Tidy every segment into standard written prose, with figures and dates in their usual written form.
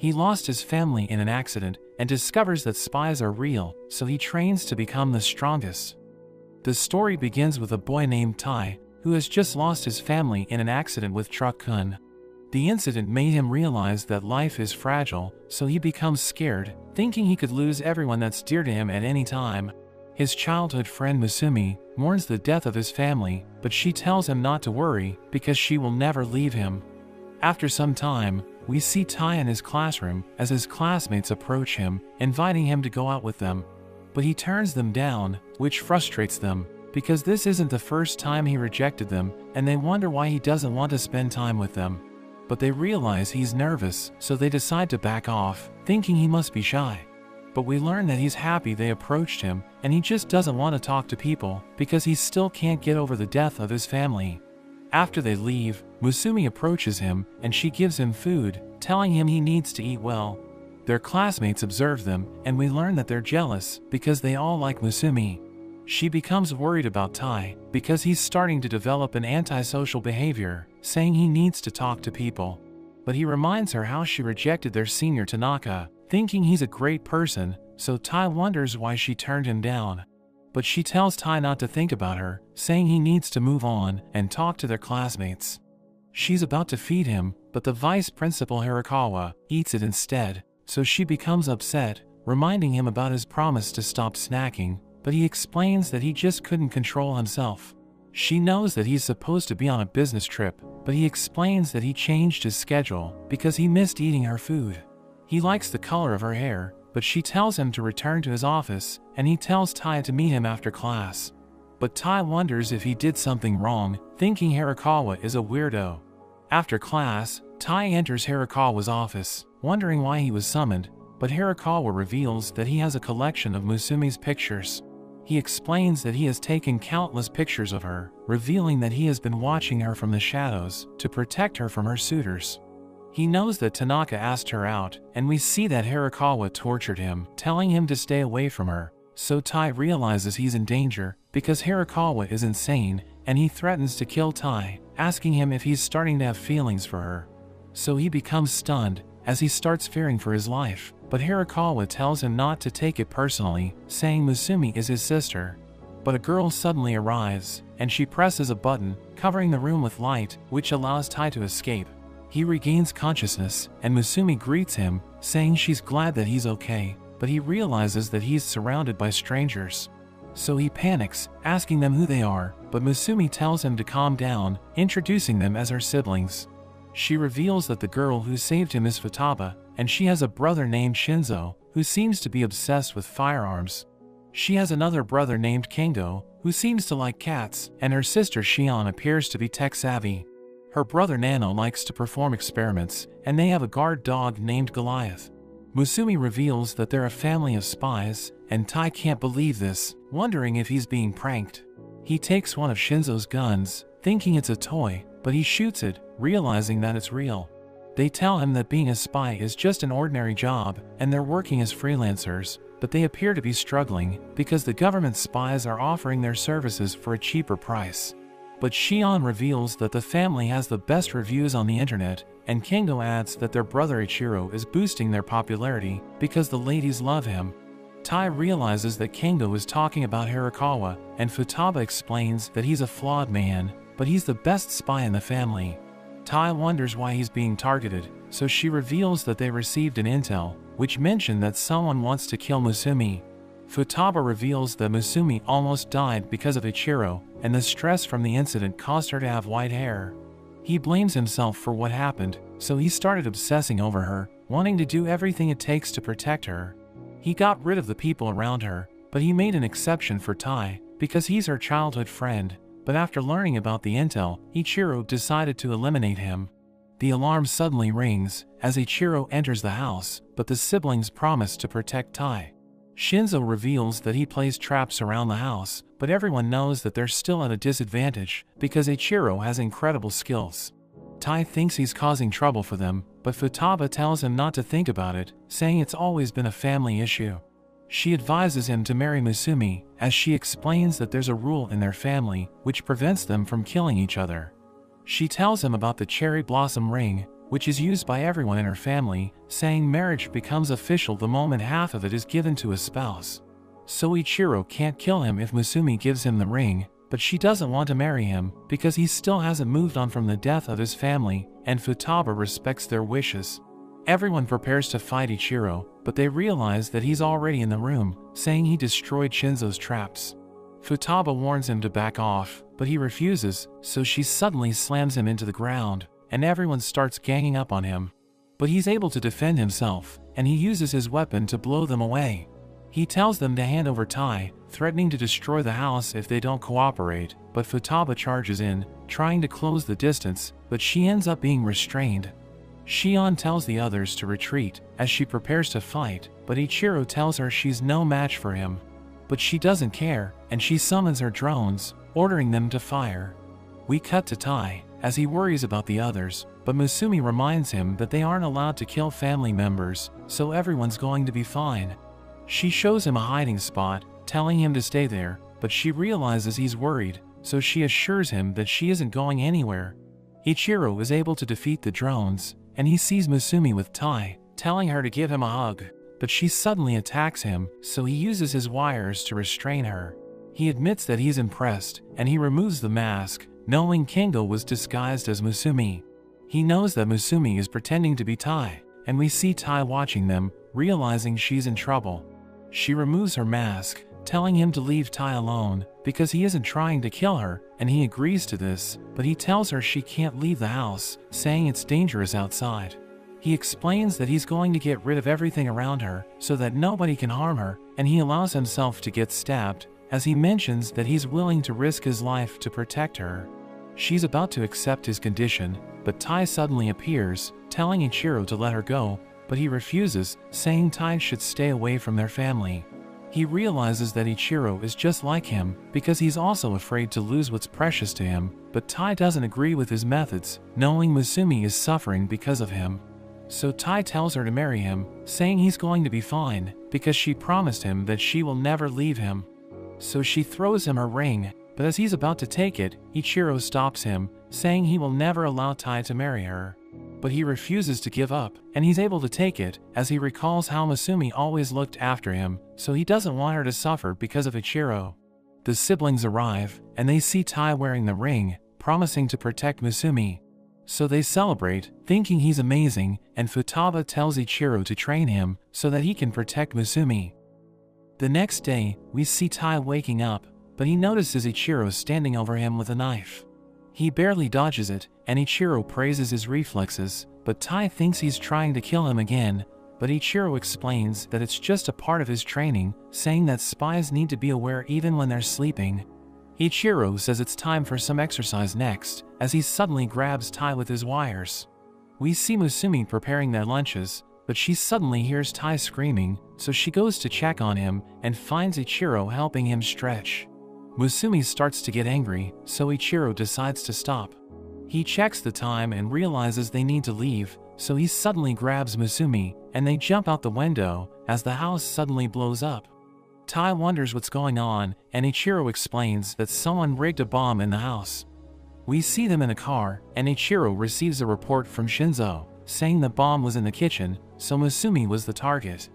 He lost his family in an accident and discovers that spies are real, so he trains to become the strongest. The story begins with a boy named Tai, who has just lost his family in an accident with Truck-kun. The incident made him realize that life is fragile, so he becomes scared, thinking he could lose everyone that's dear to him at any time. His childhood friend Musumi mourns the death of his family, but she tells him not to worry because she will never leave him. After some time, we see Tai in his classroom as his classmates approach him, inviting him to go out with them. But he turns them down, which frustrates them, because this isn't the first time he rejected them, and they wonder why he doesn't want to spend time with them. But they realize he's nervous, so they decide to back off, thinking he must be shy. But we learn that he's happy they approached him, and he just doesn't want to talk to people, because he still can't get over the death of his family. After they leave, Musumi approaches him, and she gives him food, telling him he needs to eat well. Their classmates observe them, and we learn that they're jealous, because they all like Musumi. She becomes worried about Tai, because he's starting to develop an antisocial behavior, saying he needs to talk to people. But he reminds her how she rejected their senior Tanaka, thinking he's a great person, so Tai wonders why she turned him down. But she tells Tai not to think about her, saying he needs to move on and talk to their classmates. She's about to feed him, but the vice principal Hirakawa eats it instead, so she becomes upset, reminding him about his promise to stop snacking, but he explains that he just couldn't control himself. She knows that he's supposed to be on a business trip, but he explains that he changed his schedule because he missed eating her food. He likes the color of her hair, but she tells him to return to his office, and he tells Tai to meet him after class. But Tai wonders if he did something wrong, thinking Hirakawa is a weirdo. After class, Tai enters Hirakawa's office, wondering why he was summoned, but Hirakawa reveals that he has a collection of Musumi's pictures. He explains that he has taken countless pictures of her, revealing that he has been watching her from the shadows to protect her from her suitors. He knows that Tanaka asked her out, and we see that Hirakawa tortured him, telling him to stay away from her. So Tai realizes he's in danger, because Hirakawa is insane, and he threatens to kill Tai, asking him if he's starting to have feelings for her. So he becomes stunned, as he starts fearing for his life, but Hirakawa tells him not to take it personally, saying Musumi is his sister. But a girl suddenly arrives, and she presses a button, covering the room with light, which allows Tai to escape. He regains consciousness, and Musumi greets him, saying she's glad that he's okay, but he realizes that he's surrounded by strangers. So he panics, asking them who they are, but Musumi tells him to calm down, introducing them as her siblings. She reveals that the girl who saved him is Futaba, and she has a brother named Shinzo, who seems to be obsessed with firearms. She has another brother named Kendo, who seems to like cats, and her sister Shion appears to be tech-savvy. Her brother Nano likes to perform experiments, and they have a guard dog named Goliath. Musumi reveals that they're a family of spies, and Tai can't believe this, wondering if he's being pranked. He takes one of Shinzo's guns, thinking it's a toy, but he shoots it, realizing that it's real. They tell him that being a spy is just an ordinary job, and they're working as freelancers, but they appear to be struggling, because the government spies are offering their services for a cheaper price. But Shion reveals that the family has the best reviews on the internet, and Kendo adds that their brother Ichiro is boosting their popularity, because the ladies love him. Tai realizes that Kendo is talking about Hirakawa, and Futaba explains that he's a flawed man, but he's the best spy in the family. Tai wonders why he's being targeted, so she reveals that they received an intel, which mentioned that someone wants to kill Musumi. Futaba reveals that Musumi almost died because of Ichiro, and the stress from the incident caused her to have white hair. He blames himself for what happened, so he started obsessing over her, wanting to do everything it takes to protect her. He got rid of the people around her, but he made an exception for Tai, because he's her childhood friend. But after learning about the intel, Ichiro decided to eliminate him. The alarm suddenly rings, as Ichiro enters the house, but the siblings promise to protect Tai. Shinzo reveals that he plays traps around the house, but everyone knows that they're still at a disadvantage, because Ichiro has incredible skills. Tai thinks he's causing trouble for them, but Futaba tells him not to think about it, saying it's always been a family issue. She advises him to marry Musumi, as she explains that there's a rule in their family which prevents them from killing each other. She tells him about the cherry blossom ring, which is used by everyone in her family, saying marriage becomes official the moment half of it is given to a spouse. So Ichiro can't kill him if Musumi gives him the ring, but she doesn't want to marry him because he still hasn't moved on from the death of his family, and Futaba respects their wishes. Everyone prepares to fight Ichiro, but they realize that he's already in the room, saying he destroyed Shinzo's traps. Futaba warns him to back off, but he refuses, so she suddenly slams him into the ground, and everyone starts ganging up on him. But he's able to defend himself, and he uses his weapon to blow them away. He tells them to hand over Tai, threatening to destroy the house if they don't cooperate, but Futaba charges in, trying to close the distance, but she ends up being restrained. Shion tells the others to retreat as she prepares to fight, but Ichiro tells her she's no match for him. But she doesn't care, and she summons her drones, ordering them to fire. We cut to Tai, as he worries about the others, but Musumi reminds him that they aren't allowed to kill family members, so everyone's going to be fine. She shows him a hiding spot, telling him to stay there, but she realizes he's worried, so she assures him that she isn't going anywhere. Ichiro is able to defeat the drones, and he sees Musumi with Tai, telling her to give him a hug, but she suddenly attacks him, so he uses his wires to restrain her. He admits that he's impressed, and he removes the mask, knowing Kingo was disguised as Musumi. He knows that Musumi is pretending to be Tai, and we see Tai watching them, realizing she's in trouble. She removes her mask, telling him to leave Tai alone, because he isn't trying to kill her, and he agrees to this, but he tells her she can't leave the house, saying it's dangerous outside. He explains that he's going to get rid of everything around her, so that nobody can harm her, and he allows himself to get stabbed, as he mentions that he's willing to risk his life to protect her. She's about to accept his condition, but Tai suddenly appears, telling Ichiro to let her go, but he refuses, saying Tai should stay away from their family. He realizes that Ichiro is just like him, because he's also afraid to lose what's precious to him, but Tai doesn't agree with his methods, knowing Musumi is suffering because of him. So Tai tells her to marry him, saying he's going to be fine, because she promised him that she will never leave him. So she throws him her ring, but as he's about to take it, Ichiro stops him, saying he will never allow Tai to marry her. But he refuses to give up, and he's able to take it, as he recalls how Musumi always looked after him, so he doesn't want her to suffer because of Ichiro. The siblings arrive, and they see Tai wearing the ring, promising to protect Musumi. So they celebrate, thinking he's amazing, and Futaba tells Ichiro to train him, so that he can protect Musumi. The next day, we see Tai waking up, but he notices Ichiro standing over him with a knife. He barely dodges it, and Ichiro praises his reflexes, but Tai thinks he's trying to kill him again, but Ichiro explains that it's just a part of his training, saying that spies need to be aware even when they're sleeping. Ichiro says it's time for some exercise next, as he suddenly grabs Tai with his wires. We see Musumi preparing their lunches, but she suddenly hears Tai screaming, so she goes to check on him and finds Ichiro helping him stretch. Musumi starts to get angry, so Ichiro decides to stop. He checks the time and realizes they need to leave, so he suddenly grabs Musumi, and they jump out the window, as the house suddenly blows up. Tai wonders what's going on, and Ichiro explains that someone rigged a bomb in the house. We see them in a car, and Ichiro receives a report from Shinzo, saying the bomb was in the kitchen, so Musumi was the target.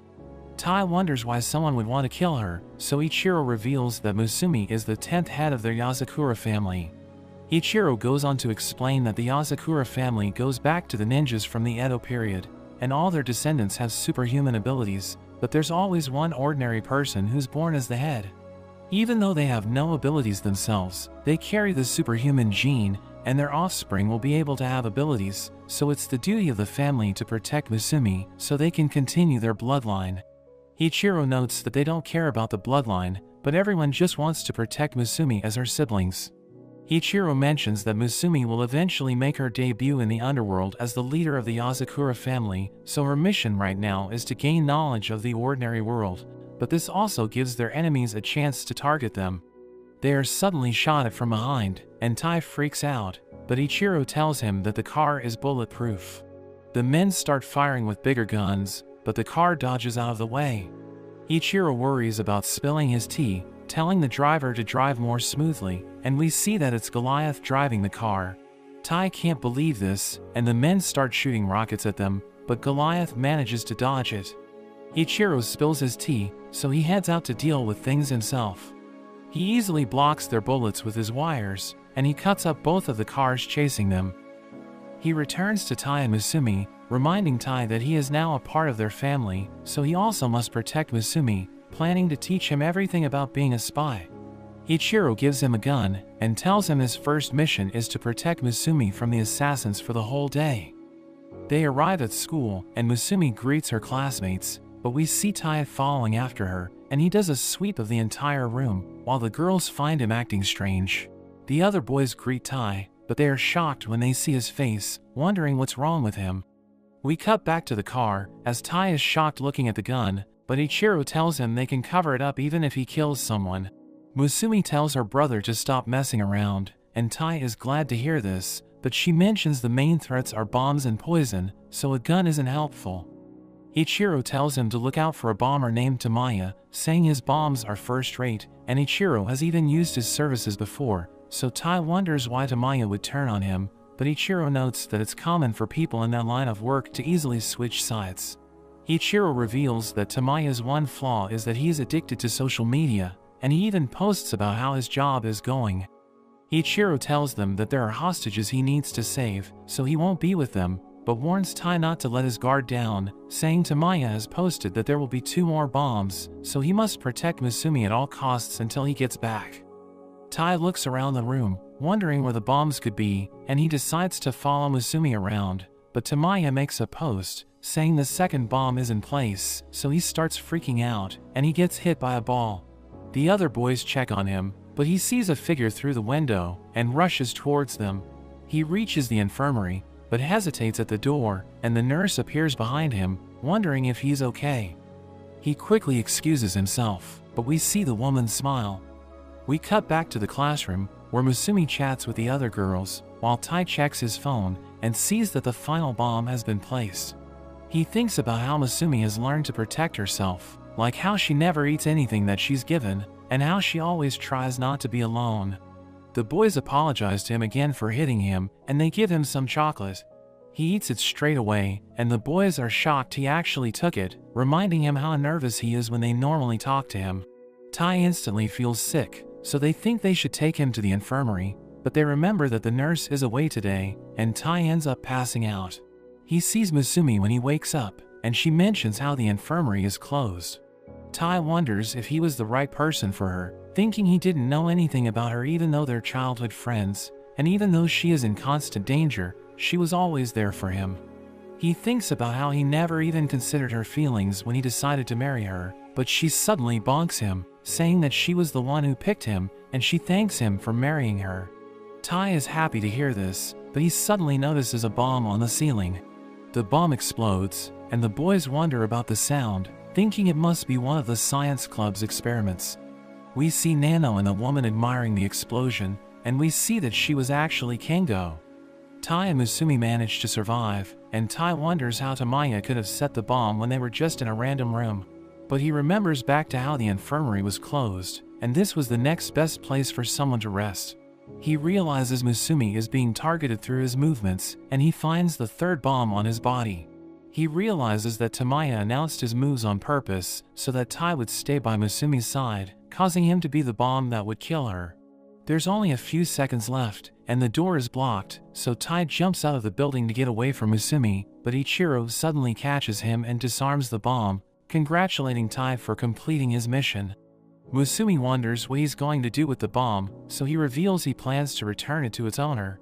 Tai wonders why someone would want to kill her, so Ichiro reveals that Musumi is the 10th head of their Yozakura family. Ichiro goes on to explain that the Yozakura family goes back to the ninjas from the Edo period, and all their descendants have superhuman abilities, but there's always one ordinary person who's born as the head. Even though they have no abilities themselves, they carry the superhuman gene, and their offspring will be able to have abilities, so it's the duty of the family to protect Musumi so they can continue their bloodline. Ichiro notes that they don't care about the bloodline, but everyone just wants to protect Musumi as her siblings. Ichiro mentions that Musumi will eventually make her debut in the underworld as the leader of the Yozakura family, so her mission right now is to gain knowledge of the ordinary world, but this also gives their enemies a chance to target them. They are suddenly shot at from behind, and Tai freaks out, but Ichiro tells him that the car is bulletproof. The men start firing with bigger guns, but the car dodges out of the way. Ichiro worries about spilling his tea, telling the driver to drive more smoothly, and we see that it's Goliath driving the car. Tai can't believe this, and the men start shooting rockets at them, but Goliath manages to dodge it. Ichiro spills his tea, so he heads out to deal with things himself. He easily blocks their bullets with his wires, and he cuts up both of the cars chasing them. He returns to Tai and Musumi, reminding Tai that he is now a part of their family, so he also must protect Musumi, planning to teach him everything about being a spy. Ichiro gives him a gun, and tells him his first mission is to protect Musumi from the assassins for the whole day. They arrive at school, and Musumi greets her classmates, but we see Tai following after her, and he does a sweep of the entire room, while the girls find him acting strange. The other boys greet Tai, but they are shocked when they see his face, wondering what's wrong with him. We cut back to the car, as Tai is shocked looking at the gun, but Ichiro tells him they can cover it up even if he kills someone. Musumi tells her brother to stop messing around, and Tai is glad to hear this, but she mentions the main threats are bombs and poison, so a gun isn't helpful. Ichiro tells him to look out for a bomber named Tamaya, saying his bombs are first-rate, and Ichiro has even used his services before, so Tai wonders why Tamaya would turn on him, but Ichiro notes that it's common for people in that line of work to easily switch sides. Ichiro reveals that Tamaya's one flaw is that he is addicted to social media, and he even posts about how his job is going. Ichiro tells them that there are hostages he needs to save, so he won't be with them, but warns Tai not to let his guard down, saying Tamaya has posted that there will be 2 more bombs, so he must protect Musumi at all costs until he gets back. Tai looks around the room, wondering where the bombs could be, and he decides to follow Musumi around, but Tamaya makes a post, saying the second bomb is in place, so he starts freaking out, and he gets hit by a ball. The other boys check on him, but he sees a figure through the window, and rushes towards them. He reaches the infirmary, but hesitates at the door, and the nurse appears behind him, wondering if he's okay. He quickly excuses himself, but we see the woman smile. We cut back to the classroom, where Musumi chats with the other girls, while Tai checks his phone, and sees that the final bomb has been placed. He thinks about how Musumi has learned to protect herself, like how she never eats anything that she's given, and how she always tries not to be alone. The boys apologize to him again for hitting him, and they give him some chocolate. He eats it straight away, and the boys are shocked he actually took it, reminding him how nervous he is when they normally talk to him. Tai instantly feels sick, so they think they should take him to the infirmary, but they remember that the nurse is away today, and Tai ends up passing out. He sees Musumi when he wakes up, and she mentions how the infirmary is closed. Tai wonders if he was the right person for her, thinking he didn't know anything about her even though they're childhood friends, and even though she is in constant danger, she was always there for him. He thinks about how he never even considered her feelings when he decided to marry her, but she suddenly bonks him, saying that she was the one who picked him, and she thanks him for marrying her. Tai is happy to hear this, but he suddenly notices a bomb on the ceiling. The bomb explodes, and the boys wonder about the sound, thinking it must be one of the science club's experiments. We see Nano and the woman admiring the explosion, and we see that she was actually Kengo. Tai and Musumi manage to survive, and Tai wonders how Tamaya could have set the bomb when they were just in a random room. But he remembers back to how the infirmary was closed, and this was the next best place for someone to rest. He realizes Musumi is being targeted through his movements, and he finds the third bomb on his body. He realizes that Tamaya announced his moves on purpose so that Tai would stay by Musumi's side, causing him to be the bomb that would kill her. There's only a few seconds left, and the door is blocked, so Tai jumps out of the building to get away from Musumi, but Ichiro suddenly catches him and disarms the bomb, congratulating Tai for completing his mission. Musumi wonders what he's going to do with the bomb, so he reveals he plans to return it to its owner.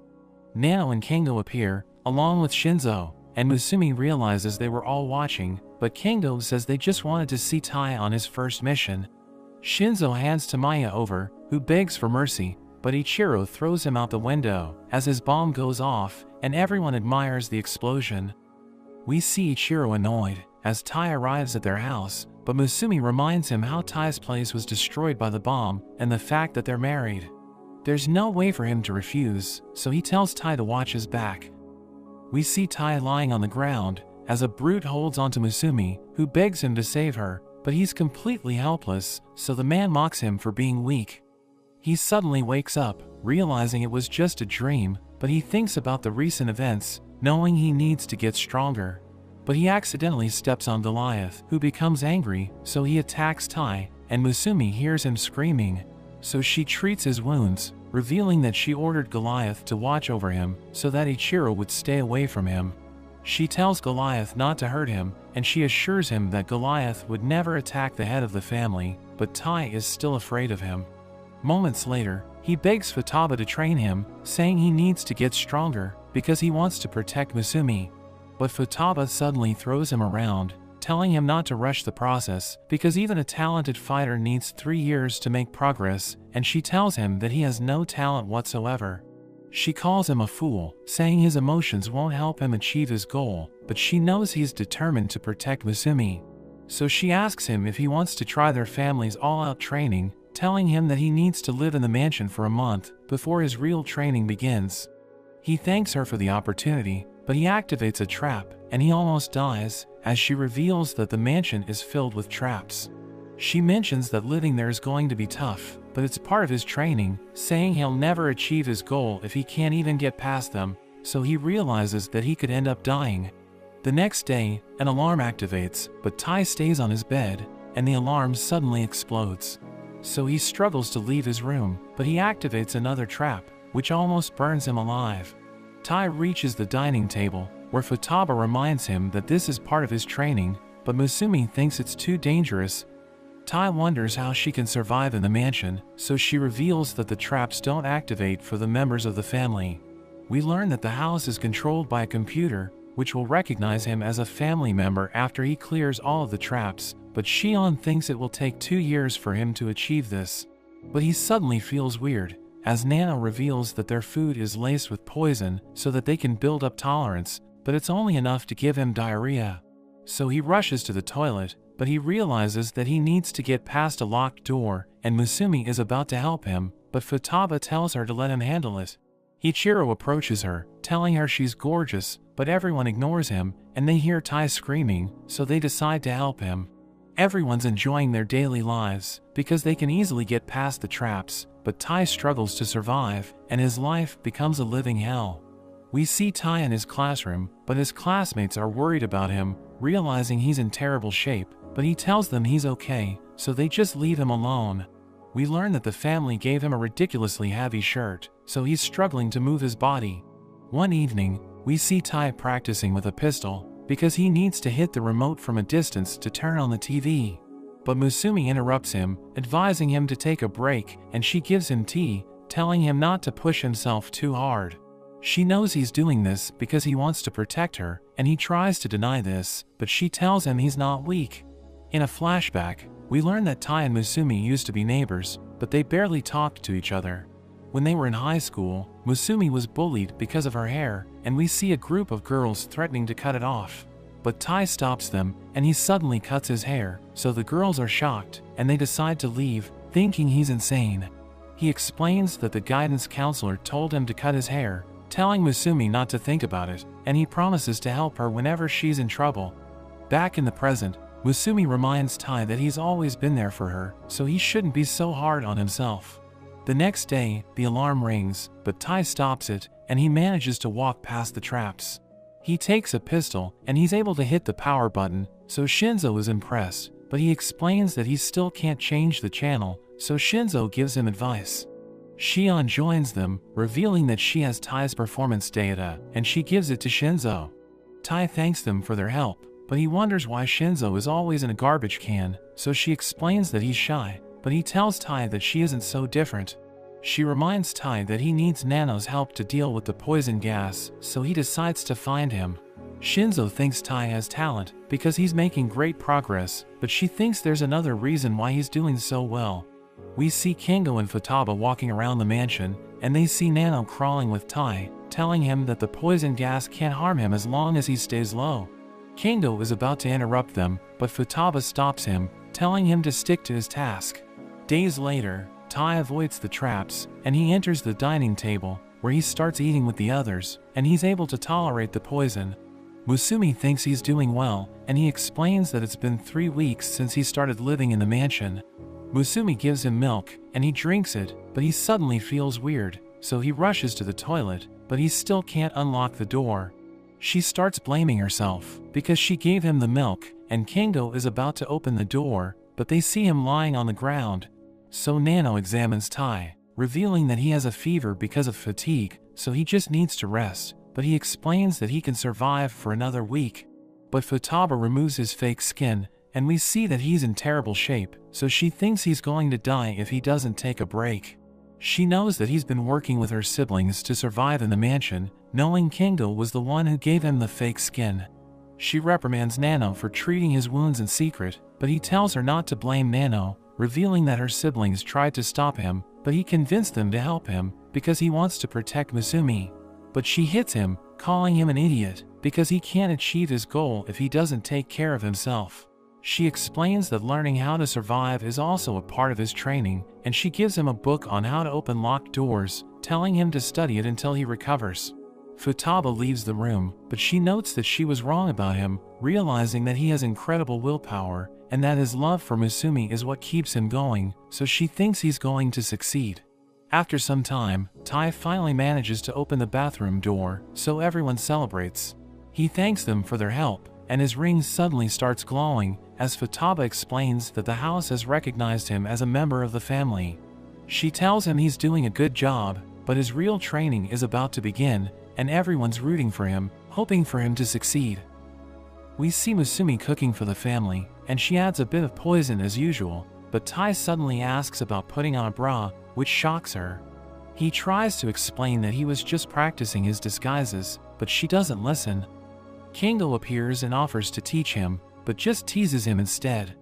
Nano and Kengo appear, along with Shinzo, and Musumi realizes they were all watching, but Kengo says they just wanted to see Tai on his first mission. Shinzo hands Tamaya over, who begs for mercy, but Ichiro throws him out the window as his bomb goes off, and everyone admires the explosion. We see Ichiro annoyed as Tai arrives at their house, but Musumi reminds him how Tai's place was destroyed by the bomb and the fact that they're married. There's no way for him to refuse, so he tells Tai to watch his back. We see Tai lying on the ground as a brute holds onto Musumi, who begs him to save her, but he's completely helpless, so the man mocks him for being weak. He suddenly wakes up, realizing it was just a dream, but he thinks about the recent events, knowing he needs to get stronger. But he accidentally steps on Goliath, who becomes angry, so he attacks Tai, and Musumi hears him screaming. So she treats his wounds, revealing that she ordered Goliath to watch over him so that Ichiro would stay away from him. She tells Goliath not to hurt him, and she assures him that Goliath would never attack the head of the family, but Tai is still afraid of him. Moments later, he begs Futaba to train him, saying he needs to get stronger because he wants to protect Musumi. But Futaba suddenly throws him around, telling him not to rush the process because even a talented fighter needs 3 years to make progress, and she tells him that he has no talent whatsoever. She calls him a fool, saying his emotions won't help him achieve his goal, but she knows he's determined to protect Musumi. So she asks him if he wants to try their family's all-out training, telling him that he needs to live in the mansion for a month before his real training begins. He thanks her for the opportunity, but he activates a trap, and he almost dies, as she reveals that the mansion is filled with traps. She mentions that living there is going to be tough, but it's part of his training, saying he'll never achieve his goal if he can't even get past them, so he realizes that he could end up dying. The next day, an alarm activates, but Tai stays on his bed, and the alarm suddenly explodes. So he struggles to leave his room, but he activates another trap, which almost burns him alive. Tai reaches the dining table, where Futaba reminds him that this is part of his training, but Musumi thinks it's too dangerous. Tai wonders how she can survive in the mansion, so she reveals that the traps don't activate for the members of the family. We learn that the house is controlled by a computer, which will recognize him as a family member after he clears all of the traps, but Shion thinks it will take 2 years for him to achieve this. But he suddenly feels weird, as Nano reveals that their food is laced with poison so that they can build up tolerance, but it's only enough to give him diarrhea. So he rushes to the toilet, but he realizes that he needs to get past a locked door, and Musumi is about to help him, but Futaba tells her to let him handle it. Ichiro approaches her, telling her she's gorgeous, but everyone ignores him, and they hear Tai screaming, so they decide to help him. Everyone's enjoying their daily lives, because they can easily get past the traps, but Tai struggles to survive, and his life becomes a living hell. We see Tai in his classroom, but his classmates are worried about him, realizing he's in terrible shape, but he tells them he's okay, so they just leave him alone. We learn that the family gave him a ridiculously heavy shirt, so he's struggling to move his body. One evening, we see Tai practicing with a pistol, because he needs to hit the remote from a distance to turn on the TV. But Musumi interrupts him, advising him to take a break, and she gives him tea, telling him not to push himself too hard. She knows he's doing this because he wants to protect her, and he tries to deny this, but she tells him he's not weak. In a flashback, we learn that Tai and Musumi used to be neighbors, but they barely talked to each other. When they were in high school, Musumi was bullied because of her hair, and we see a group of girls threatening to cut it off. But Tai stops them, and he suddenly cuts his hair, so the girls are shocked, and they decide to leave, thinking he's insane. He explains that the guidance counselor told him to cut his hair, telling Musumi not to think about it, and he promises to help her whenever she's in trouble. Back in the present, Musumi reminds Tai that he's always been there for her, so he shouldn't be so hard on himself. The next day, the alarm rings, but Tai stops it, and he manages to walk past the traps. He takes a pistol, and he's able to hit the power button, so Shinzo is impressed, but he explains that he still can't change the channel, so Shinzo gives him advice. Shion joins them, revealing that she has Tai's performance data, and she gives it to Shinzo. Tai thanks them for their help, but he wonders why Shinzo is always in a garbage can, so she explains that he's shy, but he tells Tai that she isn't so different. She reminds Tai that he needs Nano's help to deal with the poison gas, so he decides to find him. Shinzo thinks Tai has talent, because he's making great progress, but she thinks there's another reason why he's doing so well. We see Kengo and Futaba walking around the mansion, and they see Nano crawling with Tai, telling him that the poison gas can't harm him as long as he stays low. Kengo is about to interrupt them, but Futaba stops him, telling him to stick to his task. Days later, Tai avoids the traps, and he enters the dining table, where he starts eating with the others, and he's able to tolerate the poison. Musumi thinks he's doing well, and he explains that it's been 3 weeks since he started living in the mansion. Musumi gives him milk, and he drinks it, but he suddenly feels weird, so he rushes to the toilet, but he still can't unlock the door. She starts blaming herself, because she gave him the milk, and Kingo is about to open the door, but they see him lying on the ground. So Nano examines Tai, revealing that he has a fever because of fatigue, so he just needs to rest, but he explains that he can survive for another week. But Futaba removes his fake skin, and we see that he's in terrible shape, so she thinks he's going to die if he doesn't take a break. She knows that he's been working with her siblings to survive in the mansion, knowing Kingo was the one who gave him the fake skin. She reprimands Nano for treating his wounds in secret, but he tells her not to blame Nano, revealing that her siblings tried to stop him, but he convinced them to help him, because he wants to protect Musumi. But she hits him, calling him an idiot, because he can't achieve his goal if he doesn't take care of himself. She explains that learning how to survive is also a part of his training, and she gives him a book on how to open locked doors, telling him to study it until he recovers. Futaba leaves the room, but she notes that she was wrong about him, realizing that he has incredible willpower, and that his love for Musumi is what keeps him going, so she thinks he's going to succeed. After some time, Tai finally manages to open the bathroom door, so everyone celebrates. He thanks them for their help, and his ring suddenly starts glowing, as Futaba explains that the house has recognized him as a member of the family. She tells him he's doing a good job, but his real training is about to begin, and everyone's rooting for him, hoping for him to succeed. We see Musumi cooking for the family, and she adds a bit of poison as usual, but Tai suddenly asks about putting on a bra, which shocks her. He tries to explain that he was just practicing his disguises, but she doesn't listen. Kingo appears and offers to teach him, but just teases him instead.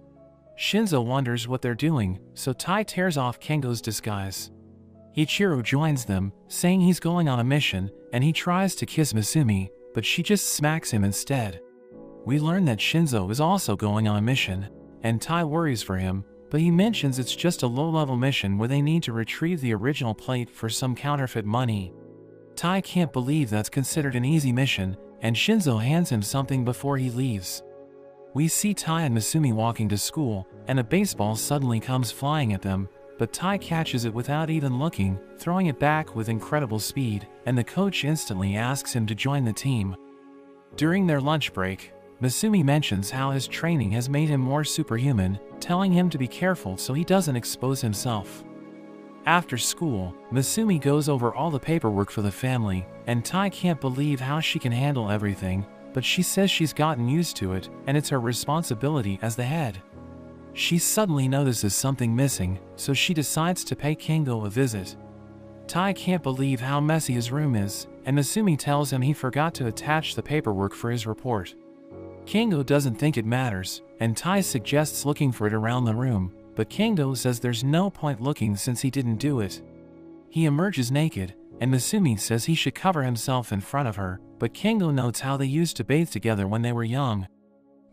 Shinzo wonders what they're doing, so Tai tears off Kingo's disguise. Ichiro joins them, saying he's going on a mission, and he tries to kiss Musumi, but she just smacks him instead. We learn that Shinzo is also going on a mission, and Tai worries for him, but he mentions it's just a low-level mission where they need to retrieve the original plate for some counterfeit money. Tai can't believe that's considered an easy mission, and Shinzo hands him something before he leaves. We see Tai and Musumi walking to school, and a baseball suddenly comes flying at them, but Tai catches it without even looking, throwing it back with incredible speed, and the coach instantly asks him to join the team. During their lunch break, Musumi mentions how his training has made him more superhuman, telling him to be careful so he doesn't expose himself. After school, Musumi goes over all the paperwork for the family, and Tai can't believe how she can handle everything, but she says she's gotten used to it, and it's her responsibility as the head. She suddenly notices something missing, so she decides to pay Kingo a visit. Tai can't believe how messy his room is, and Musumi tells him he forgot to attach the paperwork for his report. Kingo doesn't think it matters, and Tai suggests looking for it around the room, but Kingo says there's no point looking since he didn't do it. He emerges naked, and Musumi says he should cover himself in front of her, but Kingo notes how they used to bathe together when they were young.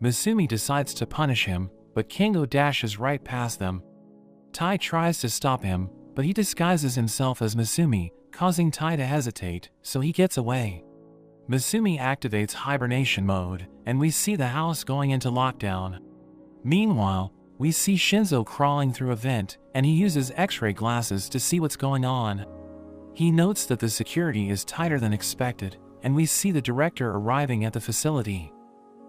Musumi decides to punish him, but Kingo dashes right past them. Tai tries to stop him, but he disguises himself as Musumi, causing Tai to hesitate, so he gets away. Musumi activates hibernation mode, and we see the house going into lockdown. Meanwhile, we see Shinzo crawling through a vent, and he uses X-ray glasses to see what's going on. He notes that the security is tighter than expected, and we see the director arriving at the facility.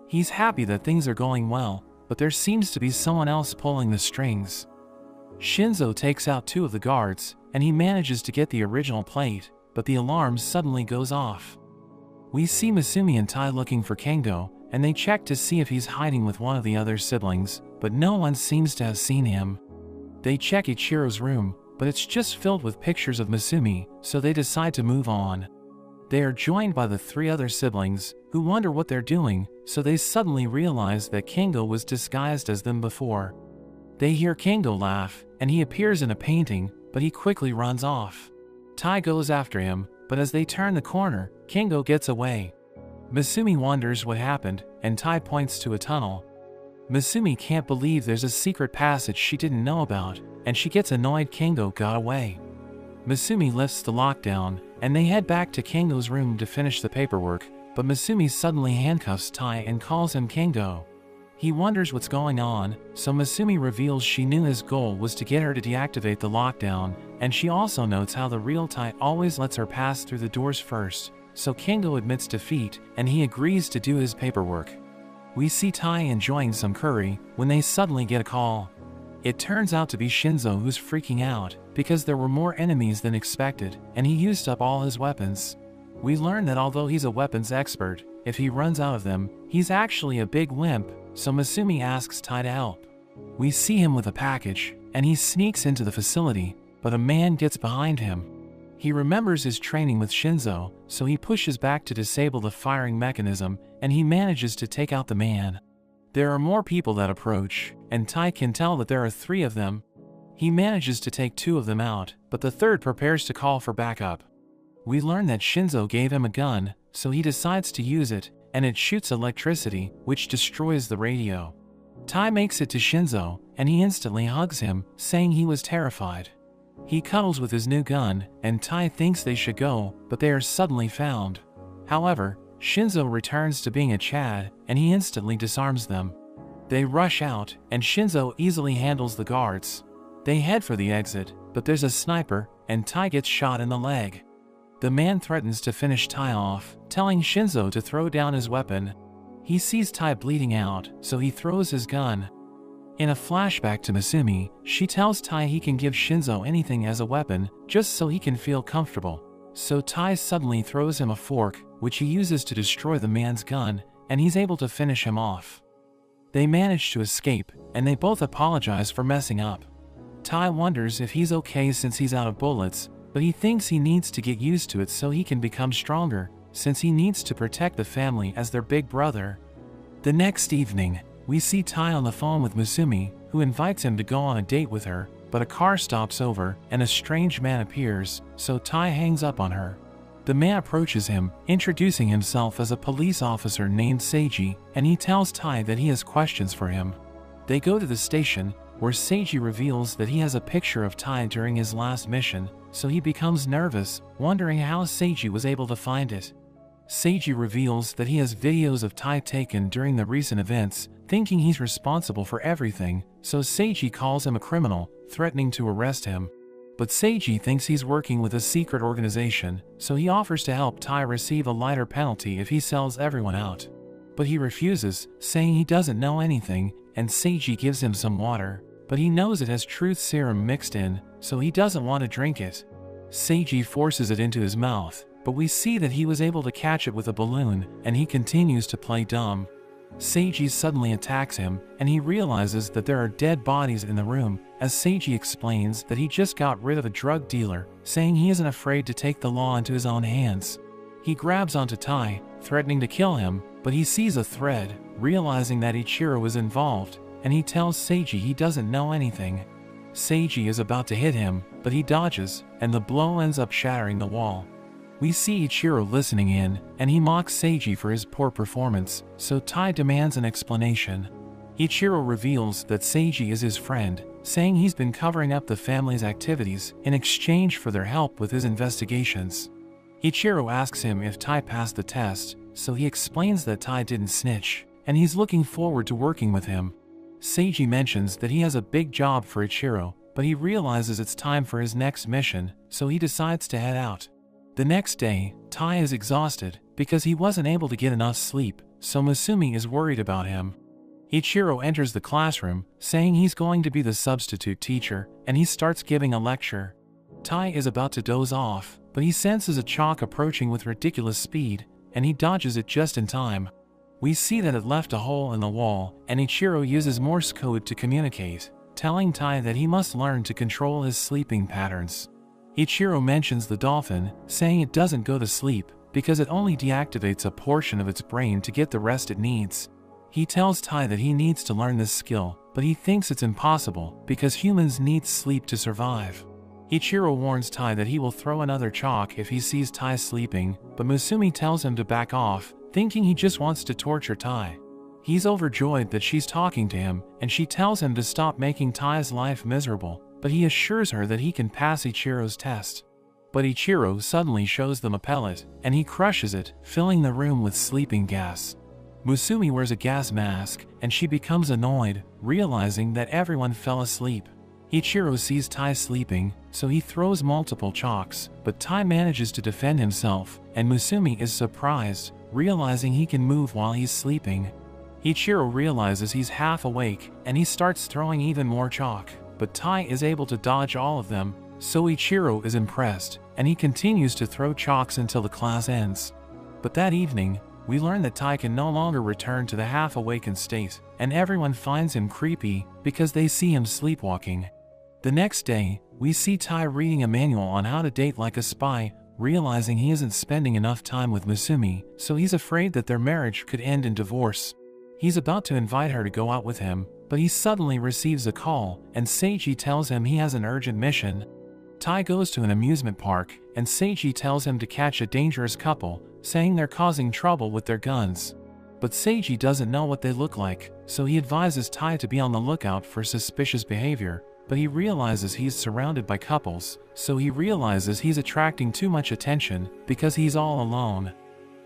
He's happy that things are going well, but there seems to be someone else pulling the strings. Shinzo takes out two of the guards, and he manages to get the original plate, but the alarm suddenly goes off. We see Musumi and Tai looking for Kingo, and they check to see if he's hiding with one of the other siblings, but no one seems to have seen him. They check Ichiro's room, but it's just filled with pictures of Musumi, so they decide to move on. They are joined by the three other siblings, who wonder what they're doing, so they suddenly realize that Kingo was disguised as them before. They hear Kingo laugh, and he appears in a painting, but he quickly runs off. Tai goes after him, but as they turn the corner, Kingo gets away. Musumi wonders what happened, and Tai points to a tunnel. Musumi can't believe there's a secret passage she didn't know about, and she gets annoyed Kingo got away. Musumi lifts the lockdown, and they head back to Kingo's room to finish the paperwork, but Musumi suddenly handcuffs Tai and calls him Kingo. He wonders what's going on, so Masumi reveals she knew his goal was to get her to deactivate the lockdown, and she also notes how the real Tai always lets her pass through the doors first, so Kingo admits defeat, and he agrees to do his paperwork. We see Tai enjoying some curry, when they suddenly get a call. It turns out to be Shinzo who's freaking out, because there were more enemies than expected, and he used up all his weapons. We learn that although he's a weapons expert, if he runs out of them, he's actually a big wimp, so Masumi asks Tai to help. We see him with a package, and he sneaks into the facility, but a man gets behind him. He remembers his training with Shinzo, so he pushes back to disable the firing mechanism, and he manages to take out the man. There are more people that approach, and Tai can tell that there are 3 of them. He manages to take 2 of them out, but the third prepares to call for backup. We learn that Shinzo gave him a gun, so he decides to use it, and it shoots electricity, which destroys the radio. Tai makes it to Shinzo, and he instantly hugs him, saying he was terrified. He cuddles with his new gun, and Tai thinks they should go, but they are suddenly found. However, Shinzo returns to being a Chad, and he instantly disarms them. They rush out, and Shinzo easily handles the guards. They head for the exit, but there's a sniper, and Tai gets shot in the leg. The man threatens to finish Tai off, telling Shinzo to throw down his weapon. He sees Tai bleeding out, so he throws his gun. In a flashback to Masumi, she tells Tai he can give Shinzo anything as a weapon, just so he can feel comfortable. So Tai suddenly throws him a fork, which he uses to destroy the man's gun, and he's able to finish him off. They manage to escape, and they both apologize for messing up. Tai wonders if he's okay since he's out of bullets, but he thinks he needs to get used to it so he can become stronger, since he needs to protect the family as their big brother. The next evening, we see Tai on the phone with Masumi, who invites him to go on a date with her, but a car stops over, and a strange man appears, so Tai hangs up on her. The man approaches him, introducing himself as a police officer named Seiji, and he tells Tai that he has questions for him. They go to the station, where Seiji reveals that he has a picture of Tai during his last mission, so he becomes nervous, wondering how Seiji was able to find it. Seiji reveals that he has videos of Tai taken during the recent events, thinking he's responsible for everything, so Seiji calls him a criminal, threatening to arrest him. But Seiji thinks he's working with a secret organization, so he offers to help Tai receive a lighter penalty if he sells everyone out. But he refuses, saying he doesn't know anything, and Seiji gives him some water, but he knows it has truth serum mixed in, so he doesn't want to drink it. Seiji forces it into his mouth, but we see that he was able to catch it with a balloon, and he continues to play dumb. Seiji suddenly attacks him, and he realizes that there are dead bodies in the room, as Seiji explains that he just got rid of a drug dealer, saying he isn't afraid to take the law into his own hands. He grabs onto Tai, threatening to kill him, but he sees a thread, realizing that Ichiro is involved, and he tells Seiji he doesn't know anything. Seiji is about to hit him, but he dodges, and the blow ends up shattering the wall. We see Ichiro listening in, and he mocks Seiji for his poor performance, so Tai demands an explanation. Ichiro reveals that Seiji is his friend, saying he's been covering up the family's activities in exchange for their help with his investigations. Ichiro asks him if Tai passed the test, so he explains that Tai didn't snitch, and he's looking forward to working with him. Seiji mentions that he has a big job for Ichiro, but he realizes it's time for his next mission, so he decides to head out. The next day, Tai is exhausted because he wasn't able to get enough sleep, so Masumi is worried about him. Ichiro enters the classroom, saying he's going to be the substitute teacher, and he starts giving a lecture. Tai is about to doze off, but he senses a chalk approaching with ridiculous speed, and he dodges it just in time. We see that it left a hole in the wall, and Ichiro uses Morse code to communicate, telling Tai that he must learn to control his sleeping patterns. Ichiro mentions the dolphin, saying it doesn't go to sleep because it only deactivates a portion of its brain to get the rest it needs. He tells Tai that he needs to learn this skill, but he thinks it's impossible because humans need sleep to survive. Ichiro warns Tai that he will throw another chalk if he sees Tai sleeping, but Masumi tells him to back off, thinking he just wants to torture Tai. He's overjoyed that she's talking to him, and she tells him to stop making Tai's life miserable, but he assures her that he can pass Ichiro's test. But Ichiro suddenly shows them a pellet, and he crushes it, filling the room with sleeping gas. Musumi wears a gas mask, and she becomes annoyed, realizing that everyone fell asleep. Ichiro sees Tai sleeping, so he throws multiple chalks, but Tai manages to defend himself, and Musumi is surprised, realizing he can move while he's sleeping. Ichiro realizes he's half awake, and he starts throwing even more chalk, but Tai is able to dodge all of them, so Ichiro is impressed, and he continues to throw chalks until the class ends. But that evening, we learn that Tai can no longer return to the half-awakened state, and everyone finds him creepy because they see him sleepwalking. The next day, we see Tai reading a manual on how to date like a spy, realizing he isn't spending enough time with Musumi, so he's afraid that their marriage could end in divorce. He's about to invite her to go out with him, but he suddenly receives a call, and Seiji tells him he has an urgent mission. Tai goes to an amusement park, and Seiji tells him to catch a dangerous couple, saying they're causing trouble with their guns. But Seiji doesn't know what they look like, so he advises Tai to be on the lookout for suspicious behavior, but he realizes he's surrounded by couples, so he realizes he's attracting too much attention because he's all alone.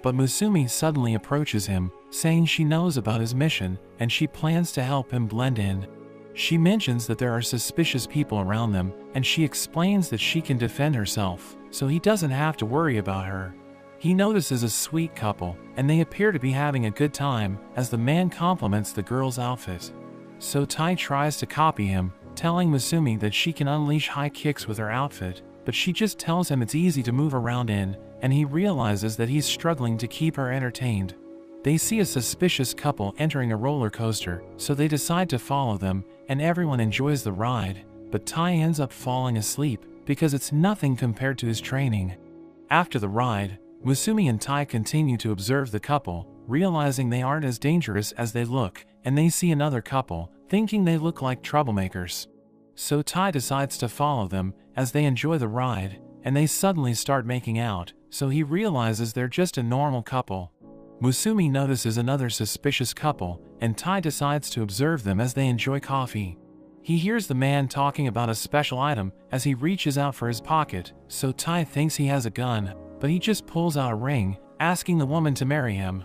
But Musumi suddenly approaches him, saying she knows about his mission, and she plans to help him blend in. She mentions that there are suspicious people around them, and she explains that she can defend herself, so he doesn't have to worry about her. He notices a sweet couple, and they appear to be having a good time, as the man compliments the girl's outfit. So Tai tries to copy him, telling Musumi that she can unleash high kicks with her outfit, but she just tells him it's easy to move around in, and he realizes that he's struggling to keep her entertained. They see a suspicious couple entering a roller coaster, so they decide to follow them, and everyone enjoys the ride, but Tai ends up falling asleep, because it's nothing compared to his training. After the ride, Musumi and Tai continue to observe the couple, realizing they aren't as dangerous as they look, and they see another couple, thinking they look like troublemakers. So Tai decides to follow them, as they enjoy the ride, and they suddenly start making out, so he realizes they're just a normal couple. Musumi notices another suspicious couple, and Tai decides to observe them as they enjoy coffee. He hears the man talking about a special item as he reaches out for his pocket, so Tai thinks he has a gun, but he just pulls out a ring, asking the woman to marry him.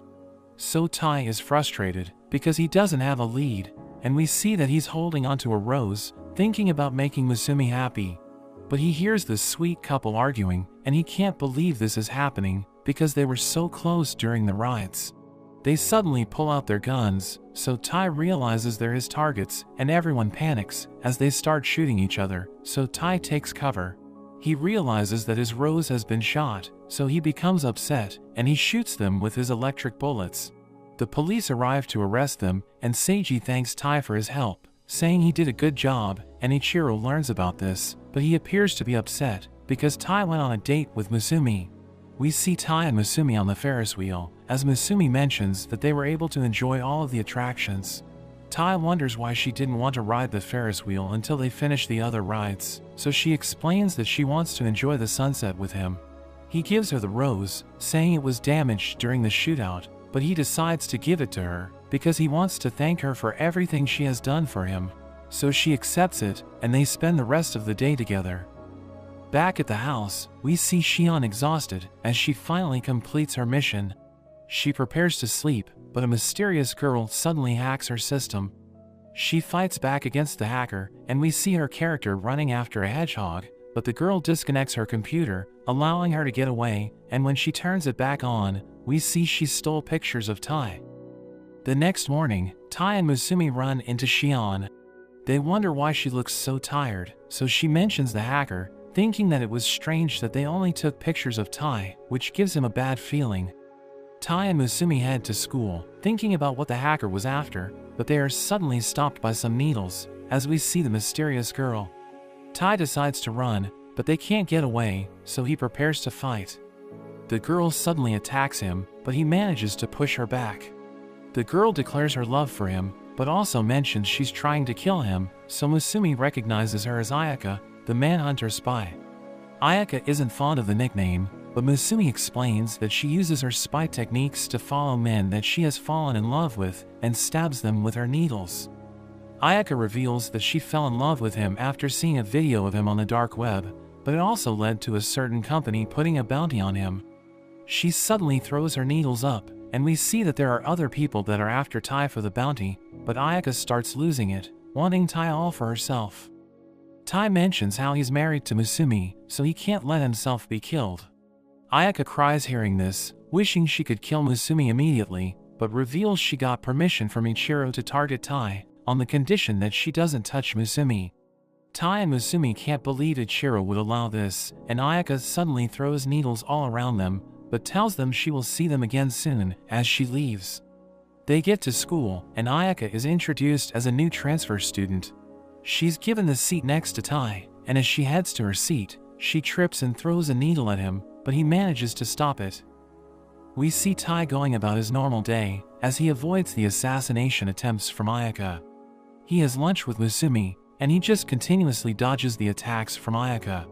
So Tai is frustrated, because he doesn't have a lead, and we see that he's holding onto a rose, thinking about making Musumi happy. But he hears this sweet couple arguing, and he can't believe this is happening, because they were so close during the rides. They suddenly pull out their guns, so Tai realizes they're his targets, and everyone panics as they start shooting each other, so Tai takes cover. He realizes that his rose has been shot, so he becomes upset, and he shoots them with his electric bullets. The police arrive to arrest them, and Seiji thanks Tai for his help, saying he did a good job, and Ichiro learns about this, but he appears to be upset, because Tai went on a date with Musumi. We see Tai and Musumi on the Ferris wheel, as Musumi mentions that they were able to enjoy all of the attractions. Tai wonders why she didn't want to ride the Ferris wheel until they finished the other rides, so she explains that she wants to enjoy the sunset with him. He gives her the rose, saying it was damaged during the shootout, but he decides to give it to her, because he wants to thank her for everything she has done for him. So she accepts it, and they spend the rest of the day together. Back at the house, we see Shion exhausted, as she finally completes her mission. She prepares to sleep, but a mysterious girl suddenly hacks her system. She fights back against the hacker, and we see her character running after a hedgehog, but the girl disconnects her computer, allowing her to get away, and when she turns it back on, we see she stole pictures of Tai. The next morning, Tai and Musumi run into Shion. They wonder why she looks so tired, so she mentions the hacker, thinking that it was strange that they only took pictures of Tai, which gives him a bad feeling. Tai and Musumi head to school, thinking about what the hacker was after, but they are suddenly stopped by some needles, as we see the mysterious girl. Tai decides to run, but they can't get away, so he prepares to fight. The girl suddenly attacks him, but he manages to push her back. The girl declares her love for him, but also mentions she's trying to kill him, so Musumi recognizes her as Ayaka, the manhunter spy. Ayaka isn't fond of the nickname, but Musumi explains that she uses her spy techniques to follow men that she has fallen in love with and stabs them with her needles. Ayaka reveals that she fell in love with him after seeing a video of him on the dark web, but it also led to a certain company putting a bounty on him. She suddenly throws her needles up, and we see that there are other people that are after Tai for the bounty, but Ayaka starts losing it, wanting Tai all for herself. Tai mentions how he's married to Musumi, so he can't let himself be killed. Ayaka cries hearing this, wishing she could kill Musumi immediately, but reveals she got permission from Ichiro to target Tai, on the condition that she doesn't touch Musumi. Tai and Musumi can't believe Ichiro would allow this, and Ayaka suddenly throws needles all around them, but tells them she will see them again soon, as she leaves. They get to school, and Ayaka is introduced as a new transfer student. She's given the seat next to Tai, and as she heads to her seat, she trips and throws a needle at him, but he manages to stop it. We see Tai going about his normal day, as he avoids the assassination attempts from Ayaka. He has lunch with Musumi, and he just continuously dodges the attacks from Ayaka.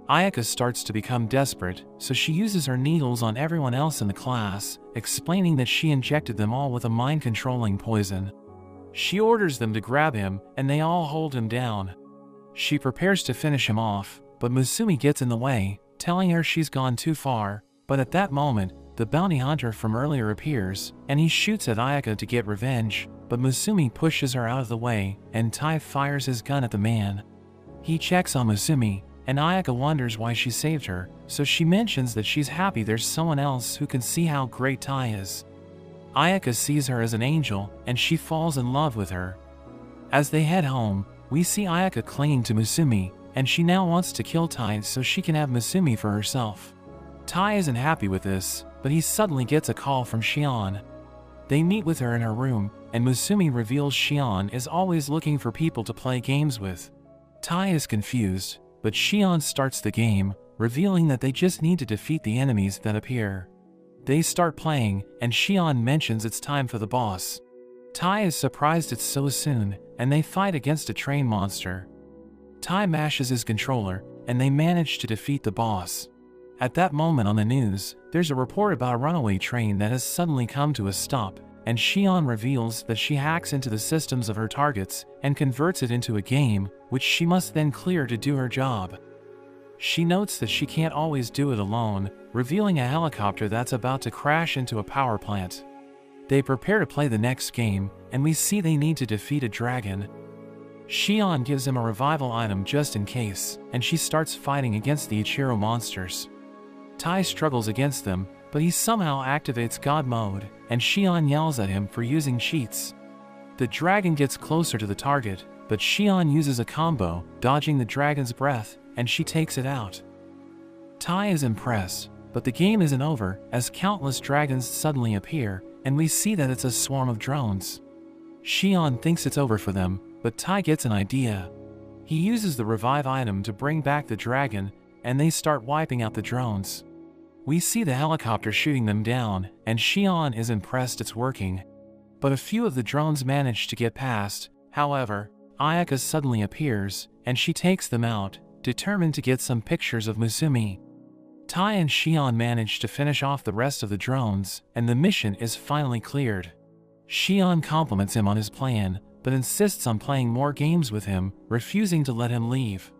Ayaka starts to become desperate, so she uses her needles on everyone else in the class, explaining that she injected them all with a mind-controlling poison. She orders them to grab him, and they all hold him down. She prepares to finish him off, but Musumi gets in the way, telling her she's gone too far, but at that moment, the bounty hunter from earlier appears, and he shoots at Ayaka to get revenge, but Musumi pushes her out of the way, and Tai fires his gun at the man. He checks on Musumi, and Ayaka wonders why she saved her, so she mentions that she's happy there's someone else who can see how great Tai is. Ayaka sees her as an angel, and she falls in love with her. As they head home, we see Ayaka clinging to Musumi, and she now wants to kill Tai so she can have Musumi for herself. Tai isn't happy with this, but he suddenly gets a call from Shion. They meet with her in her room, and Musumi reveals Shion is always looking for people to play games with. Tai is confused, but Shion starts the game, revealing that they just need to defeat the enemies that appear. They start playing, and Shion mentions it's time for the boss. Tai is surprised it's so soon, and they fight against a train monster. Tai mashes his controller, and they manage to defeat the boss. At that moment on the news, there's a report about a runaway train that has suddenly come to a stop, and Shion reveals that she hacks into the systems of her targets and converts it into a game, which she must then clear to do her job. She notes that she can't always do it alone, revealing a helicopter that's about to crash into a power plant. They prepare to play the next game, and we see they need to defeat a dragon. Shion gives him a revival item just in case, and she starts fighting against the Ichiro monsters. Tai struggles against them, but he somehow activates God mode, and Shion yells at him for using cheats. The dragon gets closer to the target, but Shion uses a combo, dodging the dragon's breath, and she takes it out. Tai is impressed, but the game isn't over, as countless dragons suddenly appear, and we see that it's a swarm of drones. Shion thinks it's over for them, but Tai gets an idea. He uses the revive item to bring back the dragon, and they start wiping out the drones. We see the helicopter shooting them down, and Shion is impressed it's working. But a few of the drones manage to get past. However, Ayaka suddenly appears, and she takes them out, determined to get some pictures of Musumi. Tai and Shion manage to finish off the rest of the drones, and the mission is finally cleared. Shion compliments him on his plan, but insists on playing more games with him, refusing to let him leave.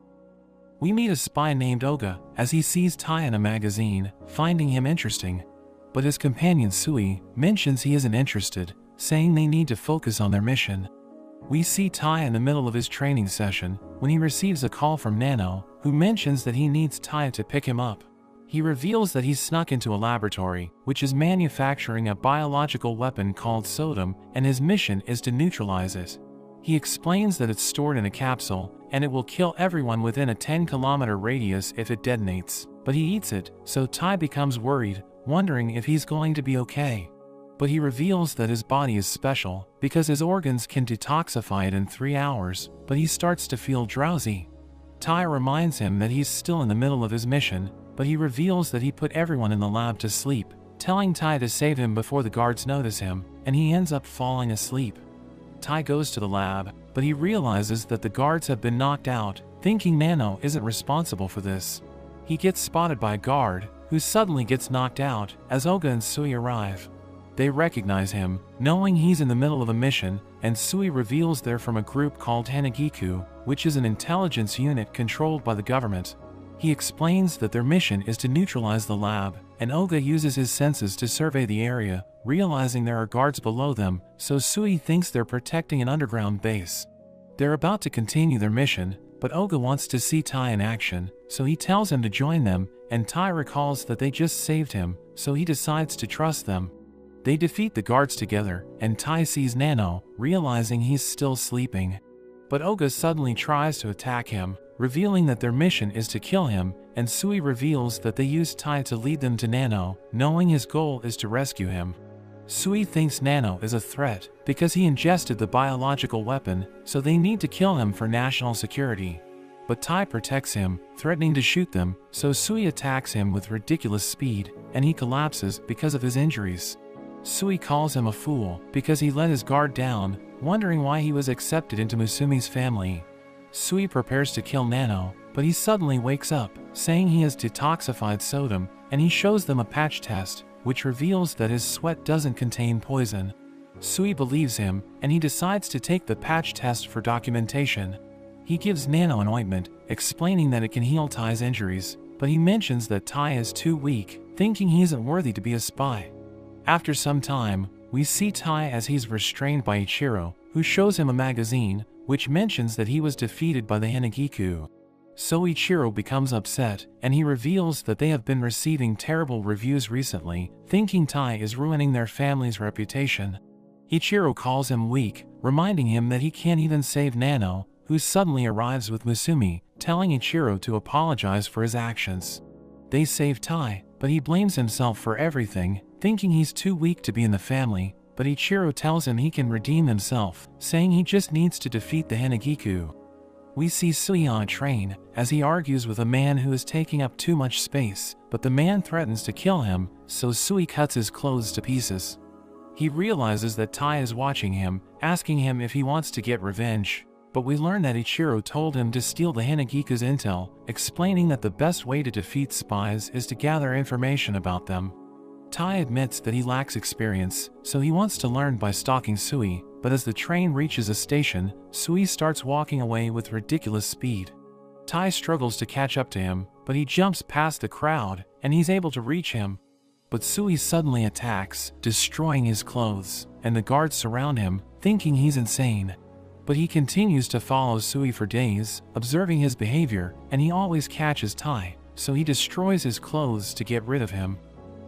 We meet a spy named Oga, as he sees Tai in a magazine, finding him interesting. But his companion Sui mentions he isn't interested, saying they need to focus on their mission. We see Tai in the middle of his training session, when he receives a call from Nano, who mentions that he needs Tai to pick him up. He reveals that he's snuck into a laboratory, which is manufacturing a biological weapon called sodium, and his mission is to neutralize it. He explains that it's stored in a capsule, and it will kill everyone within a 10-kilometer radius if it detonates, but he eats it, so Tai becomes worried, wondering if he's going to be okay. But he reveals that his body is special, because his organs can detoxify it in 3 hours, but he starts to feel drowsy. Tai reminds him that he's still in the middle of his mission, but he reveals that he put everyone in the lab to sleep, telling Tai to save him before the guards notice him, and he ends up falling asleep. Tai goes to the lab, but he realizes that the guards have been knocked out, thinking Nano isn't responsible for this. He gets spotted by a guard, who suddenly gets knocked out as Oga and Sui arrive. They recognize him, knowing he's in the middle of a mission, and Sui reveals they're from a group called Hanagiku, which is an intelligence unit controlled by the government. He explains that their mission is to neutralize the lab, and Oga uses his senses to survey the area, realizing there are guards below them, so Sui thinks they're protecting an underground base. They're about to continue their mission, but Oga wants to see Tai in action, so he tells him to join them, and Tai recalls that they just saved him, so he decides to trust them. They defeat the guards together, and Tai sees Nano, realizing he's still sleeping. But Oga suddenly tries to attack him, revealing that their mission is to kill him, and Sui reveals that they used Tai to lead them to Nano, knowing his goal is to rescue him. Sui thinks Nano is a threat because he ingested the biological weapon, so they need to kill him for national security. But Tai protects him, threatening to shoot them, so Sui attacks him with ridiculous speed, and he collapses because of his injuries. Sui calls him a fool because he let his guard down, wondering why he was accepted into Musumi's family. Sui prepares to kill Nano, but he suddenly wakes up, saying he has detoxified sodium, and he shows them a patch test, which reveals that his sweat doesn't contain poison. Sui believes him, and he decides to take the patch test for documentation. He gives Nano an ointment, explaining that it can heal Tai's injuries, but he mentions that Tai is too weak, thinking he isn't worthy to be a spy. After some time, we see Tai as he's restrained by Ichiro, who shows him a magazine, which mentions that he was defeated by the Hanagiku. So Ichiro becomes upset, and he reveals that they have been receiving terrible reviews recently, thinking Tai is ruining their family's reputation. Ichiro calls him weak, reminding him that he can't even save Nano, who suddenly arrives with Musumi, telling Ichiro to apologize for his actions. They save Tai, but he blames himself for everything, thinking he's too weak to be in the family, but Ichiro tells him he can redeem himself, saying he just needs to defeat the Hanagiku. We see Sui on a train, as he argues with a man who is taking up too much space, but the man threatens to kill him, so Sui cuts his clothes to pieces. He realizes that Tai is watching him, asking him if he wants to get revenge, but we learn that Ichiro told him to steal the Hanagiku's intel, explaining that the best way to defeat spies is to gather information about them. Tai admits that he lacks experience, so he wants to learn by stalking Sui, but as the train reaches a station, Sui starts walking away with ridiculous speed. Tai struggles to catch up to him, but he jumps past the crowd, and he's able to reach him. But Sui suddenly attacks, destroying his clothes, and the guards surround him, thinking he's insane. But he continues to follow Sui for days, observing his behavior, and he always catches Tai, so he destroys his clothes to get rid of him.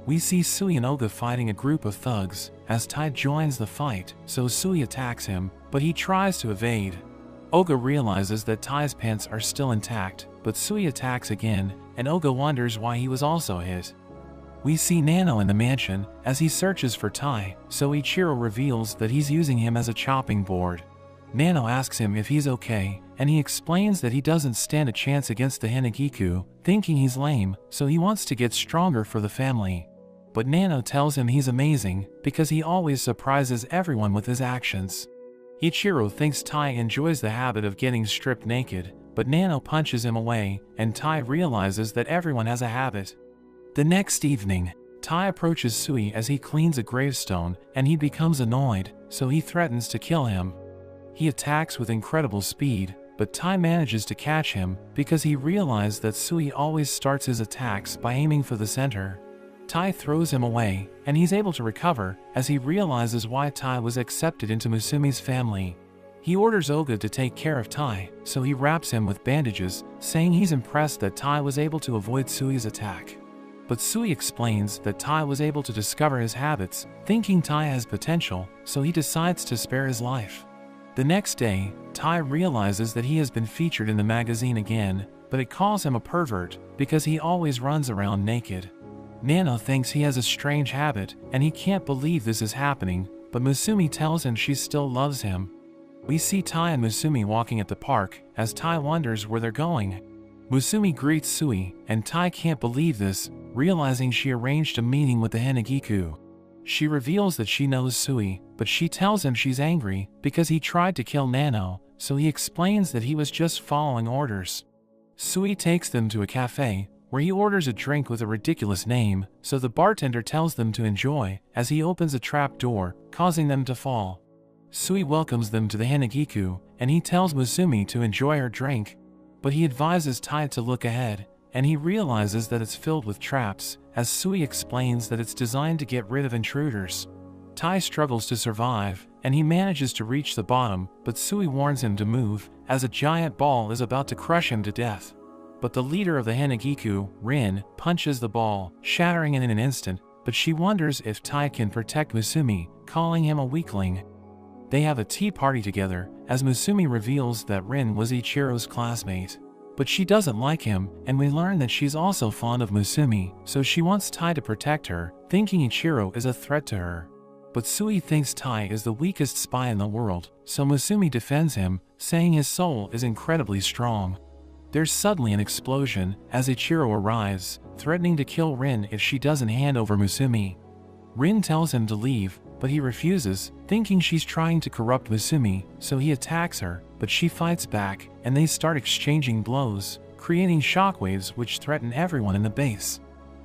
We see Sui and Oga fighting a group of thugs, as Tai joins the fight, so Sui attacks him, but he tries to evade. Oga realizes that Tai's pants are still intact, but Sui attacks again, and Oga wonders why he was also hit. We see Nano in the mansion, as he searches for Tai, so Ichiro reveals that he's using him as a chopping board. Nano asks him if he's okay, and he explains that he doesn't stand a chance against the Hanagiku, thinking he's lame, so he wants to get stronger for the family. But Nano tells him he's amazing, because he always surprises everyone with his actions. Ichiro thinks Tai enjoys the habit of getting stripped naked, but Nano punches him away, and Tai realizes that everyone has a habit. The next evening, Tai approaches Sui as he cleans a gravestone, and he becomes annoyed, so he threatens to kill him. He attacks with incredible speed, but Tai manages to catch him because he realized that Sui always starts his attacks by aiming for the center. Tai throws him away, and he's able to recover as he realizes why Tai was accepted into Musumi's family. He orders Oga to take care of Tai, so he wraps him with bandages, saying he's impressed that Tai was able to avoid Sui's attack. But Sui explains that Tai was able to discover his habits, thinking Tai has potential, so he decides to spare his life. The next day, Tai realizes that he has been featured in the magazine again, but it calls him a pervert because he always runs around naked. Nano thinks he has a strange habit, and he can't believe this is happening, but Musumi tells him she still loves him. We see Tai and Musumi walking at the park, as Tai wonders where they're going. Musumi greets Sui, and Tai can't believe this, realizing she arranged a meeting with the Hanagiku. She reveals that she knows Sui, but she tells him she's angry because he tried to kill Nano, so he explains that he was just following orders. Sui takes them to a cafe, where he orders a drink with a ridiculous name, so the bartender tells them to enjoy, as he opens a trap door, causing them to fall. Sui welcomes them to the Hanagiku, and he tells Musumi to enjoy her drink, but he advises Tai to look ahead, and he realizes that it's filled with traps, as Sui explains that it's designed to get rid of intruders. Tai struggles to survive, and he manages to reach the bottom, but Sui warns him to move, as a giant ball is about to crush him to death. But the leader of the Hanagiku, Rin, punches the ball, shattering it in an instant, but she wonders if Tai can protect Musumi, calling him a weakling. They have a tea party together, as Musumi reveals that Rin was Ichiro's classmate. But she doesn't like him, and we learn that she's also fond of Musumi, so she wants Tai to protect her, thinking Ichiro is a threat to her. But Sui thinks Tai is the weakest spy in the world, so Musumi defends him, saying his soul is incredibly strong. There's suddenly an explosion, as Ichiro arrives, threatening to kill Rin if she doesn't hand over Musumi. Rin tells him to leave, but he refuses, thinking she's trying to corrupt Musumi, so he attacks her, but she fights back, and they start exchanging blows, creating shockwaves which threaten everyone in the base.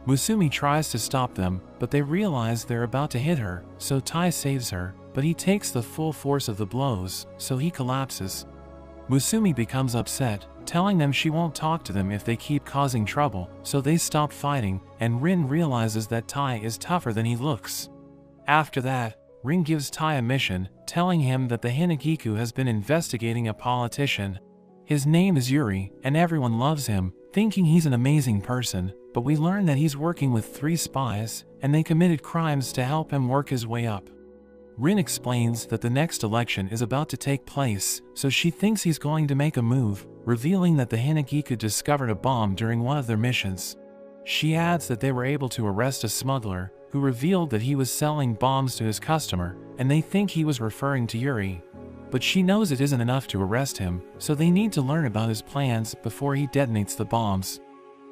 Musumi tries to stop them, but they realize they're about to hit her, so Tai saves her, but he takes the full force of the blows, so he collapses. Musumi becomes upset, telling them she won't talk to them if they keep causing trouble, so they stop fighting, and Rin realizes that Tai is tougher than he looks. After that, Rin gives Tai a mission, telling him that the Hanagiku has been investigating a politician. His name is Yuri, and everyone loves him, thinking he's an amazing person, but we learn that he's working with 3 spies, and they committed crimes to help him work his way up. Rin explains that the next election is about to take place, so she thinks he's going to make a move, revealing that the Hanagiku discovered a bomb during one of their missions. She adds that they were able to arrest a smuggler, who revealed that he was selling bombs to his customer, and they think he was referring to Yuri. But she knows it isn't enough to arrest him, so they need to learn about his plans before he detonates the bombs.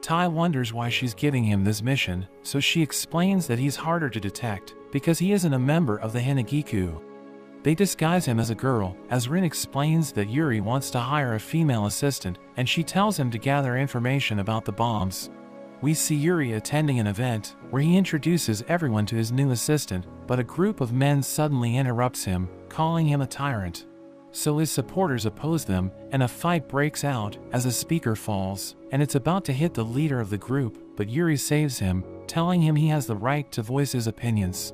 Tai wonders why she's giving him this mission, so she explains that he's harder to detect, because he isn't a member of the Hanagiku. They disguise him as a girl, as Rin explains that Yuri wants to hire a female assistant, and she tells him to gather information about the bombs. We see Yuri attending an event, where he introduces everyone to his new assistant, but a group of men suddenly interrupts him, calling him a tyrant. So his supporters oppose them, and a fight breaks out, as a speaker falls, and it's about to hit the leader of the group, but Yuri saves him, telling him he has the right to voice his opinions.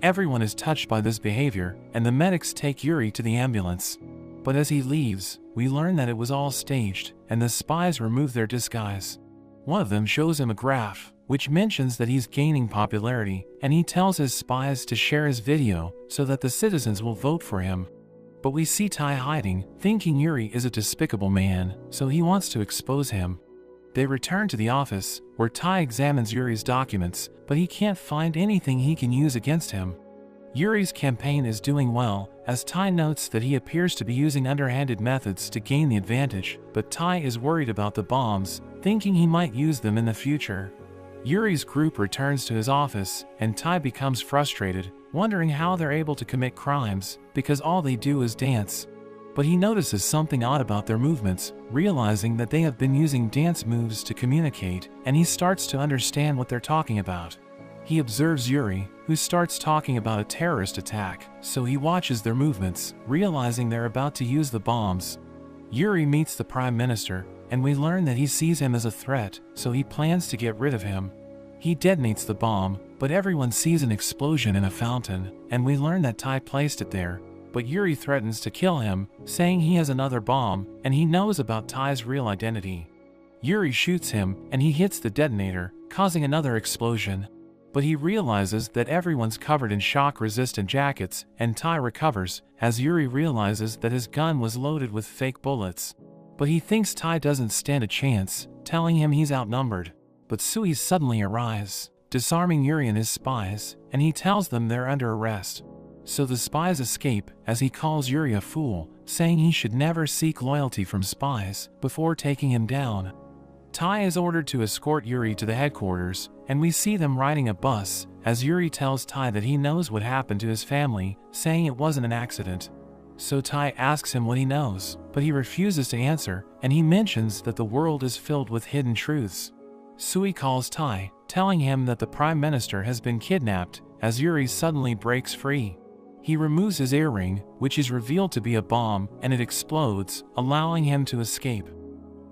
Everyone is touched by this behavior, and the medics take Yuri to the ambulance. But as he leaves, we learn that it was all staged, and the spies remove their disguise. One of them shows him a graph, which mentions that he's gaining popularity, and he tells his spies to share his video, so that the citizens will vote for him. But we see Tai hiding, thinking Yuri is a despicable man, so he wants to expose him. They return to the office, where Tai examines Yuri's documents, but he can't find anything he can use against him. Yuri's campaign is doing well, as Tai notes that he appears to be using underhanded methods to gain the advantage, but Tai is worried about the bombs, thinking he might use them in the future. Yuri's group returns to his office, and Tai becomes frustrated, wondering how they're able to commit crimes, because all they do is dance. But he notices something odd about their movements, realizing that they have been using dance moves to communicate, and he starts to understand what they're talking about. He observes Yuri, who starts talking about a terrorist attack, so he watches their movements, realizing they're about to use the bombs. Yuri meets the Prime Minister, and we learn that he sees him as a threat, so he plans to get rid of him. He detonates the bomb, but everyone sees an explosion in a fountain, and we learn that Tai placed it there. But Yuri threatens to kill him, saying he has another bomb, and he knows about Tai's real identity. Yuri shoots him, and he hits the detonator, causing another explosion. But he realizes that everyone's covered in shock-resistant jackets, and Tai recovers, as Yuri realizes that his gun was loaded with fake bullets. But he thinks Tai doesn't stand a chance, telling him he's outnumbered. But Sui suddenly arrives, disarming Yuri and his spies, and he tells them they're under arrest. So the spies escape, as he calls Yuri a fool, saying he should never seek loyalty from spies, before taking him down. Tai is ordered to escort Yuri to the headquarters, and we see them riding a bus, as Yuri tells Tai that he knows what happened to his family, saying it wasn't an accident. So Tai asks him what he knows, but he refuses to answer, and he mentions that the world is filled with hidden truths. Sui calls Tai, telling him that the Prime Minister has been kidnapped, as Yuri suddenly breaks free. He removes his earring, which is revealed to be a bomb, and it explodes, allowing him to escape.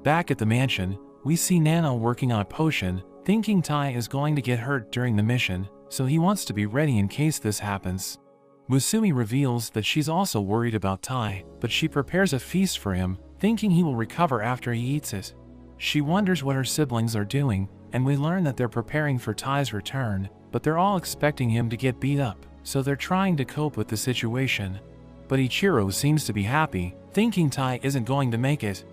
Back at the mansion, we see Nano working on a potion, thinking Tai is going to get hurt during the mission, so he wants to be ready in case this happens. Musumi reveals that she's also worried about Tai, but she prepares a feast for him, thinking he will recover after he eats it. She wonders what her siblings are doing, and we learn that they're preparing for Tai's return, but they're all expecting him to get beat up, so they're trying to cope with the situation. But Ichiro seems to be happy, thinking Tai isn't going to make it.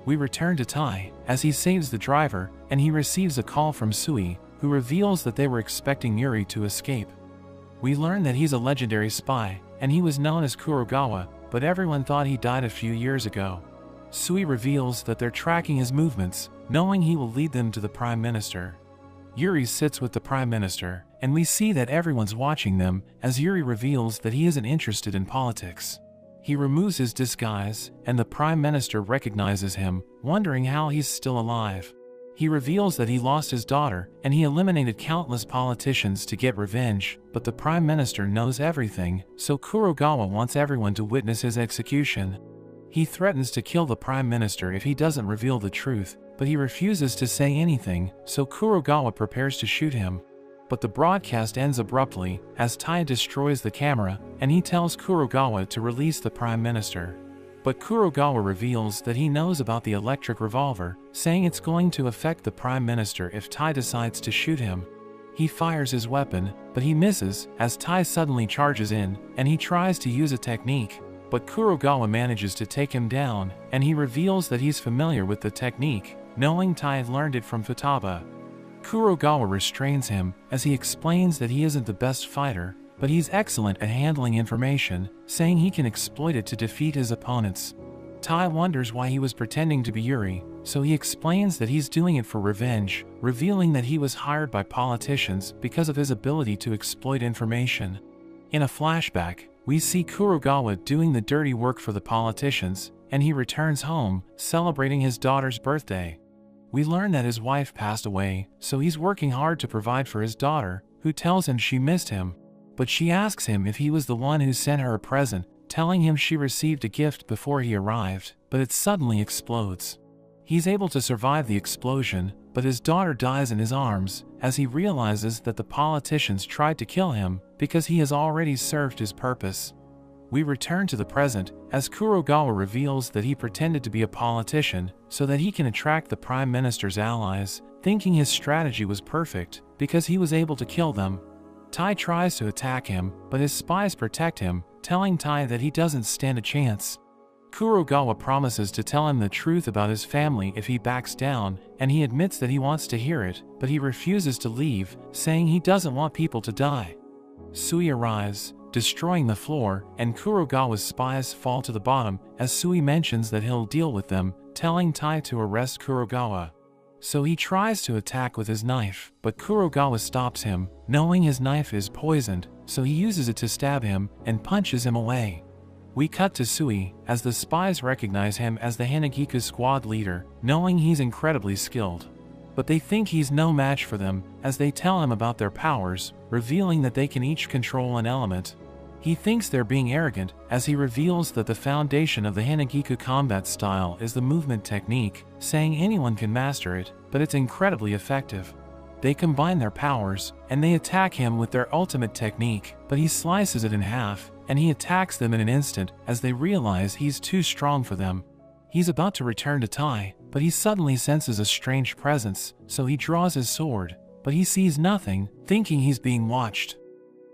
We return to Tai, as he saves the driver, and he receives a call from Sui, who reveals that they were expecting Yuri to escape. We learn that he's a legendary spy, and he was known as Kurogawa, but everyone thought he died a few years ago. Sui reveals that they're tracking his movements, knowing he will lead them to the Prime Minister. Yuri sits with the Prime Minister, and we see that everyone's watching them, as Yuri reveals that he isn't interested in politics. He removes his disguise, and the Prime Minister recognizes him, wondering how he's still alive. He reveals that he lost his daughter, and he eliminated countless politicians to get revenge, but the Prime Minister knows everything, so Kurogawa wants everyone to witness his execution. He threatens to kill the Prime Minister if he doesn't reveal the truth, but he refuses to say anything, so Kurogawa prepares to shoot him. But the broadcast ends abruptly, as Tai destroys the camera, and he tells Kurogawa to release the Prime Minister. But Kurogawa reveals that he knows about the electric revolver, saying it's going to affect the Prime Minister if Tai decides to shoot him. He fires his weapon, but he misses, as Tai suddenly charges in, and he tries to use a technique. But Kurogawa manages to take him down, and he reveals that he's familiar with the technique, knowing Tai had learned it from Futaba. Kurogawa restrains him, as he explains that he isn't the best fighter, but he's excellent at handling information, saying he can exploit it to defeat his opponents. Tai wonders why he was pretending to be Yuri, so he explains that he's doing it for revenge, revealing that he was hired by politicians because of his ability to exploit information. In a flashback, we see Kurogawa doing the dirty work for the politicians, and he returns home, celebrating his daughter's birthday. We learn that his wife passed away, so he's working hard to provide for his daughter, who tells him she missed him. But she asks him if he was the one who sent her a present, telling him she received a gift before he arrived, but it suddenly explodes. He's able to survive the explosion, but his daughter dies in his arms, as he realizes that the politicians tried to kill him because he has already served his purpose. We return to the present, as Kurogawa reveals that he pretended to be a politician so that he can attract the Prime Minister's allies, thinking his strategy was perfect because he was able to kill them. Tai tries to attack him, but his spies protect him, telling Tai that he doesn't stand a chance. Kurogawa promises to tell him the truth about his family if he backs down, and he admits that he wants to hear it, but he refuses to leave, saying he doesn't want people to die. Sui arrives, destroying the floor, and Kurogawa's spies fall to the bottom, as Sui mentions that he'll deal with them, telling Tai to arrest Kurogawa. So he tries to attack with his knife, but Kurogawa stops him, knowing his knife is poisoned, so he uses it to stab him, and punches him away. We cut to Sui, as the spies recognize him as the Hanagiku squad leader, knowing he's incredibly skilled. But they think he's no match for them, as they tell him about their powers, revealing that they can each control an element. He thinks they're being arrogant, as he reveals that the foundation of the Hanagiku combat style is the movement technique, saying anyone can master it, but it's incredibly effective. They combine their powers, and they attack him with their ultimate technique, but he slices it in half, and he attacks them in an instant, as they realize he's too strong for them. He's about to return to Tai, but he suddenly senses a strange presence, so he draws his sword, but he sees nothing, thinking he's being watched.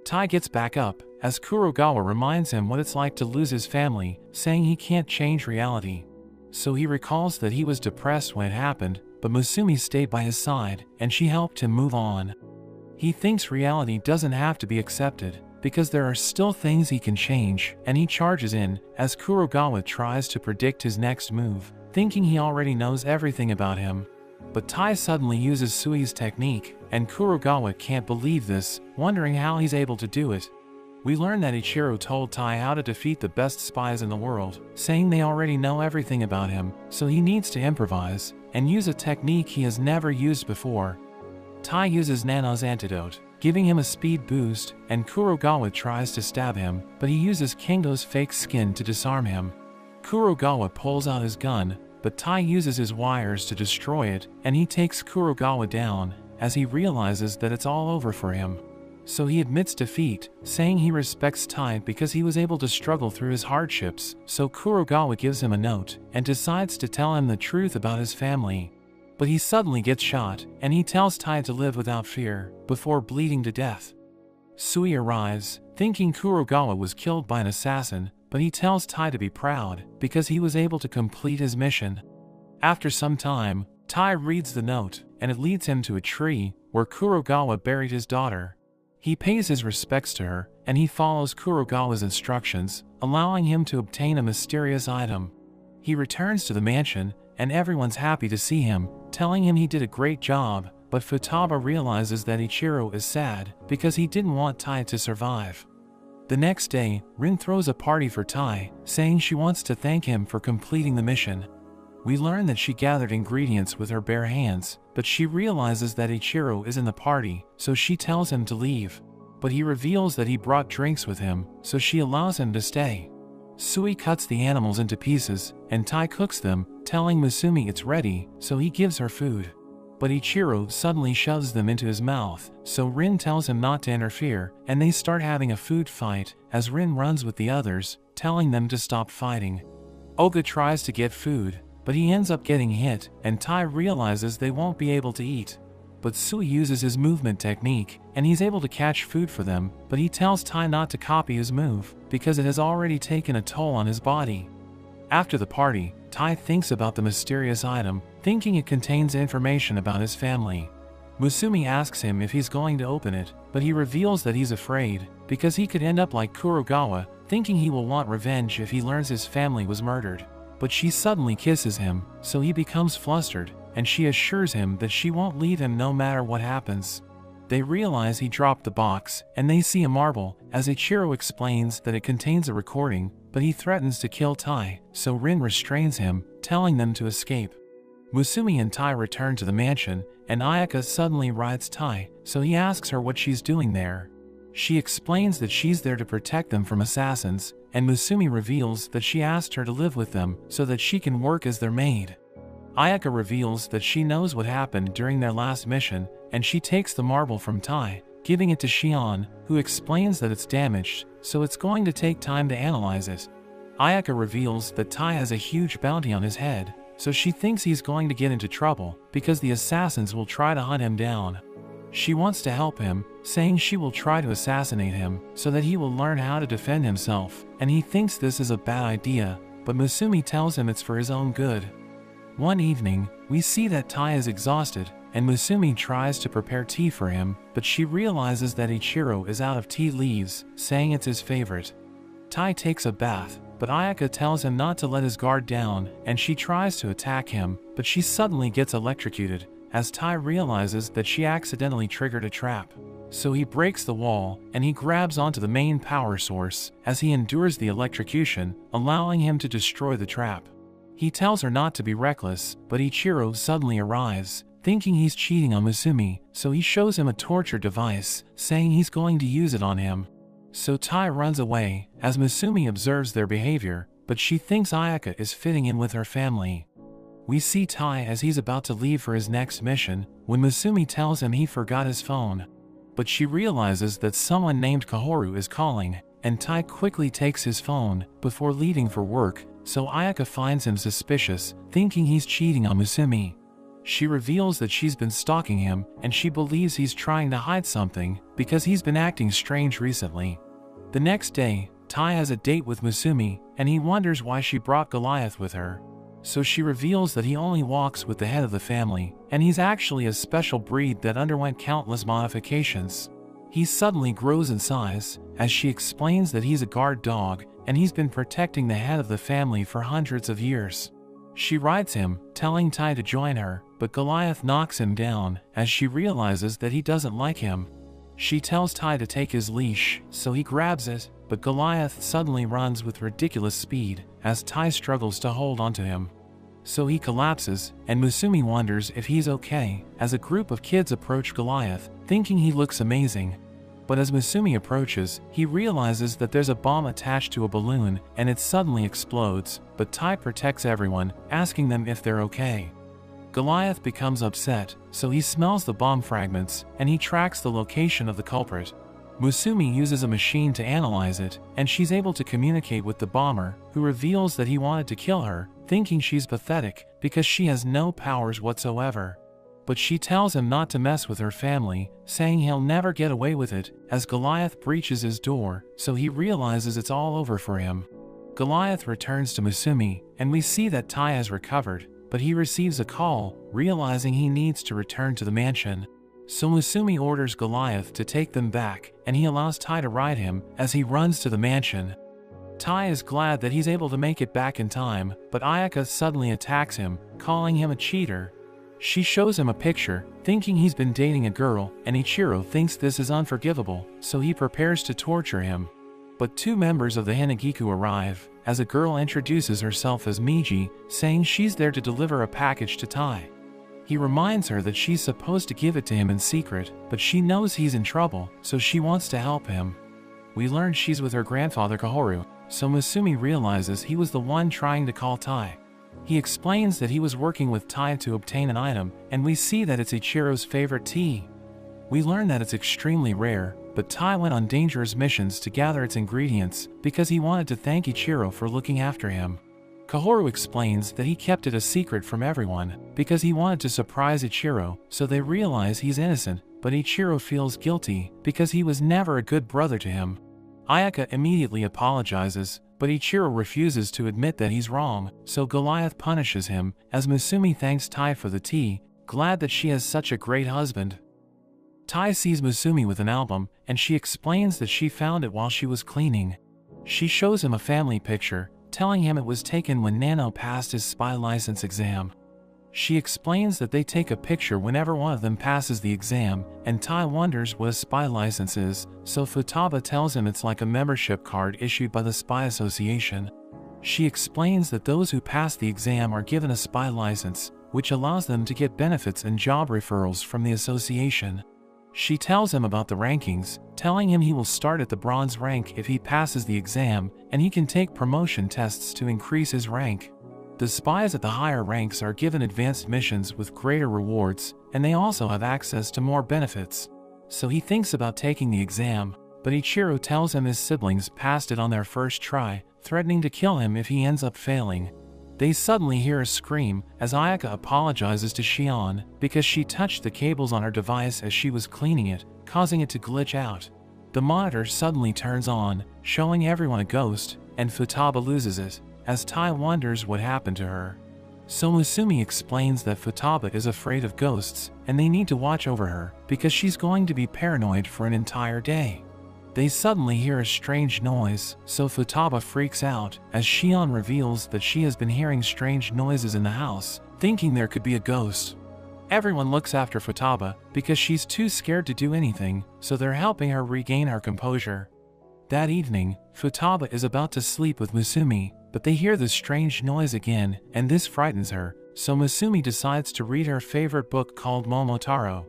Tai gets back up, as Kurogawa reminds him what it's like to lose his family, saying he can't change reality. So he recalls that he was depressed when it happened, but Musumi stayed by his side, and she helped him move on. He thinks reality doesn't have to be accepted, because there are still things he can change, and he charges in, as Kurogawa tries to predict his next move, thinking he already knows everything about him. But Tai suddenly uses Sui's technique, and Kurogawa can't believe this, wondering how he's able to do it. We learn that Ichiro told Tai how to defeat the best spies in the world, saying they already know everything about him, so he needs to improvise, and use a technique he has never used before. Tai uses Nano's antidote, giving him a speed boost, and Kurogawa tries to stab him, but he uses Kengo's fake skin to disarm him. Kurogawa pulls out his gun, but Tai uses his wires to destroy it, and he takes Kurogawa down, as he realizes that it's all over for him. So he admits defeat, saying he respects Tai because he was able to struggle through his hardships, so Kurogawa gives him a note, and decides to tell him the truth about his family. But he suddenly gets shot, and he tells Tai to live without fear, before bleeding to death. Sui arrives, thinking Kurogawa was killed by an assassin, but he tells Tai to be proud, because he was able to complete his mission. After some time, Tai reads the note, and it leads him to a tree, where Kurogawa buried his daughter. He pays his respects to her, and he follows Kurogawa's instructions, allowing him to obtain a mysterious item. He returns to the mansion, and everyone's happy to see him, telling him he did a great job, but Futaba realizes that Ichiro is sad, because he didn't want Tai to survive. The next day, Rin throws a party for Tai, saying she wants to thank him for completing the mission. We learn that she gathered ingredients with her bare hands, but she realizes that Ichiro is in the party, so she tells him to leave. But he reveals that he brought drinks with him, so she allows him to stay. Sui cuts the animals into pieces, and Tai cooks them, telling Musumi it's ready, so he gives her food. But Ichiro suddenly shoves them into his mouth, so Rin tells him not to interfere, and they start having a food fight, as Rin runs with the others, telling them to stop fighting. Oga tries to get food, but he ends up getting hit, and Tai realizes they won't be able to eat. But Sui uses his movement technique, and he's able to catch food for them, but he tells Tai not to copy his move, because it has already taken a toll on his body. After the party, Tai thinks about the mysterious item, thinking it contains information about his family. Musumi asks him if he's going to open it, but he reveals that he's afraid, because he could end up like Kurogawa, thinking he will want revenge if he learns his family was murdered. But she suddenly kisses him, so he becomes flustered, and she assures him that she won't leave him no matter what happens. They realize he dropped the box, and they see a marble, as Ichiro explains that it contains a recording, but he threatens to kill Tai, so Rin restrains him, telling them to escape. Musumi and Tai return to the mansion, and Ayaka suddenly rides Tai, so he asks her what she's doing there. She explains that she's there to protect them from assassins, and Musumi reveals that she asked her to live with them so that she can work as their maid. Ayaka reveals that she knows what happened during their last mission, and she takes the marble from Tai, giving it to Shion, who explains that it's damaged, so it's going to take time to analyze it. Ayaka reveals that Tai has a huge bounty on his head, so she thinks he's going to get into trouble, because the assassins will try to hunt him down. She wants to help him, saying she will try to assassinate him, so that he will learn how to defend himself, and he thinks this is a bad idea, but Musumi tells him it's for his own good. One evening, we see that Tai is exhausted, and Musumi tries to prepare tea for him, but she realizes that Ichiro is out of tea leaves, saying it's his favorite. Tai takes a bath, but Ayaka tells him not to let his guard down, and she tries to attack him, but she suddenly gets electrocuted, as Tai realizes that she accidentally triggered a trap. So he breaks the wall, and he grabs onto the main power source, as he endures the electrocution, allowing him to destroy the trap. He tells her not to be reckless, but Ichiro suddenly arrives, thinking he's cheating on Musumi, so he shows him a torture device, saying he's going to use it on him. So Tai runs away, as Musumi observes their behavior, but she thinks Ayaka is fitting in with her family. We see Tai as he's about to leave for his next mission, when Musumi tells him he forgot his phone. But she realizes that someone named Kahoru is calling, and Tai quickly takes his phone, before leaving for work, so Ayaka finds him suspicious, thinking he's cheating on Musumi. She reveals that she's been stalking him, and she believes he's trying to hide something, because he's been acting strange recently. The next day, Tai has a date with Musumi, and he wonders why she brought Goliath with her. So she reveals that he only walks with the head of the family, and he's actually a special breed that underwent countless modifications. He suddenly grows in size, as she explains that he's a guard dog, and he's been protecting the head of the family for hundreds of years. She rides him, telling Tai to join her, but Goliath knocks him down, as she realizes that he doesn't like him. She tells Tai to take his leash, so he grabs it, but Goliath suddenly runs with ridiculous speed, as Tai struggles to hold onto him. So he collapses, and Musumi wonders if he's okay, as a group of kids approach Goliath, thinking he looks amazing. But as Musumi approaches, he realizes that there's a bomb attached to a balloon and it suddenly explodes, but Tai protects everyone, asking them if they're okay. Goliath becomes upset, so he smells the bomb fragments and he tracks the location of the culprit. Musumi uses a machine to analyze it, and she's able to communicate with the bomber, who reveals that he wanted to kill her, thinking she's pathetic because she has no powers whatsoever. But she tells him not to mess with her family, saying he'll never get away with it, as Goliath breaches his door, so he realizes it's all over for him. Goliath returns to Musumi, and we see that Tai has recovered, but he receives a call, realizing he needs to return to the mansion. So Musumi orders Goliath to take them back, and he allows Tai to ride him as he runs to the mansion. Tai is glad that he's able to make it back in time, but Ayaka suddenly attacks him, calling him a cheater. She shows him a picture, thinking he's been dating a girl, and Ichiro thinks this is unforgivable, so he prepares to torture him. But two members of the Hanagiku arrive, as a girl introduces herself as Miji, saying she's there to deliver a package to Tai. He reminds her that she's supposed to give it to him in secret, but she knows he's in trouble, so she wants to help him. We learn she's with her grandfather Kahoru, so Musumi realizes he was the one trying to call Tai. He explains that he was working with Tai to obtain an item, and we see that it's Ichiro's favorite tea. We learn that it's extremely rare, but Tai went on dangerous missions to gather its ingredients because he wanted to thank Ichiro for looking after him. Kahoru explains that he kept it a secret from everyone because he wanted to surprise Ichiro, so they realize he's innocent, but Ichiro feels guilty because he was never a good brother to him. Ayaka immediately apologizes, but Ichiro refuses to admit that he's wrong, so Goliath punishes him, as Musumi thanks Tai for the tea, glad that she has such a great husband. Tai sees Musumi with an album, and she explains that she found it while she was cleaning. She shows him a family picture, telling him it was taken when Nano passed his spy license exam. She explains that they take a picture whenever one of them passes the exam, and Tai wonders what a spy license is, so Futaba tells him it's like a membership card issued by the Spy Association. She explains that those who pass the exam are given a spy license, which allows them to get benefits and job referrals from the association. She tells him about the rankings, telling him he will start at the bronze rank if he passes the exam, and he can take promotion tests to increase his rank. The spies at the higher ranks are given advanced missions with greater rewards, and they also have access to more benefits. So he thinks about taking the exam, but Ichiro tells him his siblings passed it on their first try, threatening to kill him if he ends up failing. They suddenly hear a scream as Ayaka apologizes to Shion because she touched the cables on her device as she was cleaning it, causing it to glitch out. The monitor suddenly turns on, showing everyone a ghost, and Futaba loses it, as Tai wonders what happened to her. So Musumi explains that Futaba is afraid of ghosts, and they need to watch over her because she's going to be paranoid for an entire day. They suddenly hear a strange noise, so Futaba freaks out as Shion reveals that she has been hearing strange noises in the house, thinking there could be a ghost. Everyone looks after Futaba because she's too scared to do anything, so they're helping her regain her composure. That evening, Futaba is about to sleep with Musumi, but they hear the strange noise again, and this frightens her, so Musumi decides to read her favorite book called Momotaro.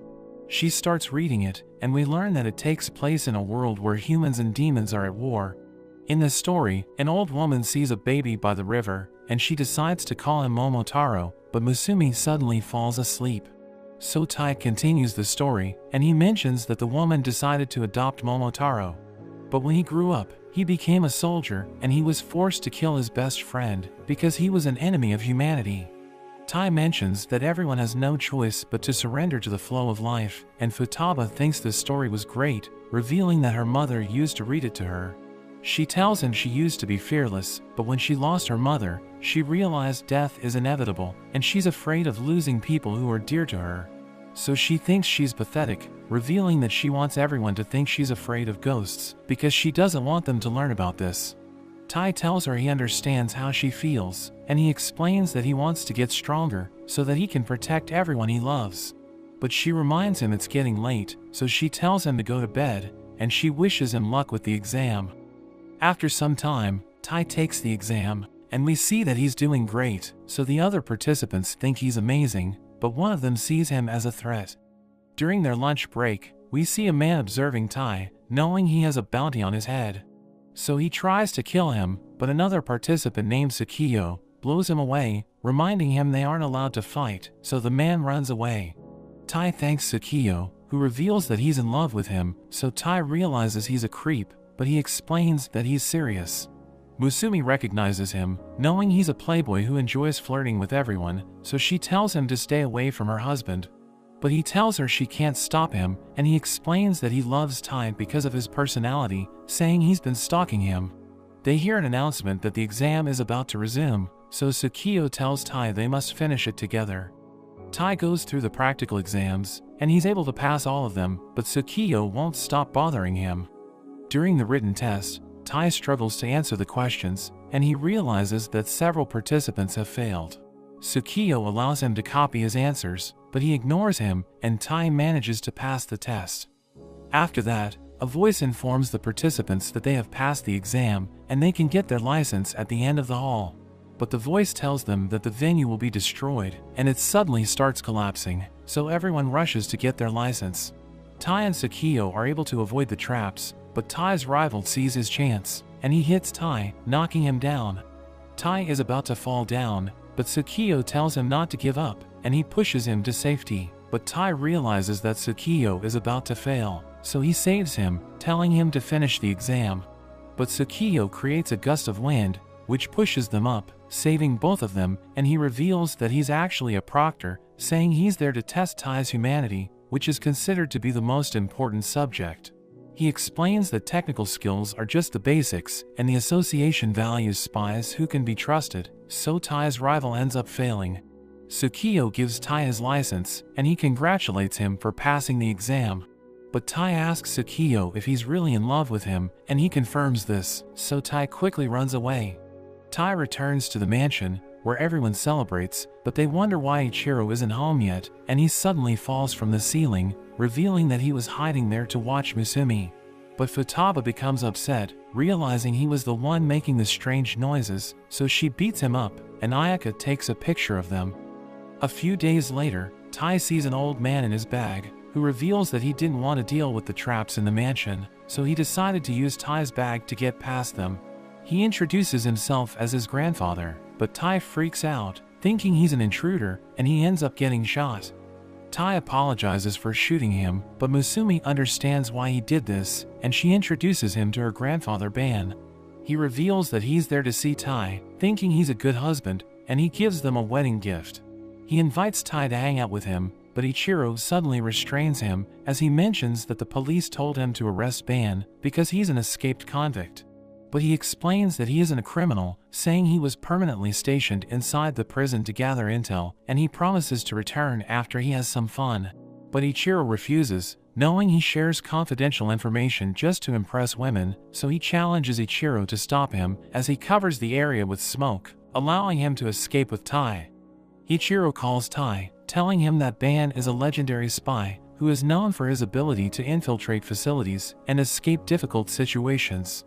She starts reading it, and we learn that it takes place in a world where humans and demons are at war. In the story, an old woman sees a baby by the river, and she decides to call him Momotaro, but Musumi suddenly falls asleep. So Tai continues the story, and he mentions that the woman decided to adopt Momotaro. But when he grew up, he became a soldier, and he was forced to kill his best friend because he was an enemy of humanity. Tai mentions that everyone has no choice but to surrender to the flow of life, and Futaba thinks this story was great, revealing that her mother used to read it to her. She tells him she used to be fearless, but when she lost her mother, she realized death is inevitable, and she's afraid of losing people who are dear to her. So she thinks she's pathetic, revealing that she wants everyone to think she's afraid of ghosts, because she doesn't want them to learn about this. Tai tells her he understands how she feels, and he explains that he wants to get stronger, so that he can protect everyone he loves. But she reminds him it's getting late, so she tells him to go to bed, and she wishes him luck with the exam. After some time, Tai takes the exam, and we see that he's doing great, so the other participants think he's amazing, but one of them sees him as a threat. During their lunch break, we see a man observing Tai, knowing he has a bounty on his head. So he tries to kill him, but another participant named Tsukiyo blows him away, reminding him they aren't allowed to fight, so the man runs away. Tai thanks Tsukiyo, who reveals that he's in love with him, so Tai realizes he's a creep, but he explains that he's serious. Musumi recognizes him, knowing he's a playboy who enjoys flirting with everyone, so she tells him to stay away from her husband. But he tells her she can't stop him, and he explains that he loves Tai because of his personality, saying he's been stalking him. They hear an announcement that the exam is about to resume, so Tsukiyo tells Tai they must finish it together. Tai goes through the practical exams, and he's able to pass all of them, but Tsukiyo won't stop bothering him. During the written test, Tai struggles to answer the questions, and he realizes that several participants have failed. Tsukiyo allows him to copy his answers, but he ignores him, and Tai manages to pass the test. After that, a voice informs the participants that they have passed the exam, and they can get their license at the end of the hall. But the voice tells them that the venue will be destroyed, and it suddenly starts collapsing, so everyone rushes to get their license. Tai and Tsukiyo are able to avoid the traps, but Tai's rival sees his chance, and he hits Tai, knocking him down. Tai is about to fall down, but Tsukiyo tells him not to give up, and he pushes him to safety. But Tai realizes that Tsukiyo is about to fail, so he saves him, telling him to finish the exam. But Tsukiyo creates a gust of wind, which pushes them up, saving both of them, and he reveals that he's actually a proctor, saying he's there to test Tai's humanity, which is considered to be the most important subject. He explains that technical skills are just the basics, and the association values spies who can be trusted, so Tai's rival ends up failing. Tsukiyo gives Tai his license, and he congratulates him for passing the exam. But Tai asks Tsukiyo if he's really in love with him, and he confirms this, so Tai quickly runs away. Tai returns to the mansion, where everyone celebrates, but they wonder why Ichiro isn't home yet, and he suddenly falls from the ceiling, revealing that he was hiding there to watch Musumi. But Futaba becomes upset, realizing he was the one making the strange noises, so she beats him up, and Ayaka takes a picture of them. A few days later, Tai sees an old man in his bag, who reveals that he didn't want to deal with the traps in the mansion, so he decided to use Tai's bag to get past them. He introduces himself as his grandfather, but Tai freaks out, thinking he's an intruder, and he ends up getting shot. Tai apologizes for shooting him, but Musumi understands why he did this, and she introduces him to her grandfather Ban. He reveals that he's there to see Tai, thinking he's a good husband, and he gives them a wedding gift. He invites Tai to hang out with him, but Ichiro suddenly restrains him, as he mentions that the police told him to arrest Ban because he's an escaped convict. But he explains that he isn't a criminal, saying he was permanently stationed inside the prison to gather intel, and he promises to return after he has some fun. But Ichiro refuses, knowing he shares confidential information just to impress women, so he challenges Ichiro to stop him as he covers the area with smoke, allowing him to escape with Tai. Ichiro calls Tai, telling him that Ban is a legendary spy who is known for his ability to infiltrate facilities and escape difficult situations.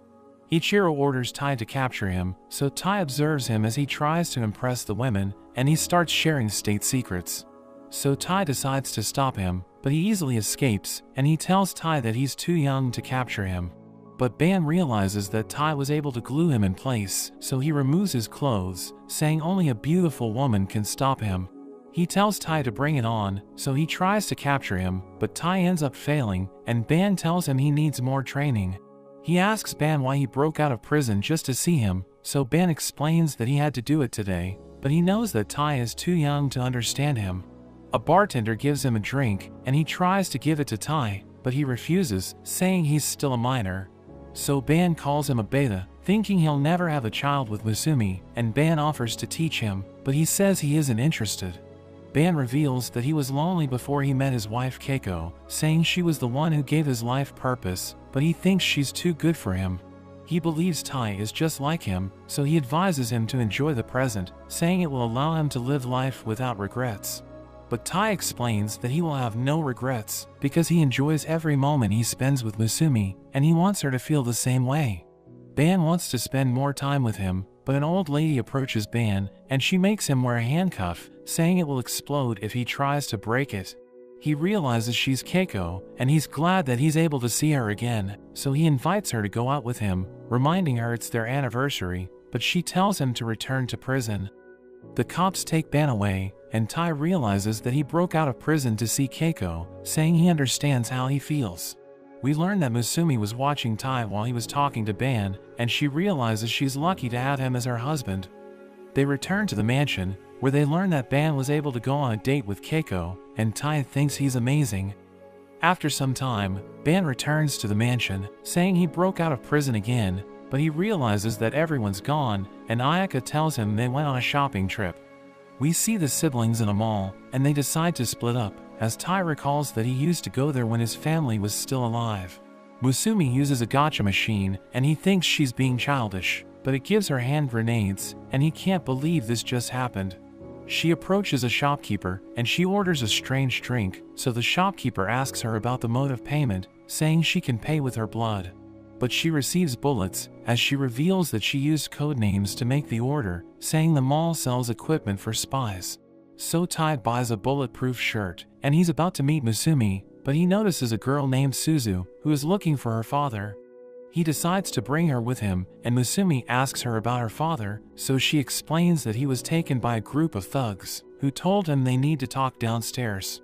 Ichiro orders Tai to capture him, so Tai observes him as he tries to impress the women, and he starts sharing state secrets. So Tai decides to stop him, but he easily escapes, and he tells Tai that he's too young to capture him. But Ban realizes that Tai was able to glue him in place, so he removes his clothes, saying only a beautiful woman can stop him. He tells Tai to bring it on, so he tries to capture him, but Tai ends up failing, and Ban tells him he needs more training. He asks Ban why he broke out of prison just to see him, so Ban explains that he had to do it today, but he knows that Tai is too young to understand him. A bartender gives him a drink, and he tries to give it to Tai, but he refuses, saying he's still a minor. So Ban calls him a beta, thinking he'll never have a child with Musumi, and Ban offers to teach him, but he says he isn't interested. Ban reveals that he was lonely before he met his wife Keiko, saying she was the one who gave his life purpose, but he thinks she's too good for him. He believes Tai is just like him, so he advises him to enjoy the present, saying it will allow him to live life without regrets. But Tai explains that he will have no regrets, because he enjoys every moment he spends with Musumi, and he wants her to feel the same way. Ban wants to spend more time with him, but an old lady approaches Ban, and she makes him wear a handcuff, saying it will explode if he tries to break it. He realizes she's Keiko, and he's glad that he's able to see her again, so he invites her to go out with him, reminding her it's their anniversary, but she tells him to return to prison. The cops take Ban away, and Tai realizes that he broke out of prison to see Keiko, saying he understands how he feels. We learn that Musumi was watching Tai while he was talking to Ban, and she realizes she's lucky to have him as her husband. They return to the mansion, where they learn that Ban was able to go on a date with Keiko, and Tai thinks he's amazing. After some time, Ban returns to the mansion, saying he broke out of prison again, but he realizes that everyone's gone, and Ayaka tells him they went on a shopping trip. We see the siblings in a mall, and they decide to split up, as Tai recalls that he used to go there when his family was still alive. Musumi uses a gacha machine, and he thinks she's being childish, but it gives her hand grenades, and he can't believe this just happened. She approaches a shopkeeper, and she orders a strange drink, so the shopkeeper asks her about the mode of payment, saying she can pay with her blood. But she receives bullets, as she reveals that she used code names to make the order, saying the mall sells equipment for spies. So Tai buys a bulletproof shirt, and he's about to meet Musumi, but he notices a girl named Suzu, who is looking for her father. He decides to bring her with him, and Musumi asks her about her father, so she explains that he was taken by a group of thugs, who told him they need to talk downstairs.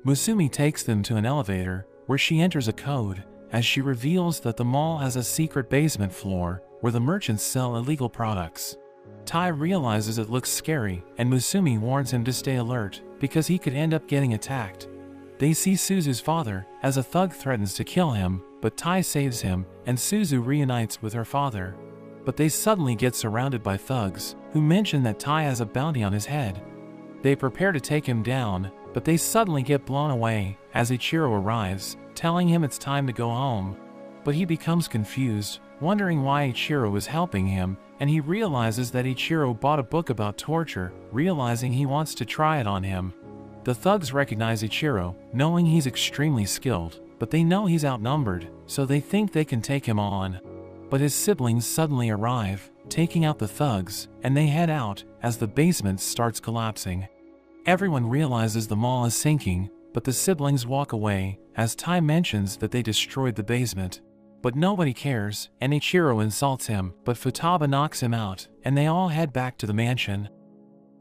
Musumi takes them to an elevator, where she enters a code, as she reveals that the mall has a secret basement floor, where the merchants sell illegal products. Tai realizes it looks scary, and Musumi warns him to stay alert, because he could end up getting attacked. They see Suzu's father, as a thug threatens to kill him, but Tai saves him, and Suzu reunites with her father. But they suddenly get surrounded by thugs, who mention that Tai has a bounty on his head. They prepare to take him down, but they suddenly get blown away, as Ichiro arrives, telling him it's time to go home. But he becomes confused, wondering why Ichiro is helping him, and he realizes that Ichiro bought a book about torture, realizing he wants to try it on him. The thugs recognize Ichiro, knowing he's extremely skilled, but they know he's outnumbered, so they think they can take him on. But his siblings suddenly arrive, taking out the thugs, and they head out, as the basement starts collapsing. Everyone realizes the mall is sinking, but the siblings walk away, as Tai mentions that they destroyed the basement. But nobody cares, and Ichiro insults him, but Futaba knocks him out, and they all head back to the mansion.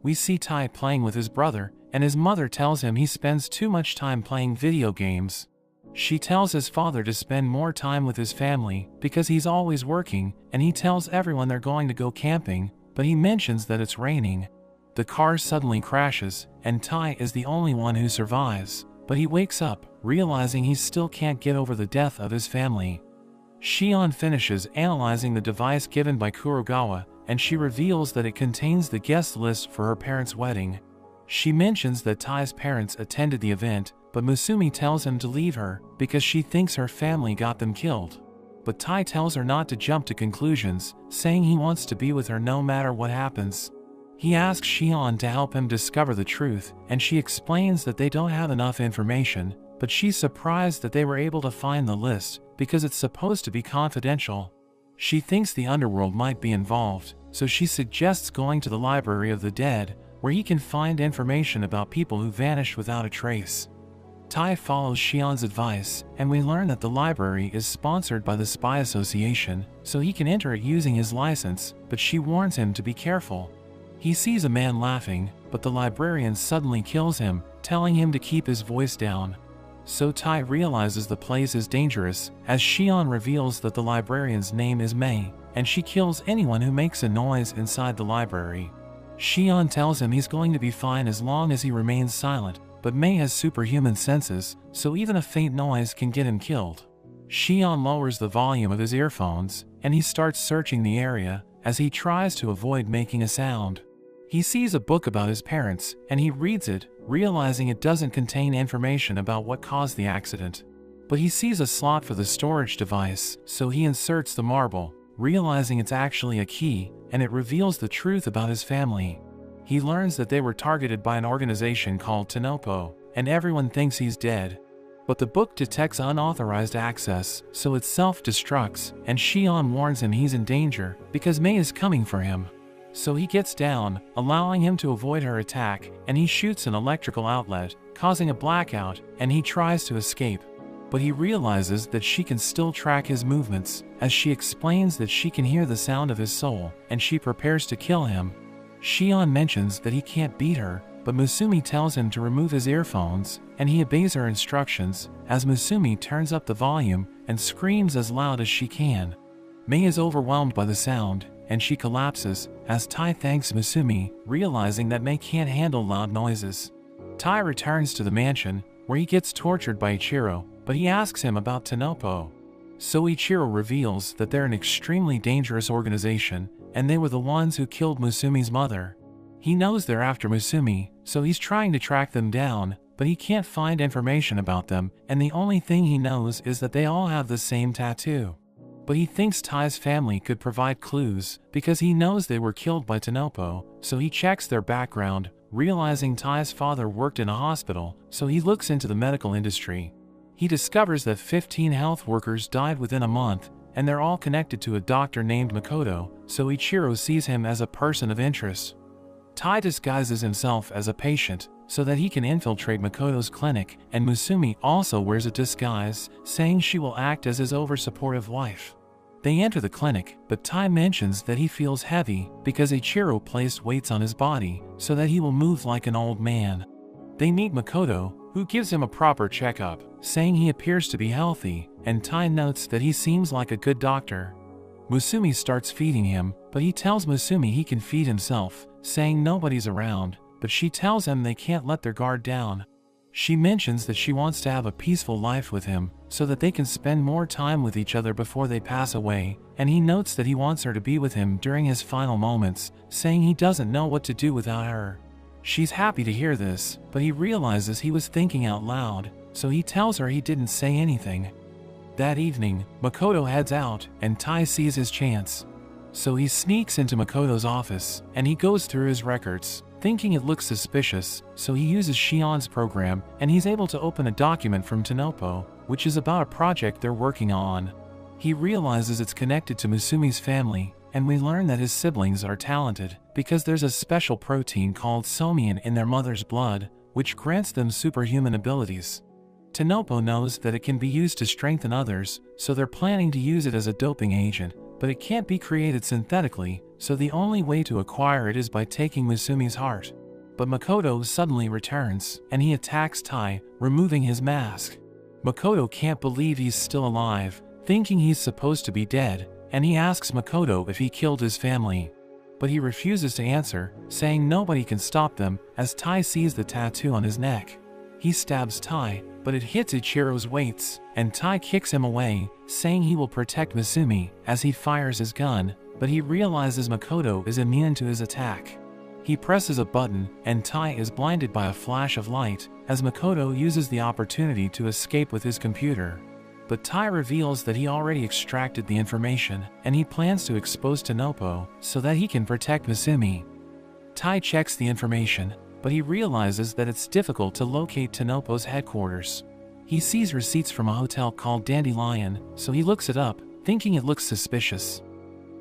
We see Tai playing with his brother, and his mother tells him he spends too much time playing video games. She tells his father to spend more time with his family, because he's always working, and he tells everyone they're going to go camping, but he mentions that it's raining. The car suddenly crashes, and Tai is the only one who survives, but he wakes up, realizing he still can't get over the death of his family. Shion finishes analyzing the device given by Kurogawa, and she reveals that it contains the guest list for her parents' wedding. She mentions that Tai's parents attended the event, but Musumi tells him to leave her, because she thinks her family got them killed. But Tai tells her not to jump to conclusions, saying he wants to be with her no matter what happens. He asks Shion to help him discover the truth, and she explains that they don't have enough information, but she's surprised that they were able to find the list, because it's supposed to be confidential. She thinks the underworld might be involved, so she suggests going to the Library of the Dead, where he can find information about people who vanished without a trace. Tai follows Shion's advice, and we learn that the library is sponsored by the Spy Association, so he can enter it using his license, but she warns him to be careful. He sees a man laughing, but the librarian suddenly kills him, telling him to keep his voice down. So Tai realizes the place is dangerous, as Shion reveals that the librarian's name is Mei, and she kills anyone who makes a noise inside the library. Shion tells him he's going to be fine as long as he remains silent, but Mei has superhuman senses, so even a faint noise can get him killed. Shion lowers the volume of his earphones, and he starts searching the area, as he tries to avoid making a sound. He sees a book about his parents, and he reads it, realizing it doesn't contain information about what caused the accident. But he sees a slot for the storage device, so he inserts the marble, realizing it's actually a key, and it reveals the truth about his family. He learns that they were targeted by an organization called Tenopo, and everyone thinks he's dead. But the book detects unauthorized access, so it self-destructs, and Shion warns him he's in danger, because Mei is coming for him. So he gets down, allowing him to avoid her attack, and he shoots an electrical outlet, causing a blackout, and he tries to escape. But he realizes that she can still track his movements, as she explains that she can hear the sound of his soul, and she prepares to kill him. Shion mentions that he can't beat her, but Musumi tells him to remove his earphones, and he obeys her instructions, as Musumi turns up the volume and screams as loud as she can. Mei is overwhelmed by the sound, and she collapses, as Tai thanks Musumi, realizing that Mei can't handle loud noises. Tai returns to the mansion, where he gets tortured by Ichiro, but he asks him about Tanopo. So Ichiro reveals that they're an extremely dangerous organization, and they were the ones who killed Musumi's mother. He knows they're after Musumi, so he's trying to track them down, but he can't find information about them, and the only thing he knows is that they all have the same tattoo. But he thinks Tai's family could provide clues, because he knows they were killed by Tanopo, so he checks their background, realizing Tai's father worked in a hospital, so he looks into the medical industry. He discovers that 15 health workers died within a month, and they're all connected to a doctor named Makoto, so Ichiro sees him as a person of interest. Tai disguises himself as a patient, so that he can infiltrate Makoto's clinic, and Musumi also wears a disguise, saying she will act as his over-supportive wife. They enter the clinic, but Tai mentions that he feels heavy because Ichiro placed weights on his body, so that he will move like an old man. They meet Makoto, who gives him a proper checkup, saying he appears to be healthy, and Tai notes that he seems like a good doctor. Musumi starts feeding him, but he tells Musumi he can feed himself, saying nobody's around, but she tells him they can't let their guard down. She mentions that she wants to have a peaceful life with him, so that they can spend more time with each other before they pass away, and he notes that he wants her to be with him during his final moments, saying he doesn't know what to do without her. She's happy to hear this, but he realizes he was thinking out loud, so he tells her he didn't say anything. That evening, Makoto heads out, and Tai sees his chance. So he sneaks into Makoto's office, and he goes through his records, thinking it looks suspicious, so he uses Shion's program, and he's able to open a document from Tanopo, which is about a project they're working on. He realizes it's connected to Musumi's family, and we learn that his siblings are talented, because there's a special protein called somian in their mother's blood, which grants them superhuman abilities. Tanopo knows that it can be used to strengthen others, so they're planning to use it as a doping agent, but it can't be created synthetically, so the only way to acquire it is by taking Musumi's heart. But Makoto suddenly returns, and he attacks Tai, removing his mask. Makoto can't believe he's still alive, thinking he's supposed to be dead, and he asks Makoto if he killed his family. But he refuses to answer, saying nobody can stop them, as Tai sees the tattoo on his neck. He stabs Tai, but it hits Ichiro's weights, and Tai kicks him away, saying he will protect Musumi as he fires his gun, but he realizes Makoto is immune to his attack. He presses a button, and Tai is blinded by a flash of light, as Makoto uses the opportunity to escape with his computer. But Tai reveals that he already extracted the information, and he plans to expose Tanopo so that he can protect Musumi. Tai checks the information, but he realizes that it's difficult to locate Tanopo's headquarters. He sees receipts from a hotel called Dandelion, so he looks it up, thinking it looks suspicious.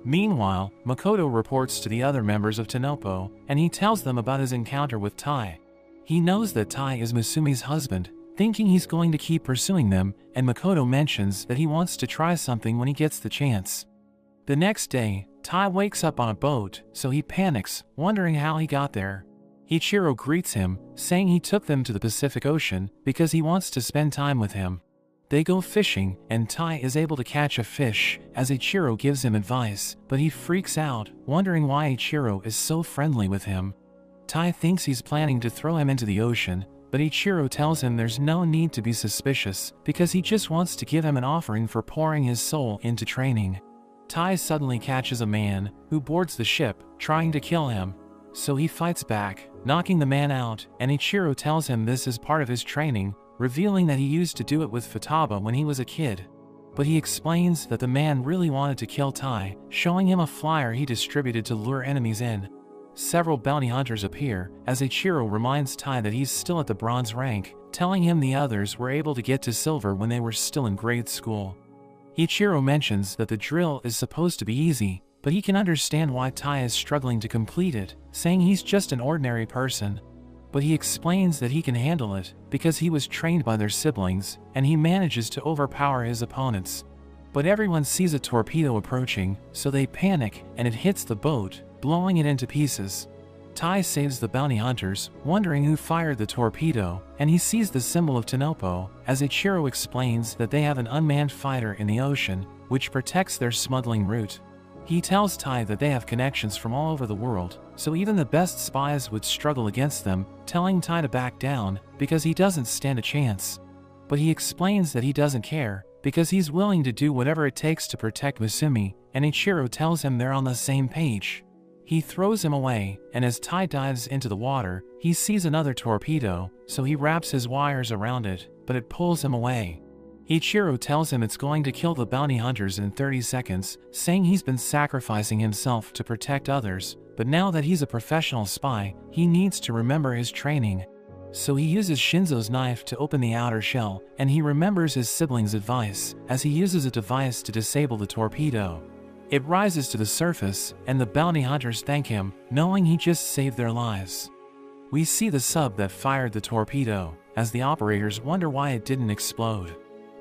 Meanwhile, Makoto reports to the other members of Tanopo, and he tells them about his encounter with Tai. He knows that Tai is Musumi's husband, thinking he's going to keep pursuing them, and Makoto mentions that he wants to try something when he gets the chance. The next day, Tai wakes up on a boat, so he panics, wondering how he got there. Ichiro greets him, saying he took them to the Pacific Ocean because he wants to spend time with him. They go fishing, and Tai is able to catch a fish, as Ichiro gives him advice, but he freaks out, wondering why Ichiro is so friendly with him. Tai thinks he's planning to throw him into the ocean, but Ichiro tells him there's no need to be suspicious, because he just wants to give him an offering for pouring his soul into training. Tai suddenly catches a man, who boards the ship, trying to kill him. So he fights back, knocking the man out, and Ichiro tells him this is part of his training, revealing that he used to do it with Futaba when he was a kid. But he explains that the man really wanted to kill Tai, showing him a flyer he distributed to lure enemies in. Several bounty hunters appear, as Ichiro reminds Tai that he's still at the bronze rank, telling him the others were able to get to silver when they were still in grade school. Ichiro mentions that the drill is supposed to be easy, but he can understand why Tai is struggling to complete it, saying he's just an ordinary person. But he explains that he can handle it because he was trained by their siblings, and he manages to overpower his opponents. But everyone sees a torpedo approaching, so they panic and it hits the boat, blowing it into pieces. Tai saves the bounty hunters, wondering who fired the torpedo, and he sees the symbol of Tanopo, as Ichiro explains that they have an unmanned fighter in the ocean, which protects their smuggling route. He tells Tai that they have connections from all over the world, so even the best spies would struggle against them, telling Tai to back down, because he doesn't stand a chance. But he explains that he doesn't care, because he's willing to do whatever it takes to protect Musumi, and Ichiro tells him they're on the same page. He throws him away, and as Tai dives into the water, he sees another torpedo, so he wraps his wires around it, but it pulls him away. Ichiro tells him it's going to kill the bounty hunters in 30 seconds, saying he's been sacrificing himself to protect others, but now that he's a professional spy, he needs to remember his training. So he uses Shinzo's knife to open the outer shell, and he remembers his siblings' advice, as he uses a device to disable the torpedo. It rises to the surface, and the bounty hunters thank him, knowing he just saved their lives. We see the sub that fired the torpedo, as the operators wonder why it didn't explode.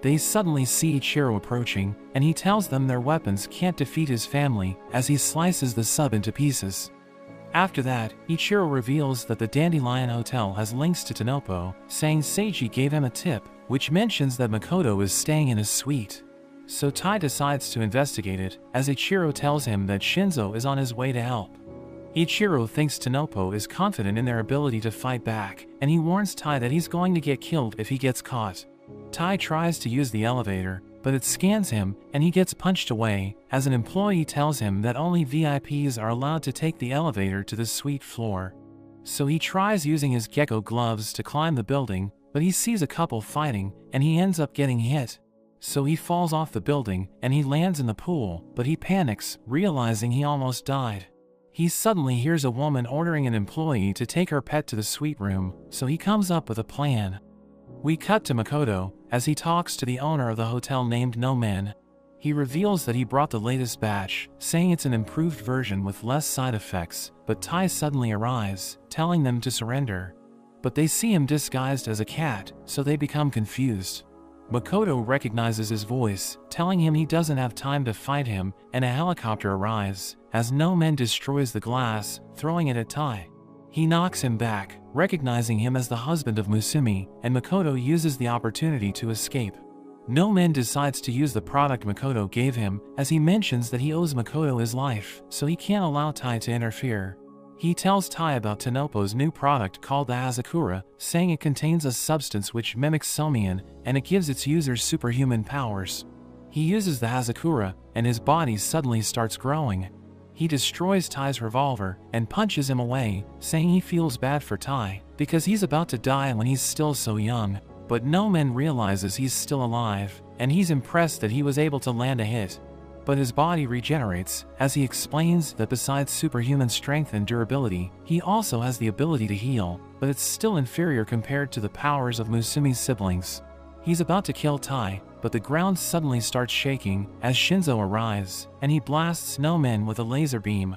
They suddenly see Ichiro approaching, and he tells them their weapons can't defeat his family, as he slices the sub into pieces. After that, Ichiro reveals that the Dandelion Hotel has links to Tanopo, saying Seiji gave him a tip, which mentions that Makoto is staying in his suite. So Tai decides to investigate it, as Ichiro tells him that Shinzo is on his way to help. Ichiro thinks Tanopo is confident in their ability to fight back, and he warns Tai that he's going to get killed if he gets caught. Tai tries to use the elevator, but it scans him, and he gets punched away, as an employee tells him that only VIPs are allowed to take the elevator to the suite floor. So he tries using his gecko gloves to climb the building, but he sees a couple fighting, and he ends up getting hit. So he falls off the building, and he lands in the pool, but he panics, realizing he almost died. He suddenly hears a woman ordering an employee to take her pet to the suite room, so he comes up with a plan. We cut to Makoto, as he talks to the owner of the hotel named No Man. He reveals that he brought the latest batch, saying it's an improved version with less side effects, but Tai suddenly arrives, telling them to surrender. But they see him disguised as a cat, so they become confused. Makoto recognizes his voice, telling him he doesn't have time to fight him, and a helicopter arrives, as No Man destroys the glass, throwing it at Tai. He knocks him back, recognizing him as the husband of Musumi, and Makoto uses the opportunity to escape. No Man decides to use the product Makoto gave him, as he mentions that he owes Makoto his life, so he can't allow Tai to interfere. He tells Tai about Tanopo's new product called the Hazakura, saying it contains a substance which mimics Somian, and it gives its users superhuman powers. He uses the Hazakura, and his body suddenly starts growing. He destroys Tai's revolver, and punches him away, saying he feels bad for Tai, because he's about to die when he's still so young. But No Man realizes he's still alive, and he's impressed that he was able to land a hit. But his body regenerates, as he explains that besides superhuman strength and durability, he also has the ability to heal, but it's still inferior compared to the powers of Musumi's siblings. He's about to kill Tai, but the ground suddenly starts shaking, as Shinzo arrives, and he blasts No Man with a laser beam.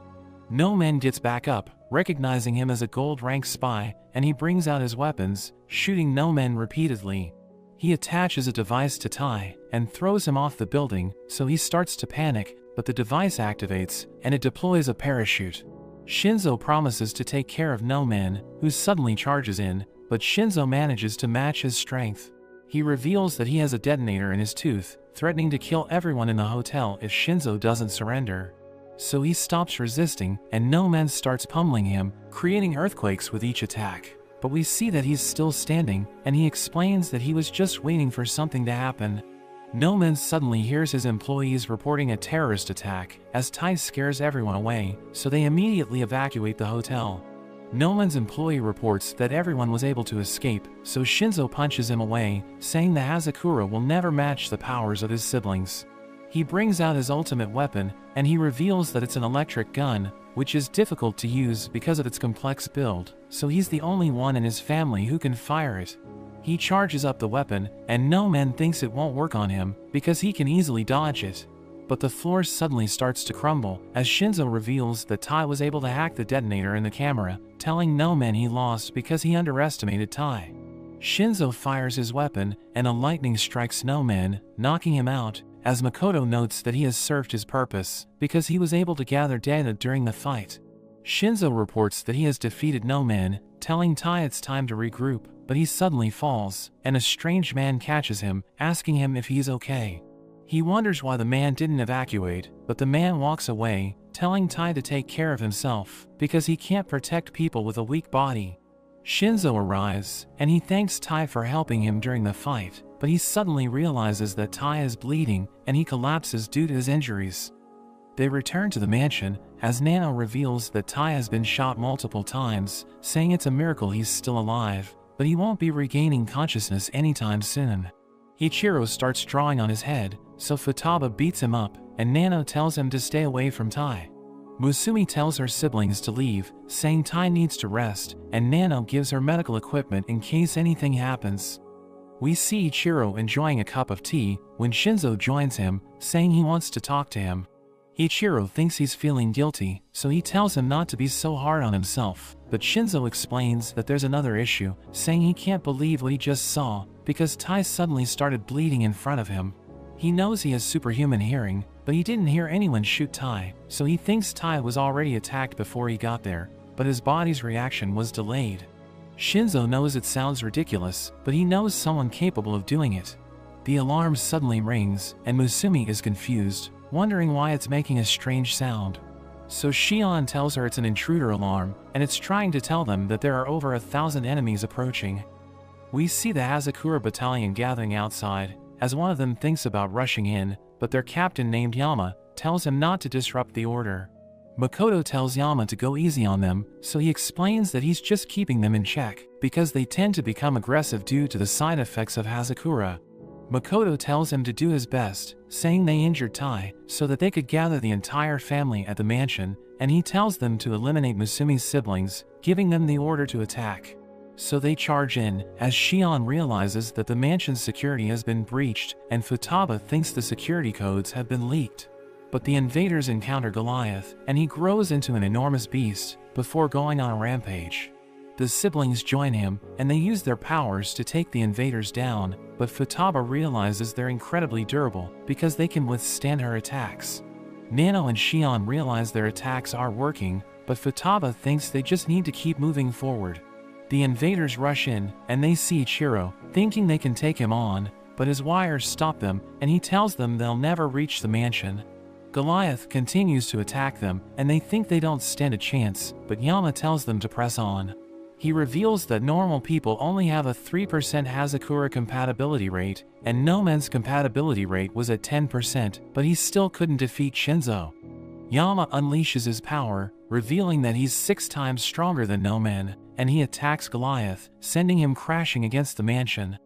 No Man gets back up, recognizing him as a gold-rank spy, and he brings out his weapons, shooting No Man repeatedly. He attaches a device to Tai, and throws him off the building, so he starts to panic, but the device activates, and it deploys a parachute. Shinzo promises to take care of No Man, who suddenly charges in, but Shinzo manages to match his strength. He reveals that he has a detonator in his tooth, threatening to kill everyone in the hotel if Shinzo doesn't surrender. So he stops resisting, and No Man starts pummeling him, creating earthquakes with each attack. But we see that he's still standing, and he explains that he was just waiting for something to happen. No Man suddenly hears his employees reporting a terrorist attack, as Tai scares everyone away, so they immediately evacuate the hotel. No Man's employee reports that everyone was able to escape, so Shinzo punches him away, saying the Hazakura will never match the powers of his siblings. He brings out his ultimate weapon, and he reveals that it's an electric gun, which is difficult to use because of its complex build, so he's the only one in his family who can fire it. He charges up the weapon, and No Man thinks it won't work on him, because he can easily dodge it. but the floor suddenly starts to crumble as Shinzo reveals that Tai was able to hack the detonator in the camera, telling no man he lost because he underestimated Tai. Shinzo fires his weapon, and a lightning strikes no man, knocking him out, as Makoto notes that he has served his purpose, because he was able to gather data during the fight. Shinzo reports that he has defeated no man, telling Tai it's time to regroup, but he suddenly falls, and a strange man catches him, asking him if he's okay. He wonders why the man didn't evacuate, but the man walks away, telling Tai to take care of himself, because he can't protect people with a weak body. Shinzo arrives, and he thanks Tai for helping him during the fight, but he suddenly realizes that Tai is bleeding, and he collapses due to his injuries. They return to the mansion, as Nano reveals that Tai has been shot multiple times, saying it's a miracle he's still alive, but he won't be regaining consciousness anytime soon. Ichiro starts drawing on his head, so Futaba beats him up, and Nano tells him to stay away from Tai. Musumi tells her siblings to leave, saying Tai needs to rest, and Nano gives her medical equipment in case anything happens. We see Ichiro enjoying a cup of tea when Shinzo joins him, saying he wants to talk to him. Ichiro thinks he's feeling guilty, so he tells him not to be so hard on himself, but Shinzo explains that there's another issue, saying he can't believe what he just saw, because Tai suddenly started bleeding in front of him. He knows he has superhuman hearing, but he didn't hear anyone shoot Tai, so he thinks Tai was already attacked before he got there, but his body's reaction was delayed. Shinzo knows it sounds ridiculous, but he knows someone capable of doing it. The alarm suddenly rings, and Musumi is confused, wondering why it's making a strange sound. So Shion tells her it's an intruder alarm, and it's trying to tell them that there are over 1,000 enemies approaching. We see the Hazakura battalion gathering outside, as one of them thinks about rushing in, but their captain named Yama tells him not to disrupt the order. Makoto tells Yama to go easy on them, so he explains that he's just keeping them in check, because they tend to become aggressive due to the side effects of Hazakura. Makoto tells him to do his best, saying they injured Tai, so that they could gather the entire family at the mansion, and he tells them to eliminate Musumi's siblings, giving them the order to attack. So they charge in, as Shion realizes that the mansion's security has been breached, and Futaba thinks the security codes have been leaked. But the invaders encounter Goliath, and he grows into an enormous beast, before going on a rampage. The siblings join him, and they use their powers to take the invaders down, but Futaba realizes they're incredibly durable, because they can withstand her attacks. Nano and Shion realize their attacks are working, but Futaba thinks they just need to keep moving forward. The invaders rush in, and they see Ichiro, thinking they can take him on, but his wires stop them, and he tells them they'll never reach the mansion. Goliath continues to attack them, and they think they don't stand a chance, but Yama tells them to press on. He reveals that normal people only have a 3% Hazakura compatibility rate, and No Man's compatibility rate was at 10%, but he still couldn't defeat Shinzo. Yama unleashes his power, revealing that he's 6 times stronger than No Man, and he attacks Goliath, sending him crashing against the mansion.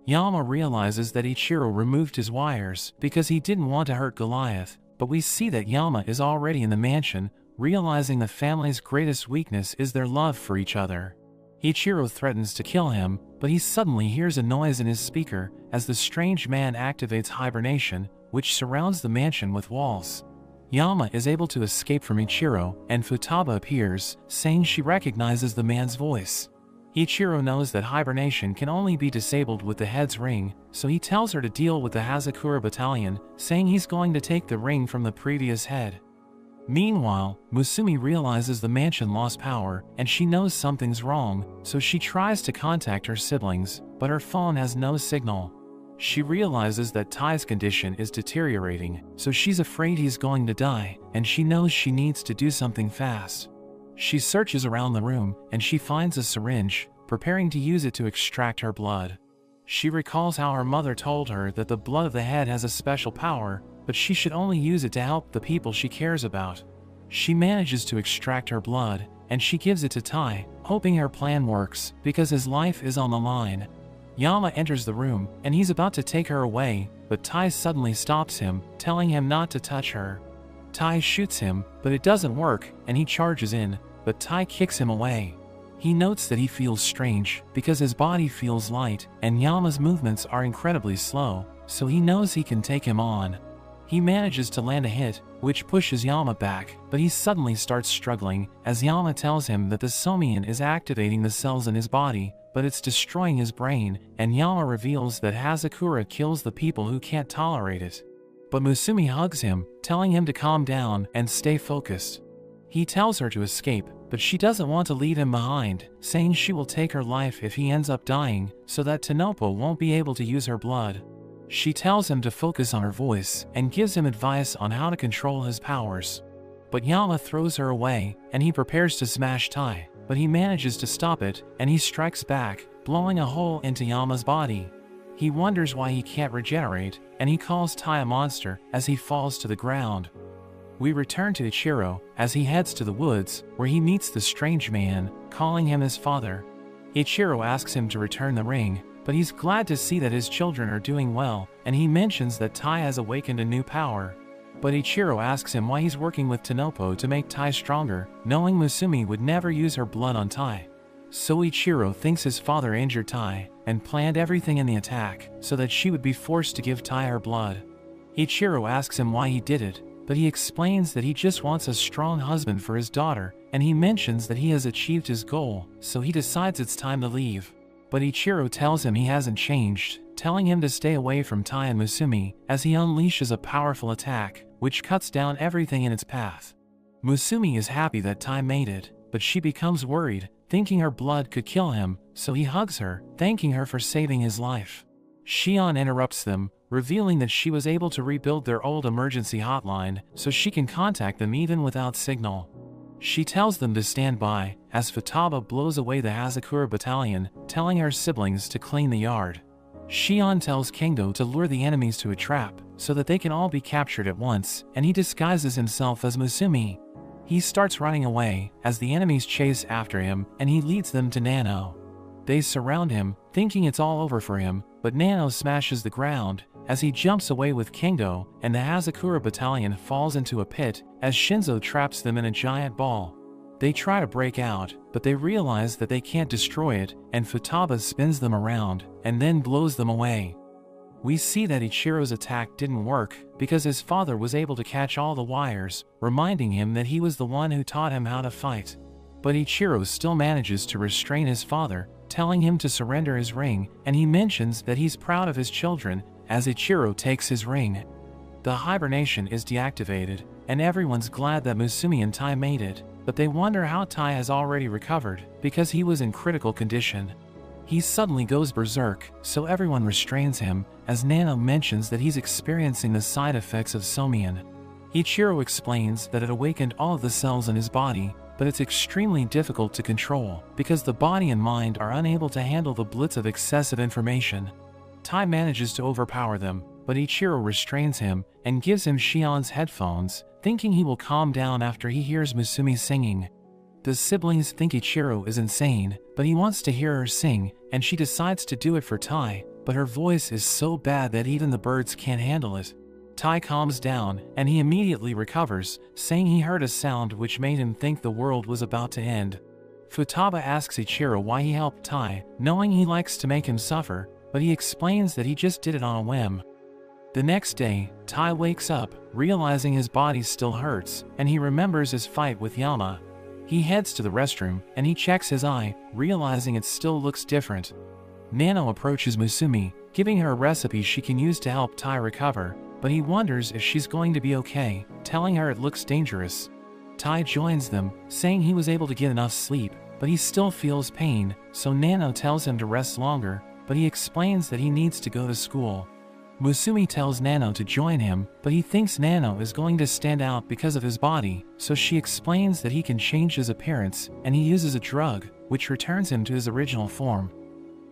Yama realizes that Ichiro removed his wires because he didn't want to hurt Goliath, but we see that Yama is already in the mansion, realizing the family's greatest weakness is their love for each other. Ichiro threatens to kill him, but he suddenly hears a noise in his speaker as the strange man activates hibernation, which surrounds the mansion with walls. Yama is able to escape from Ichiro, and Futaba appears, saying she recognizes the man's voice. Ichiro knows that hibernation can only be disabled with the head's ring, so he tells her to deal with the Hazakura battalion, saying he's going to take the ring from the previous head. Meanwhile, Musumi realizes the mansion lost power, and she knows something's wrong, so she tries to contact her siblings, but her phone has no signal. She realizes that Tai's condition is deteriorating, so she's afraid he's going to die, and she knows she needs to do something fast. She searches around the room, and she finds a syringe, preparing to use it to extract her blood. She recalls how her mother told her that the blood of the head has a special power, but she should only use it to help the people she cares about. She manages to extract her blood, and she gives it to Tai, hoping her plan works, because his life is on the line. Yama enters the room, and he's about to take her away, but Tai suddenly stops him, telling him not to touch her. Tai shoots him, but it doesn't work, and he charges in, but Tai kicks him away. He notes that he feels strange, because his body feels light, and Yama's movements are incredibly slow, so he knows he can take him on. He manages to land a hit, which pushes Yama back, but he suddenly starts struggling, as Yama tells him that the Somian is activating the cells in his body, but it's destroying his brain, and Yama reveals that Hazakura kills the people who can't tolerate it. But Musumi hugs him, telling him to calm down and stay focused. He tells her to escape, but she doesn't want to leave him behind, saying she will take her life if he ends up dying, so that Tanopo won't be able to use her blood. She tells him to focus on her voice, and gives him advice on how to control his powers. But Yama throws her away, and he prepares to smash Tai, but he manages to stop it, and he strikes back, blowing a hole into Yama's body. He wonders why he can't regenerate, and he calls Tai a monster as he falls to the ground. We return to Ichiro as he heads to the woods, where he meets the strange man, calling him his father. Ichiro asks him to return the ring, but he's glad to see that his children are doing well, and he mentions that Tai has awakened a new power. But Ichiro asks him why he's working with Tanopo to make Tai stronger, knowing Musumi would never use her blood on Tai. So Ichiro thinks his father injured Tai, and planned everything in the attack, so that she would be forced to give Tai her blood. Ichiro asks him why he did it, but he explains that he just wants a strong husband for his daughter, and he mentions that he has achieved his goal, so he decides it's time to leave. But Ichiro tells him he hasn't changed, telling him to stay away from Tai and Musumi, as he unleashes a powerful attack, which cuts down everything in its path. Musumi is happy that Tai made it, but she becomes worried, thinking her blood could kill him, so he hugs her, thanking her for saving his life. Shion interrupts them, revealing that she was able to rebuild their old emergency hotline, so she can contact them even without signal. She tells them to stand by, as Futaba blows away the Hazakura battalion, telling her siblings to clean the yard. Shion tells Kendo to lure the enemies to a trap, so that they can all be captured at once, and he disguises himself as Musumi. He starts running away, as the enemies chase after him, and he leads them to Nano. They surround him, thinking it's all over for him, but Nano smashes the ground, as he jumps away with Kendo, and the Hazakura battalion falls into a pit, as Shinzo traps them in a giant ball. They try to break out, but they realize that they can't destroy it, and Futaba spins them around, and then blows them away. We see that Ichiro's attack didn't work, because his father was able to catch all the wires, reminding him that he was the one who taught him how to fight. But Ichiro still manages to restrain his father, telling him to surrender his ring, and he mentions that he's proud of his children, as Ichiro takes his ring. The hibernation is deactivated, and everyone's glad that Musumi and Tai made it, but they wonder how Tai has already recovered, because he was in critical condition. He suddenly goes berserk, so everyone restrains him, as Nano mentions that he's experiencing the side effects of Somian. Ichiro explains that it awakened all of the cells in his body, but it's extremely difficult to control, because the body and mind are unable to handle the blitz of excessive information. Tai manages to overpower them, but Ichiro restrains him, and gives him Shion's headphones, thinking he will calm down after he hears Musumi singing. The siblings think Ichiro is insane, but he wants to hear her sing, and she decides to do it for Tai, but her voice is so bad that even the birds can't handle it. Tai calms down, and he immediately recovers, saying he heard a sound which made him think the world was about to end. Futaba asks Ichiro why he helped Tai, knowing he likes to make him suffer, but he explains that he just did it on a whim. The next day, Tai wakes up, realizing his body still hurts, and he remembers his fight with Yama. He heads to the restroom, and he checks his eye, realizing it still looks different. Nano approaches Musumi, giving her a recipe she can use to help Tai recover, but he wonders if she's going to be okay, telling her it looks dangerous. Tai joins them, saying he was able to get enough sleep, but he still feels pain, so Nano tells him to rest longer, but he explains that he needs to go to school. Musumi tells Nano to join him, but he thinks Nano is going to stand out because of his body, so she explains that he can change his appearance, and he uses a drug, which returns him to his original form.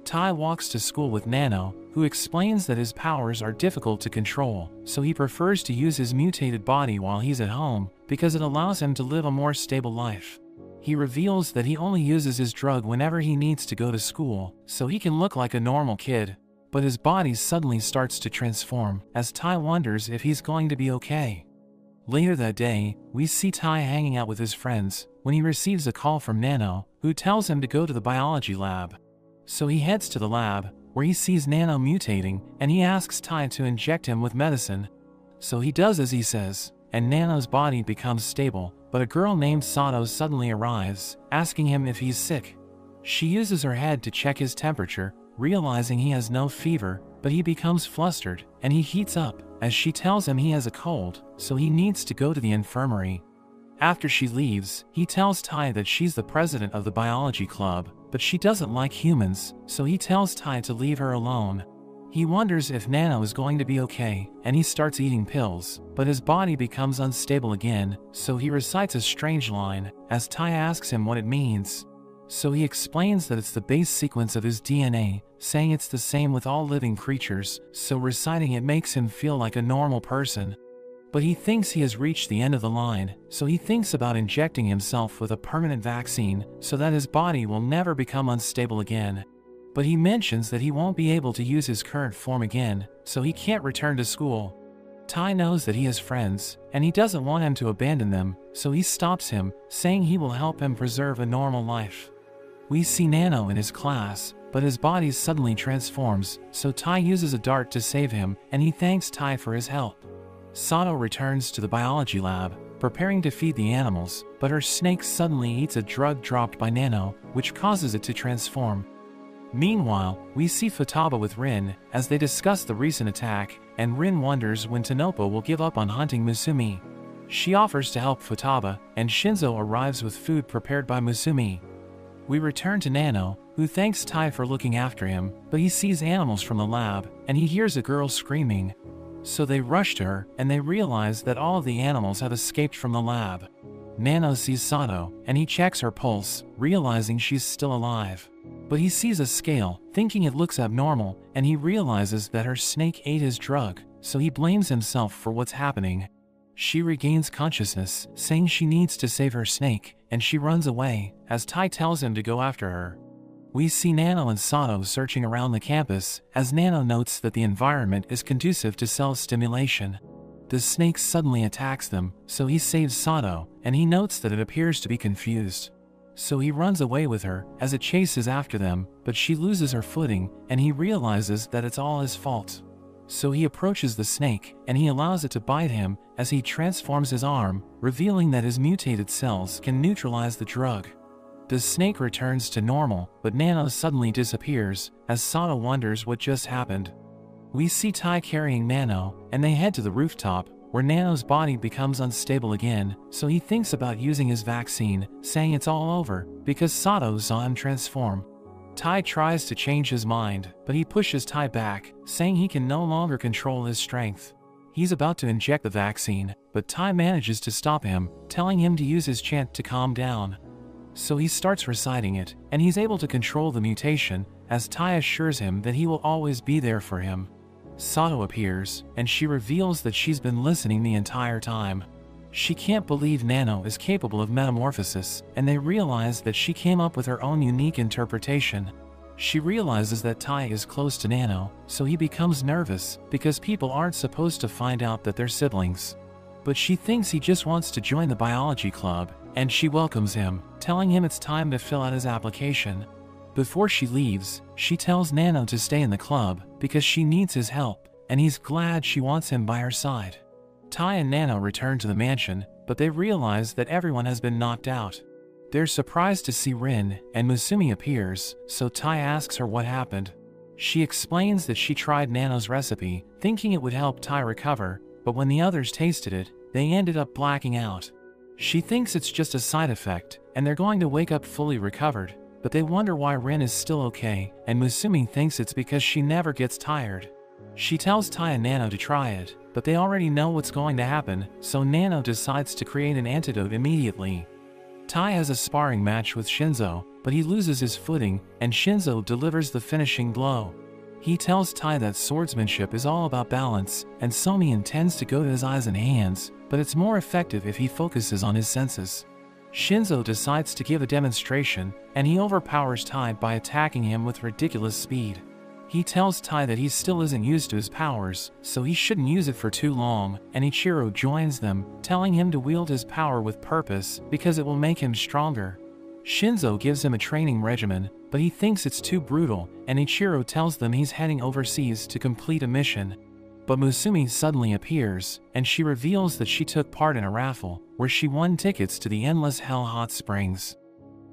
Tai walks to school with Nano, who explains that his powers are difficult to control, so he prefers to use his mutated body while he's at home, because it allows him to live a more stable life. He reveals that he only uses his drug whenever he needs to go to school, so he can look like a normal kid. But his body suddenly starts to transform, as Tai wonders if he's going to be okay. Later that day, we see Tai hanging out with his friends, when he receives a call from Nano, who tells him to go to the biology lab. So he heads to the lab, where he sees Nano mutating, and he asks Tai to inject him with medicine. so he does as he says, and Nano's body becomes stable, but a girl named Sato suddenly arrives, asking him if he's sick. She uses her head to check his temperature, realizing he has no fever, but he becomes flustered, and he heats up, as she tells him he has a cold, so he needs to go to the infirmary. After she leaves, he tells Tai that she's the president of the biology club, but she doesn't like humans, so he tells Tai to leave her alone. He wonders if Nano is going to be okay, and he starts eating pills, but his body becomes unstable again, so he recites a strange line, as Tai asks him what it means. So he explains that it's the base sequence of his DNA, saying it's the same with all living creatures, so reciting it makes him feel like a normal person. But he thinks he has reached the end of the line, so he thinks about injecting himself with a permanent vaccine, so that his body will never become unstable again. But he mentions that he won't be able to use his current form again, so he can't return to school. Tai knows that he has friends, and he doesn't want him to abandon them, so he stops him, saying he will help him preserve a normal life. We see Nano in his class, but his body suddenly transforms, so Tai uses a dart to save him, and he thanks Tai for his help. Sato returns to the biology lab, preparing to feed the animals, but her snake suddenly eats a drug dropped by Nano, which causes it to transform. Meanwhile, we see Futaba with Rin, as they discuss the recent attack, and Rin wonders when Tanopa will give up on hunting Musumi. She offers to help Futaba, and Shinzo arrives with food prepared by Musumi. We return to Nano, who thanks Tai for looking after him, but he sees animals from the lab, and he hears a girl screaming. So they rush to her, and they realize that all of the animals have escaped from the lab. Nano sees Sato, and he checks her pulse, realizing she's still alive. But he sees a scale, thinking it looks abnormal, and he realizes that her snake ate his drug, so he blames himself for what's happening. She regains consciousness, saying she needs to save her snake, and she runs away, as Tai tells him to go after her. We see Nano and Sato searching around the campus, as Nano notes that the environment is conducive to cell stimulation. The snake suddenly attacks them, so he saves Sato, and he notes that it appears to be confused. So he runs away with her, as it chases after them, but she loses her footing, and he realizes that it's all his fault. So he approaches the snake, and he allows it to bite him, as he transforms his arm, revealing that his mutated cells can neutralize the drug. The snake returns to normal, but Nano suddenly disappears, as Sato wonders what just happened. We see Tai carrying Nano, and they head to the rooftop, where Nano's body becomes unstable again, so he thinks about using his vaccine, saying it's all over, because Sato saw him transform. Tai tries to change his mind, but he pushes Tai back, saying he can no longer control his strength. He's about to inject the vaccine, but Tai manages to stop him, telling him to use his chant to calm down. So he starts reciting it, and he's able to control the mutation, as Tai assures him that he will always be there for him. Sato appears, and she reveals that she's been listening the entire time. She can't believe Nano is capable of metamorphosis, and they realize that she came up with her own unique interpretation. She realizes that Tai is close to Nano, so he becomes nervous, because people aren't supposed to find out that they're siblings. But she thinks he just wants to join the biology club, and she welcomes him, telling him it's time to fill out his application. Before she leaves, she tells Nano to stay in the club, because she needs his help, and he's glad she wants him by her side. Tai and Nano return to the mansion, but they realize that everyone has been knocked out. They're surprised to see Rin, and Musumi appears, so Tai asks her what happened. She explains that she tried Nano's recipe, thinking it would help Tai recover, but when the others tasted it, they ended up blacking out. She thinks it's just a side effect, and they're going to wake up fully recovered, but they wonder why Rin is still okay, and Musumi thinks it's because she never gets tired. She tells Tai and Nano to try it, but they already know what's going to happen, so Nano decides to create an antidote immediately. Tai has a sparring match with Shinzo, but he loses his footing, and Shinzo delivers the finishing blow. He tells Tai that swordsmanship is all about balance, and Somi intends to go to his eyes and hands, but it's more effective if he focuses on his senses. Shinzo decides to give a demonstration, and he overpowers Tai by attacking him with ridiculous speed. He tells Tai that he still isn't used to his powers, so he shouldn't use it for too long, and Ichiro joins them, telling him to wield his power with purpose because it will make him stronger. Shinzo gives him a training regimen, but he thinks it's too brutal, and Ichiro tells them he's heading overseas to complete a mission. But Musumi suddenly appears, and she reveals that she took part in a raffle, where she won tickets to the endless hell hot springs.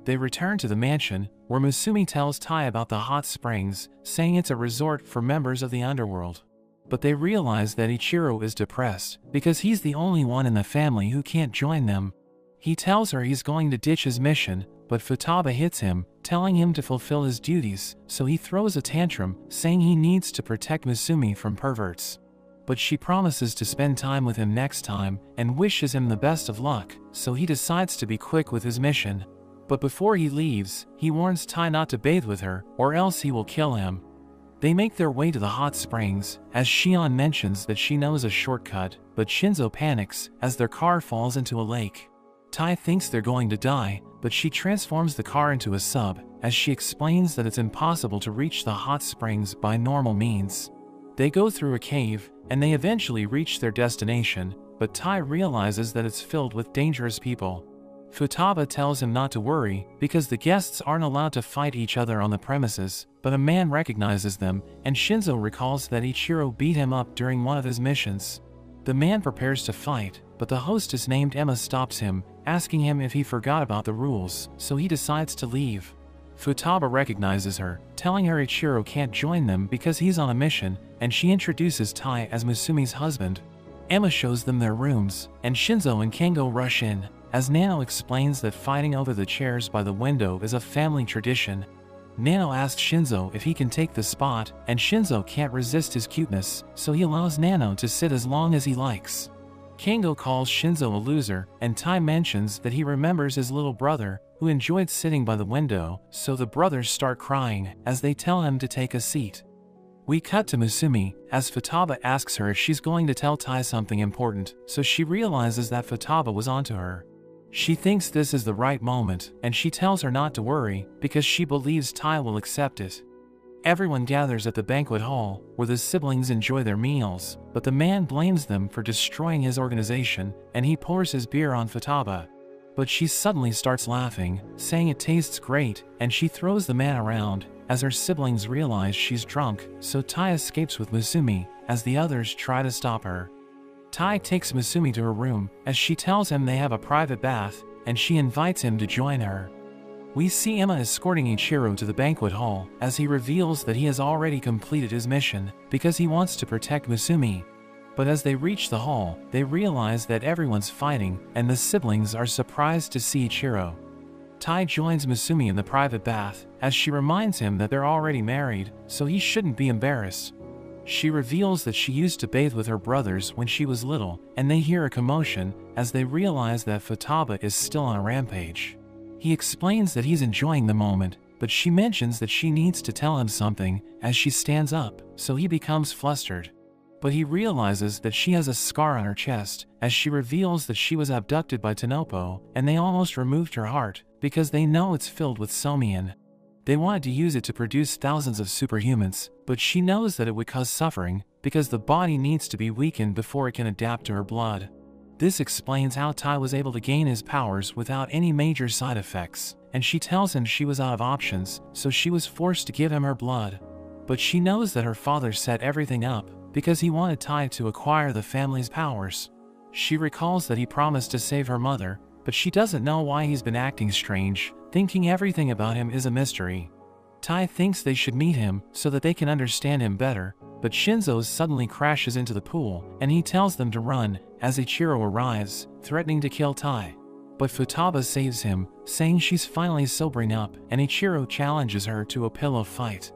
They return to the mansion, where Musumi tells Tai about the hot springs, saying it's a resort for members of the underworld. But they realize that Ichiro is depressed, because he's the only one in the family who can't join them. He tells her he's going to ditch his mission, but Futaba hits him, telling him to fulfill his duties, so he throws a tantrum, saying he needs to protect Musumi from perverts. But she promises to spend time with him next time, and wishes him the best of luck, so he decides to be quick with his mission. But before he leaves, he warns Tai not to bathe with her, or else he will kill him. They make their way to the hot springs, as Shion mentions that she knows a shortcut, but Shinzo panics, as their car falls into a lake. Tai thinks they're going to die, but she transforms the car into a sub, as she explains that it's impossible to reach the hot springs by normal means. They go through a cave, and they eventually reach their destination, but Tai realizes that it's filled with dangerous people. Futaba tells him not to worry, because the guests aren't allowed to fight each other on the premises, but a man recognizes them, and Shinzo recalls that Ichiro beat him up during one of his missions. The man prepares to fight, but the hostess named Emma stops him, asking him if he forgot about the rules, so he decides to leave. Futaba recognizes her, telling her Ichiro can't join them because he's on a mission, and she introduces Tai as Musumi's husband. Emma shows them their rooms, and Shinzo and Kengo rush in, as Nano explains that fighting over the chairs by the window is a family tradition. Nano asks Shinzo if he can take the spot, and Shinzo can't resist his cuteness, so he allows Nano to sit as long as he likes. Kengo calls Shinzo a loser, and Tai mentions that he remembers his little brother, who enjoyed sitting by the window, so the brothers start crying, as they tell him to take a seat. We cut to Musumi, as Futaba asks her if she's going to tell Tai something important, so she realizes that Futaba was onto her. She thinks this is the right moment, and she tells her not to worry, because she believes Tai will accept it. Everyone gathers at the banquet hall, where the siblings enjoy their meals, but the man blames them for destroying his organization, and he pours his beer on Futaba. But she suddenly starts laughing, saying it tastes great, and she throws the man around, as her siblings realize she's drunk, so Tai escapes with Musumi, as the others try to stop her. Tai takes Musumi to her room, as she tells him they have a private bath, and she invites him to join her. We see Emma escorting Ichiro to the banquet hall, as he reveals that he has already completed his mission, because he wants to protect Musumi. But as they reach the hall, they realize that everyone's fighting, and the siblings are surprised to see Ichiro. Tai joins Musumi in the private bath, as she reminds him that they're already married, so he shouldn't be embarrassed. She reveals that she used to bathe with her brothers when she was little, and they hear a commotion, as they realize that Futaba is still on a rampage. He explains that he's enjoying the moment, but she mentions that she needs to tell him something, as she stands up, so he becomes flustered. But he realizes that she has a scar on her chest, as she reveals that she was abducted by Tanopo, and they almost removed her heart, because they know it's filled with somian. They wanted to use it to produce thousands of superhumans, but she knows that it would cause suffering, because the body needs to be weakened before it can adapt to her blood. This explains how Tai was able to gain his powers without any major side effects, and she tells him she was out of options, so she was forced to give him her blood. But she knows that her father set everything up, because he wanted Tai to acquire the family's powers. She recalls that he promised to save her mother, but she doesn't know why he's been acting strange, thinking everything about him is a mystery. Tai thinks they should meet him so that they can understand him better, but Shinzo suddenly crashes into the pool, and he tells them to run, as Ichiro arrives, threatening to kill Tai. But Futaba saves him, saying she's finally sobering up, and Ichiro challenges her to a pillow fight.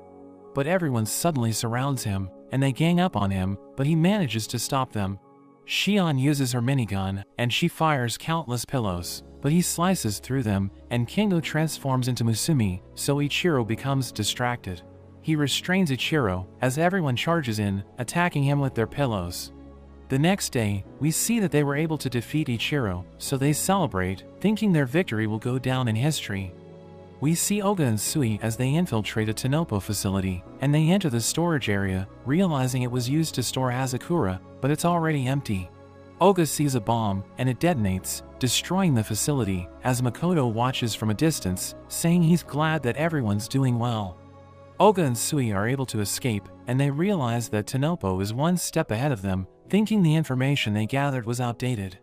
But everyone suddenly surrounds him, and they gang up on him, but he manages to stop them. Shion uses her minigun, and she fires countless pillows, but he slices through them, and Kengo transforms into Musumi, so Ichiro becomes distracted. He restrains Ichiro, as everyone charges in, attacking him with their pillows. The next day, we see that they were able to defeat Ichiro, so they celebrate, thinking their victory will go down in history. We see Oga and Sui as they infiltrate a Tanopo facility, and they enter the storage area, realizing it was used to store Hazakura, but it's already empty. Oga sees a bomb, and it detonates, destroying the facility, as Makoto watches from a distance, saying he's glad that everyone's doing well. Oga and Sui are able to escape, and they realize that Tanopo is one step ahead of them, thinking the information they gathered was outdated.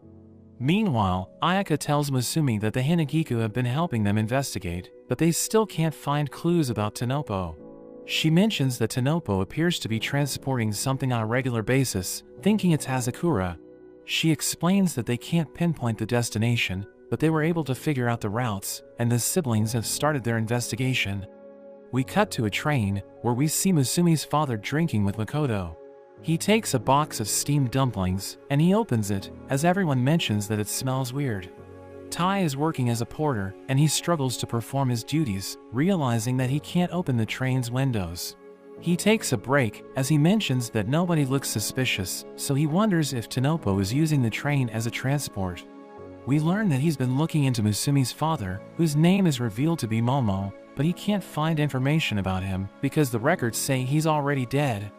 Meanwhile, Ayaka tells Musumi that the Hinagiku have been helping them investigate, but they still can't find clues about Tanopo. She mentions that Tanopo appears to be transporting something on a regular basis, thinking it's Hazakura. She explains that they can't pinpoint the destination, but they were able to figure out the routes, and the siblings have started their investigation. We cut to a train, where we see Musumi's father drinking with Makoto. He takes a box of steamed dumplings, and he opens it, as everyone mentions that it smells weird. Tai is working as a porter, and he struggles to perform his duties, realizing that he can't open the train's windows. He takes a break, as he mentions that nobody looks suspicious, so he wonders if Tanopo is using the train as a transport. We learn that he's been looking into Musumi's father, whose name is revealed to be Momo, but he can't find information about him because the records say he's already dead.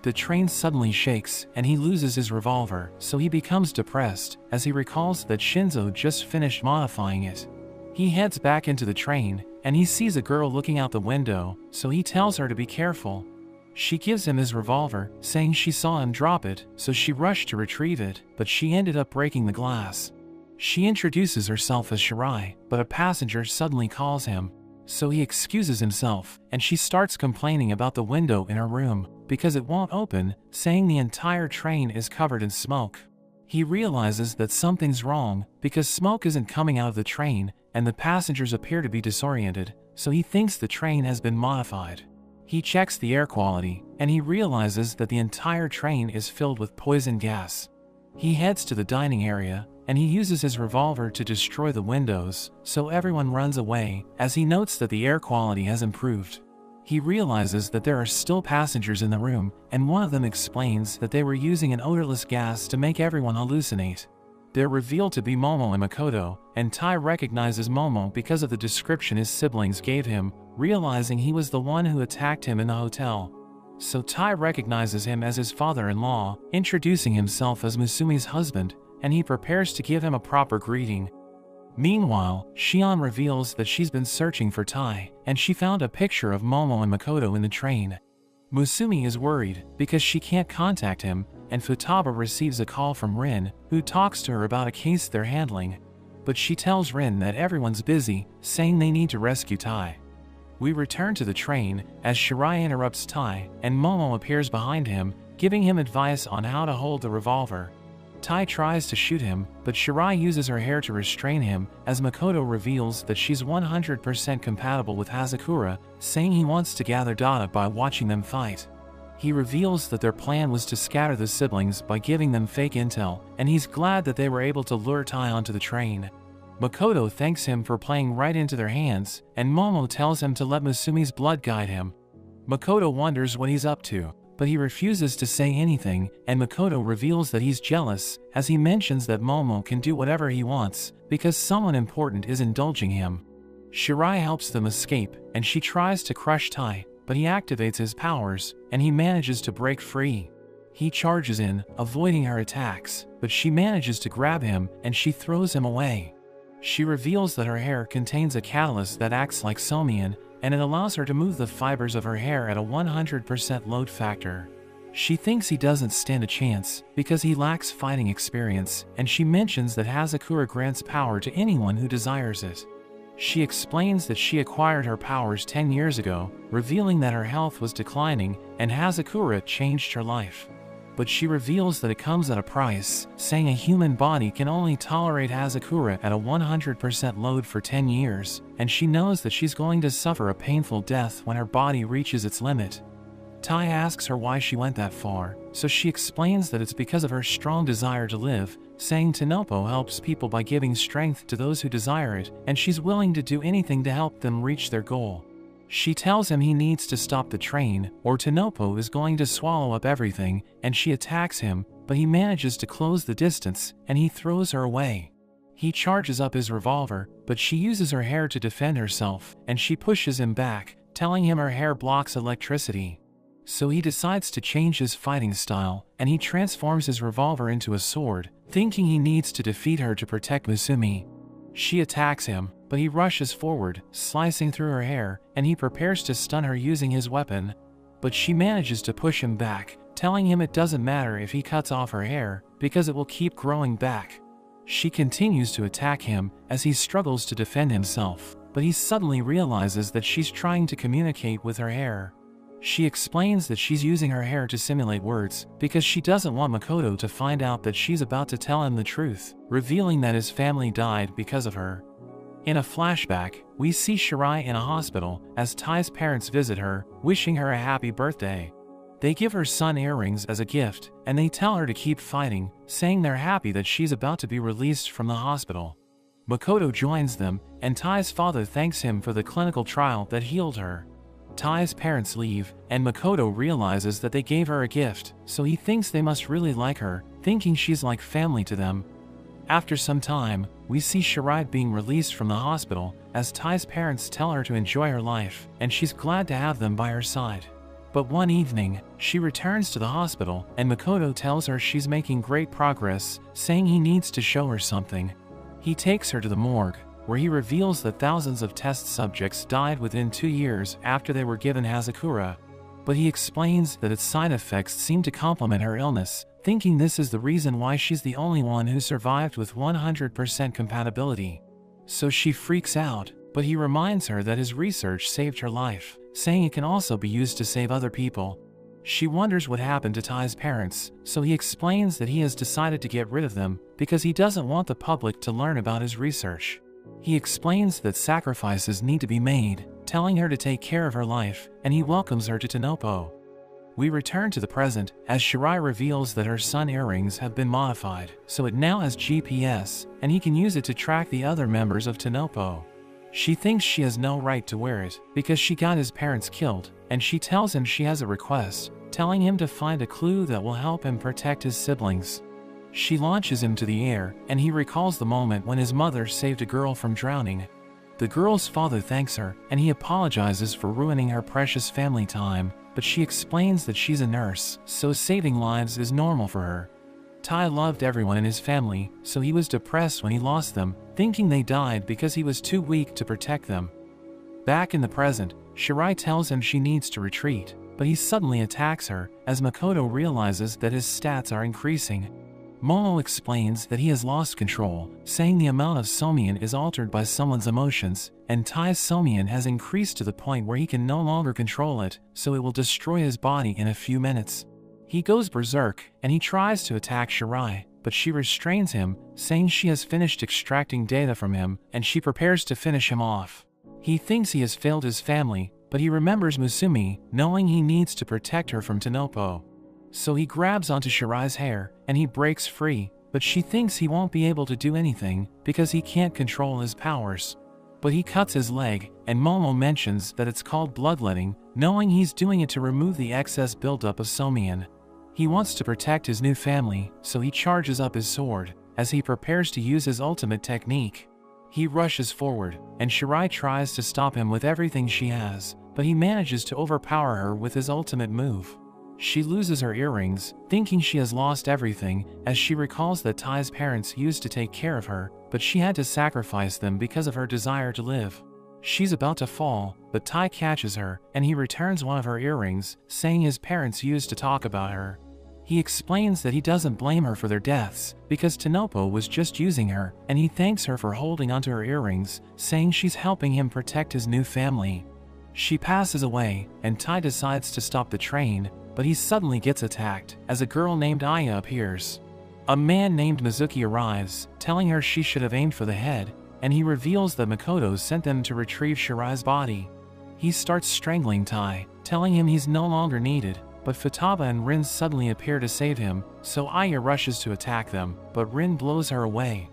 The train suddenly shakes, and he loses his revolver, so he becomes depressed, as he recalls that Shinzo just finished modifying it. He heads back into the train, and he sees a girl looking out the window, so he tells her to be careful. She gives him his revolver, saying she saw him drop it, so she rushed to retrieve it, but she ended up breaking the glass. She introduces herself as Shirai, but a passenger suddenly calls him. So he excuses himself, and she starts complaining about the window in her room, because it won't open, saying the entire train is covered in smoke. He realizes that something's wrong, because smoke isn't coming out of the train, and the passengers appear to be disoriented, so he thinks the train has been modified. He checks the air quality, and he realizes that the entire train is filled with poison gas. He heads to the dining area, and he uses his revolver to destroy the windows, so everyone runs away, as he notes that the air quality has improved. He realizes that there are still passengers in the room, and one of them explains that they were using an odorless gas to make everyone hallucinate. They're revealed to be Momo and Makoto, and Tai recognizes Momo because of the description his siblings gave him, realizing he was the one who attacked him in the hotel. So Tai recognizes him as his father-in-law, introducing himself as Musumi's husband, and he prepares to give him a proper greeting. Meanwhile, Shion reveals that she's been searching for Tai, and she found a picture of Momo and Makoto in the train. Musumi is worried, because she can't contact him, and Futaba receives a call from Rin, who talks to her about a case they're handling. But she tells Rin that everyone's busy, saying they need to rescue Tai. We return to the train, as Shirai interrupts Tai, and Momo appears behind him, giving him advice on how to hold the revolver. Tai tries to shoot him, but Shirai uses her hair to restrain him, as Makoto reveals that she's 100% compatible with Hazakura, saying he wants to gather data by watching them fight. He reveals that their plan was to scatter the siblings by giving them fake intel, and he's glad that they were able to lure Tai onto the train. Makoto thanks him for playing right into their hands, and Momo tells him to let Musumi's blood guide him. Makoto wonders what he's up to, but he refuses to say anything, and Makoto reveals that he's jealous, as he mentions that Momo can do whatever he wants, because someone important is indulging him. Shirai helps them escape, and she tries to crush Tai, but he activates his powers, and he manages to break free. He charges in, avoiding her attacks, but she manages to grab him, and she throws him away. She reveals that her hair contains a catalyst that acts like Somian, and it allows her to move the fibers of her hair at a 100% load factor. She thinks he doesn't stand a chance, because he lacks fighting experience, and she mentions that Hazakura grants power to anyone who desires it. She explains that she acquired her powers 10 years ago, revealing that her health was declining, and Hazakura changed her life. But she reveals that it comes at a price, saying a human body can only tolerate Hazakura at a 100% load for 10 years, and she knows that she's going to suffer a painful death when her body reaches its limit. Tai asks her why she went that far, so she explains that it's because of her strong desire to live, saying Tanopo helps people by giving strength to those who desire it, and she's willing to do anything to help them reach their goal. She tells him he needs to stop the train, or Tanopo is going to swallow up everything, and she attacks him, but he manages to close the distance, and he throws her away. He charges up his revolver, but she uses her hair to defend herself, and she pushes him back, telling him her hair blocks electricity. So he decides to change his fighting style, and he transforms his revolver into a sword, thinking he needs to defeat her to protect Musumi. She attacks him, but he rushes forward, slicing through her hair, and he prepares to stun her using his weapon. But she manages to push him back, telling him it doesn't matter if he cuts off her hair, because it will keep growing back. She continues to attack him as he struggles to defend himself, but he suddenly realizes that she's trying to communicate with her hair. She explains that she's using her hair to simulate words because she doesn't want Makoto to find out that she's about to tell him the truth, revealing that his family died because of her. In a flashback, we see Shirai in a hospital as Tai's parents visit her, wishing her a happy birthday. They give her son earrings as a gift, and they tell her to keep fighting, saying they're happy that she's about to be released from the hospital. Makoto joins them, and Tai's father thanks him for the clinical trial that healed her. Tai's parents leave, and Makoto realizes that they gave her a gift, so he thinks they must really like her, thinking she's like family to them. After some time, we see Shirai being released from the hospital, as Tai's parents tell her to enjoy her life, and she's glad to have them by her side. But one evening, she returns to the hospital, and Makoto tells her she's making great progress, saying he needs to show her something. He takes her to the morgue, where he reveals that thousands of test subjects died within 2 years after they were given Hazakura. But he explains that its side effects seem to complement her illness, thinking this is the reason why she's the only one who survived with 100% compatibility. So she freaks out, but he reminds her that his research saved her life, saying it can also be used to save other people. She wonders what happened to Tai's parents, so he explains that he has decided to get rid of them because he doesn't want the public to learn about his research. He explains that sacrifices need to be made, telling her to take care of her life, and he welcomes her to Tanopo. We return to the present, as Shirai reveals that her son earrings have been modified, so it now has GPS, and he can use it to track the other members of Tanopo. She thinks she has no right to wear it, because she got his parents killed, and she tells him she has a request, telling him to find a clue that will help him protect his siblings. She launches him to the air, and he recalls the moment when his mother saved a girl from drowning. The girl's father thanks her, and he apologizes for ruining her precious family time, but she explains that she's a nurse, so saving lives is normal for her. Tai loved everyone in his family, so he was depressed when he lost them, thinking they died because he was too weak to protect them. Back in the present, Shirai tells him she needs to retreat, but he suddenly attacks her, as Makoto realizes that his stats are increasing. Momo explains that he has lost control, saying the amount of Somian is altered by someone's emotions, and Tai's Somian has increased to the point where he can no longer control it, so it will destroy his body in a few minutes. He goes berserk, and he tries to attack Shirai, but she restrains him, saying she has finished extracting data from him, and she prepares to finish him off. He thinks he has failed his family, but he remembers Musumi, knowing he needs to protect her from Tanopo. So he grabs onto Shirai's hair, and he breaks free, but she thinks he won't be able to do anything because he can't control his powers. But he cuts his leg, and Momo mentions that it's called bloodletting, knowing he's doing it to remove the excess buildup of Somian. He wants to protect his new family, so he charges up his sword, as he prepares to use his ultimate technique. He rushes forward, and Shirai tries to stop him with everything she has, but he manages to overpower her with his ultimate move. She loses her earrings, thinking she has lost everything, as she recalls that Tai's parents used to take care of her, but she had to sacrifice them because of her desire to live. She's about to fall, but Tai catches her, and he returns one of her earrings, saying his parents used to talk about her. He explains that he doesn't blame her for their deaths, because Tanopo was just using her, and he thanks her for holding onto her earrings, saying she's helping him protect his new family. She passes away, and Tai decides to stop the train, but he suddenly gets attacked, as a girl named Aya appears. A man named Mizuki arrives, telling her she should have aimed for the head, and he reveals that Makoto sent them to retrieve Shirai's body. He starts strangling Tai, telling him he's no longer needed, but Futaba and Rin suddenly appear to save him, so Aya rushes to attack them, but Rin blows her away.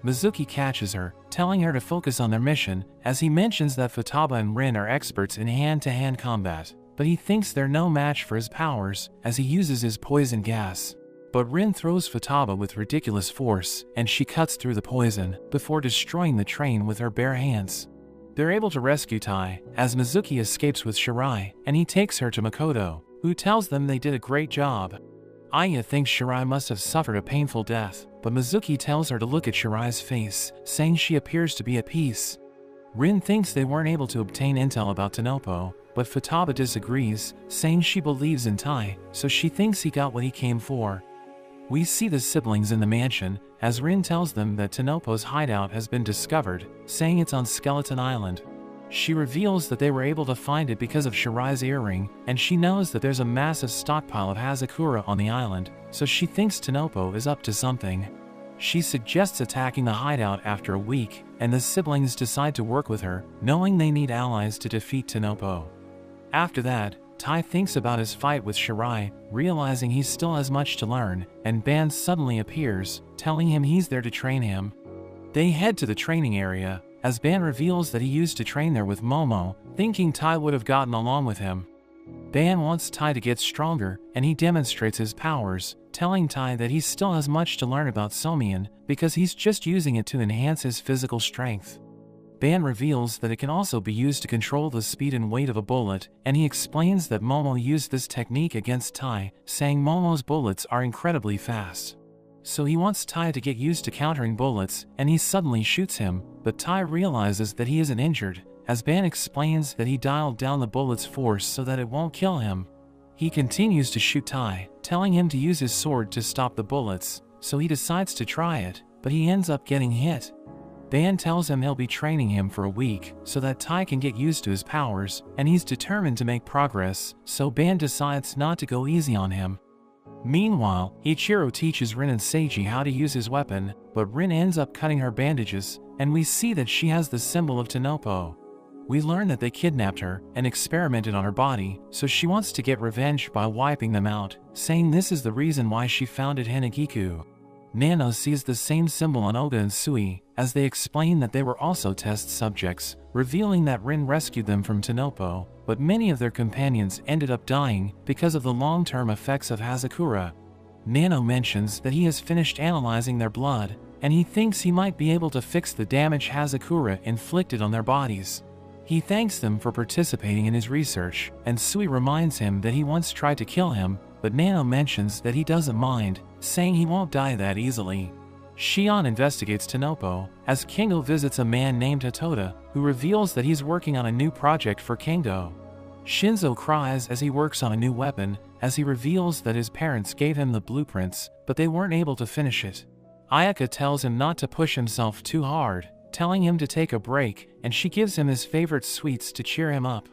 Mizuki catches her, telling her to focus on their mission, as he mentions that Futaba and Rin are experts in hand-to-hand combat, but he thinks they're no match for his powers, as he uses his poison gas. But Rin throws Futaba with ridiculous force, and she cuts through the poison, before destroying the train with her bare hands. They're able to rescue Tai, as Mizuki escapes with Shirai, and he takes her to Makoto, who tells them they did a great job. Aya thinks Shirai must have suffered a painful death, but Mizuki tells her to look at Shirai's face, saying she appears to be at peace. Rin thinks they weren't able to obtain intel about Tanopo, but Futaba disagrees, saying she believes in Tai, so she thinks he got what he came for. We see the siblings in the mansion, as Rin tells them that Tanopo's hideout has been discovered, saying it's on Skeleton Island. She reveals that they were able to find it because of Shirai's earring, and she knows that there's a massive stockpile of Hazakura on the island, so she thinks Tanopo is up to something. She suggests attacking the hideout after a week, and the siblings decide to work with her, knowing they need allies to defeat Tanopo. After that, Tai thinks about his fight with Shirai, realizing he still has much to learn, and Ban suddenly appears, telling him he's there to train him. They head to the training area, as Ban reveals that he used to train there with Momo, thinking Tai would have gotten along with him. Ban wants Tai to get stronger, and he demonstrates his powers, telling Tai that he still has much to learn about Somian, because he's just using it to enhance his physical strength. Ban reveals that it can also be used to control the speed and weight of a bullet, and he explains that Momo used this technique against Tai, saying Momo's bullets are incredibly fast. So he wants Tai to get used to countering bullets, and he suddenly shoots him, but Tai realizes that he isn't injured, as Ban explains that he dialed down the bullet's force so that it won't kill him. He continues to shoot Tai, telling him to use his sword to stop the bullets, so he decides to try it, but he ends up getting hit. Ban tells him he'll be training him for a week so that Tai can get used to his powers, and he's determined to make progress, so Ban decides not to go easy on him. Meanwhile, Ichiro teaches Rin and Seiji how to use his weapon, but Rin ends up cutting her bandages, and we see that she has the symbol of Tanopo. We learn that they kidnapped her and experimented on her body, so she wants to get revenge by wiping them out, saying this is the reason why she founded Hanagiku. Nano sees the same symbol on Oda and Sui, as they explain that they were also test subjects, revealing that Rin rescued them from Tanopo, but many of their companions ended up dying because of the long-term effects of Hazakura. Nano mentions that he has finished analyzing their blood, and he thinks he might be able to fix the damage Hazakura inflicted on their bodies. He thanks them for participating in his research, and Sui reminds him that he once tried to kill him, but Nano mentions that he doesn't mind, saying he won't die that easily. Shion investigates Tanopo, as Kingo visits a man named Hatoda, who reveals that he's working on a new project for Kingo. Shinzo cries as he works on a new weapon, as he reveals that his parents gave him the blueprints, but they weren't able to finish it. Ayaka tells him not to push himself too hard, telling him to take a break, and she gives him his favorite sweets to cheer him up.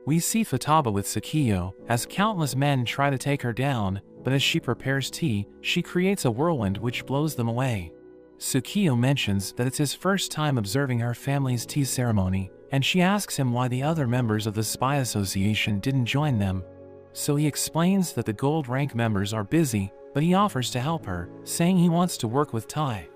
We see Futaba with Sakiyo, as countless men try to take her down, but as she prepares tea, she creates a whirlwind which blows them away. Sakiyo mentions that it's his first time observing her family's tea ceremony, and she asks him why the other members of the Spy Association didn't join them. So he explains that the gold rank members are busy, but he offers to help her, saying he wants to work with Tai.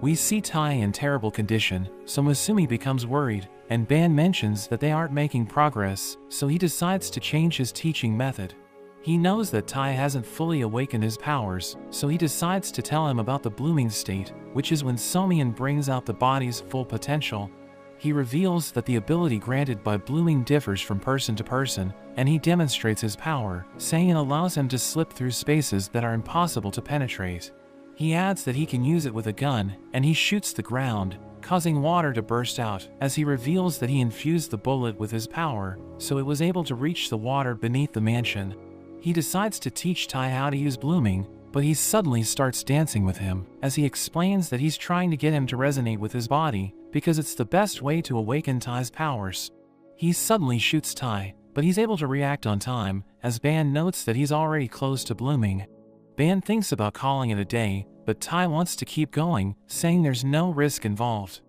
We see Tai in terrible condition, so Masumi becomes worried, and Ban mentions that they aren't making progress, so he decides to change his teaching method. He knows that Tai hasn't fully awakened his powers, so he decides to tell him about the blooming state, which is when Somian brings out the body's full potential. He reveals that the ability granted by blooming differs from person to person, and he demonstrates his power, saying it allows him to slip through spaces that are impossible to penetrate. He adds that he can use it with a gun, and he shoots the ground, causing water to burst out, as he reveals that he infused the bullet with his power, so it was able to reach the water beneath the mansion. He decides to teach Tai how to use blooming, but he suddenly starts dancing with him, as he explains that he's trying to get him to resonate with his body, because it's the best way to awaken Tai's powers. He suddenly shoots Tai, but he's able to react on time, as Ban notes that he's already close to blooming. Ban thinks about calling it a day, but Tai wants to keep going, saying there's no risk involved.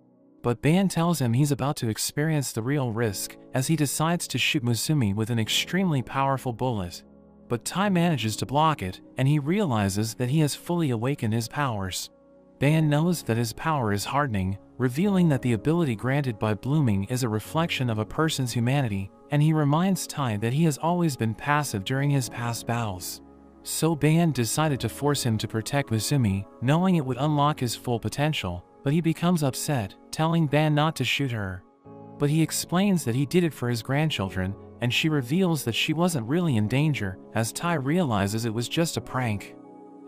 But Ban tells him he's about to experience the real risk, as he decides to shoot Musumi with an extremely powerful bullet. But Tai manages to block it, and he realizes that he has fully awakened his powers. Ban knows that his power is hardening, revealing that the ability granted by blooming is a reflection of a person's humanity, and he reminds Tai that he has always been passive during his past battles. So Ban decided to force him to protect Musumi, knowing it would unlock his full potential, but he becomes upset, telling Ban not to shoot her. But he explains that he did it for his grandchildren, and she reveals that she wasn't really in danger, as Tai realizes it was just a prank.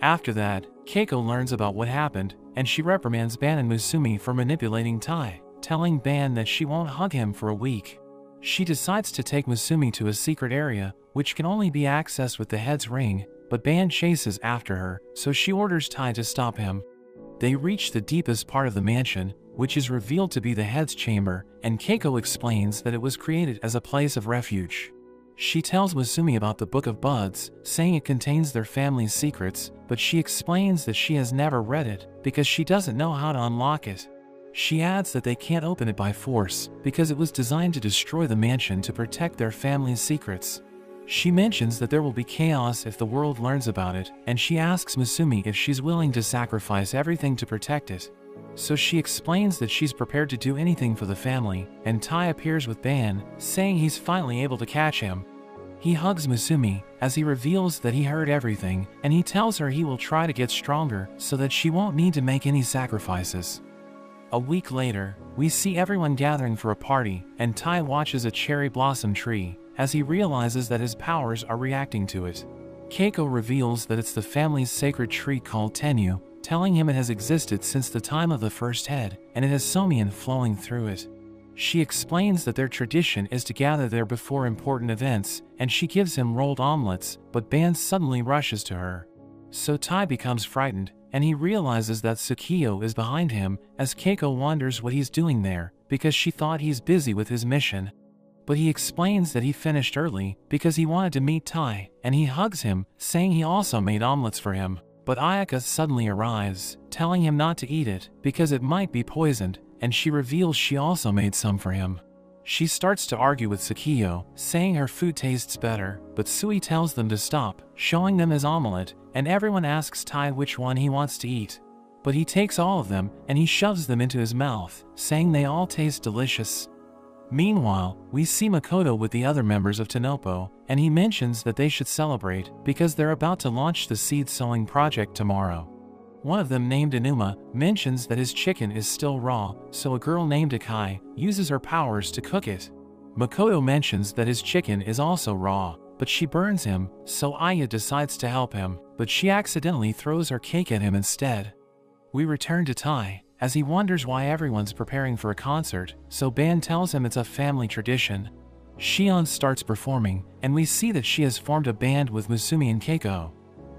After that, Keiko learns about what happened, and she reprimands Ban and Musumi for manipulating Tai, telling Ban that she won't hug him for a week. She decides to take Musumi to a secret area, which can only be accessed with the head's ring, but Ban chases after her, so she orders Tai to stop him. They reach the deepest part of the mansion, which is revealed to be the head's chamber, and Keiko explains that it was created as a place of refuge. She tells Musumi about the Book of Buds, saying it contains their family's secrets, but she explains that she has never read it, because she doesn't know how to unlock it. She adds that they can't open it by force, because it was designed to destroy the mansion to protect their family's secrets. She mentions that there will be chaos if the world learns about it, and she asks Musumi if she's willing to sacrifice everything to protect it. So she explains that she's prepared to do anything for the family, and Tai appears with Ban, saying he's finally able to catch him. He hugs Musumi, as he reveals that he heard everything, and he tells her he will try to get stronger so that she won't need to make any sacrifices. A week later, we see everyone gathering for a party, and Tai watches a cherry blossom tree, as he realizes that his powers are reacting to it. Keiko reveals that it's the family's sacred tree called Tenyu, telling him it has existed since the time of the first head, and it has somian flowing through it. She explains that their tradition is to gather there before important events, and she gives him rolled omelets, but Ban suddenly rushes to her. So Tai becomes frightened, and he realizes that Tsukiyo is behind him, as Keiko wonders what he's doing there, because she thought he's busy with his mission. But he explains that he finished early, because he wanted to meet Tai, and he hugs him, saying he also made omelets for him. But Ayaka suddenly arrives, telling him not to eat it, because it might be poisoned, and she reveals she also made some for him. She starts to argue with Tsukiyo, saying her food tastes better, but Sui tells them to stop, showing them his omelet, and everyone asks Tai which one he wants to eat. But he takes all of them, and he shoves them into his mouth, saying they all taste delicious. Meanwhile, we see Makoto with the other members of Tanopo, and he mentions that they should celebrate, because they're about to launch the seed sowing project tomorrow. One of them, named Inuma, mentions that his chicken is still raw, so a girl named Akai uses her powers to cook it. Makoto mentions that his chicken is also raw, but she burns him, so Aya decides to help him, but she accidentally throws her cake at him instead. We return to Tai, as he wonders why everyone's preparing for a concert, so Ban tells him it's a family tradition. Shion starts performing, and we see that she has formed a band with Musumi and Keiko.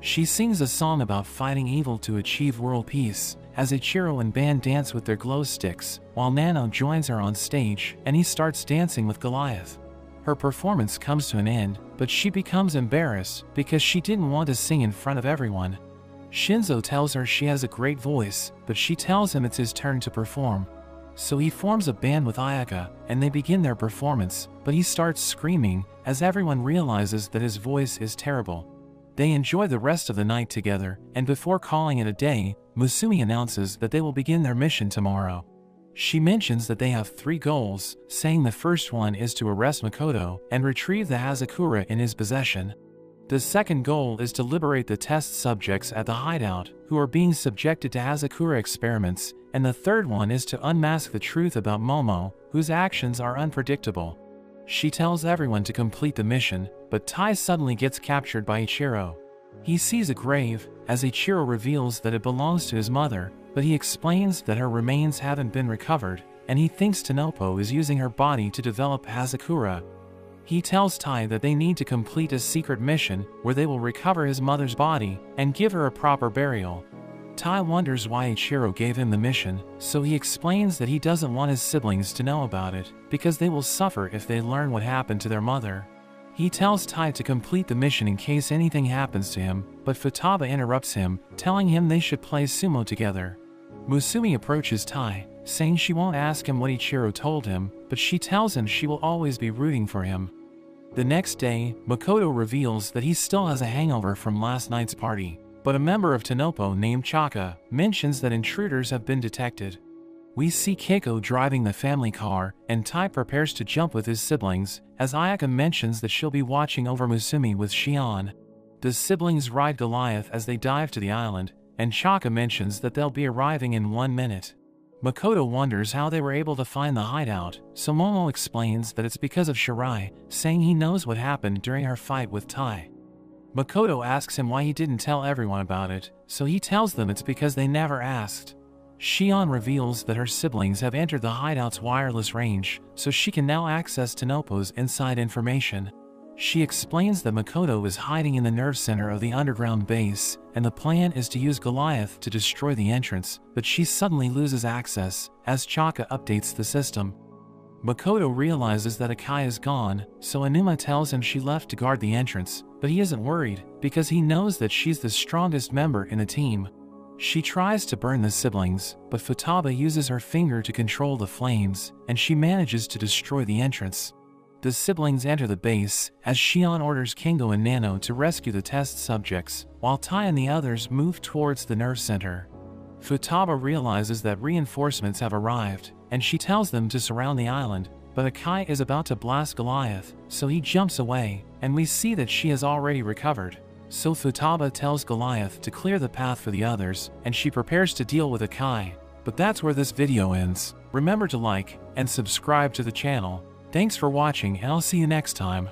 She sings a song about fighting evil to achieve world peace, as Ichiro and Ban dance with their glow sticks, while Nano joins her on stage, and he starts dancing with Goliath. Her performance comes to an end, but she becomes embarrassed because she didn't want to sing in front of everyone. Shinzo tells her she has a great voice, but she tells him it's his turn to perform. So he forms a band with Ayaka, and they begin their performance, but he starts screaming, as everyone realizes that his voice is terrible. They enjoy the rest of the night together, and before calling it a day, Musumi announces that they will begin their mission tomorrow. She mentions that they have 3 goals, saying the first one is to arrest Makoto and retrieve the Hazakura in his possession. The second goal is to liberate the test subjects at the hideout, who are being subjected to Hazakura experiments, and the third one is to unmask the truth about Momo, whose actions are unpredictable. She tells everyone to complete the mission, but Tai suddenly gets captured by Ichiro. He sees a grave, as Ichiro reveals that it belongs to his mother, but he explains that her remains haven't been recovered, and he thinks Tanopo is using her body to develop Hazakura. He tells Tai that they need to complete a secret mission where they will recover his mother's body and give her a proper burial. Tai wonders why Ichiro gave him the mission, so he explains that he doesn't want his siblings to know about it, because they will suffer if they learn what happened to their mother. He tells Tai to complete the mission in case anything happens to him, but Futaba interrupts him, telling him they should play sumo together. Musumi approaches Tai, saying she won't ask him what Ichiro told him, but she tells him she will always be rooting for him. The next day, Makoto reveals that he still has a hangover from last night's party, but a member of Tanopo named Chaka mentions that intruders have been detected. We see Keiko driving the family car, and Tai prepares to jump with his siblings, as Ayaka mentions that she'll be watching over Musumi with Shion. The siblings ride Goliath as they dive to the island, and Chaka mentions that they'll be arriving in 1 minute. Makoto wonders how they were able to find the hideout, so Momo explains that it's because of Shirai, saying he knows what happened during her fight with Tai. Makoto asks him why he didn't tell everyone about it, so he tells them it's because they never asked. Shion reveals that her siblings have entered the hideout's wireless range, so she can now access Tanopo's inside information. She explains that Makoto is hiding in the nerve center of the underground base, and the plan is to use Goliath to destroy the entrance, but she suddenly loses access as Chaka updates the system. Makoto realizes that Akai is gone, so Anuma tells him she left to guard the entrance, but he isn't worried because he knows that she's the strongest member in the team. She tries to burn the siblings, but Futaba uses her finger to control the flames, and she manages to destroy the entrance. The siblings enter the base as Shion orders Kingo and Nano to rescue the test subjects, while Tai and the others move towards the nerve center. Futaba realizes that reinforcements have arrived, and she tells them to surround the island, but Akai is about to blast Goliath, so he jumps away, and we see that she has already recovered. So Futaba tells Goliath to clear the path for the others, and she prepares to deal with Akai. But that's where this video ends. Remember to like and subscribe to the channel. Thanks for watching, and I'll see you next time.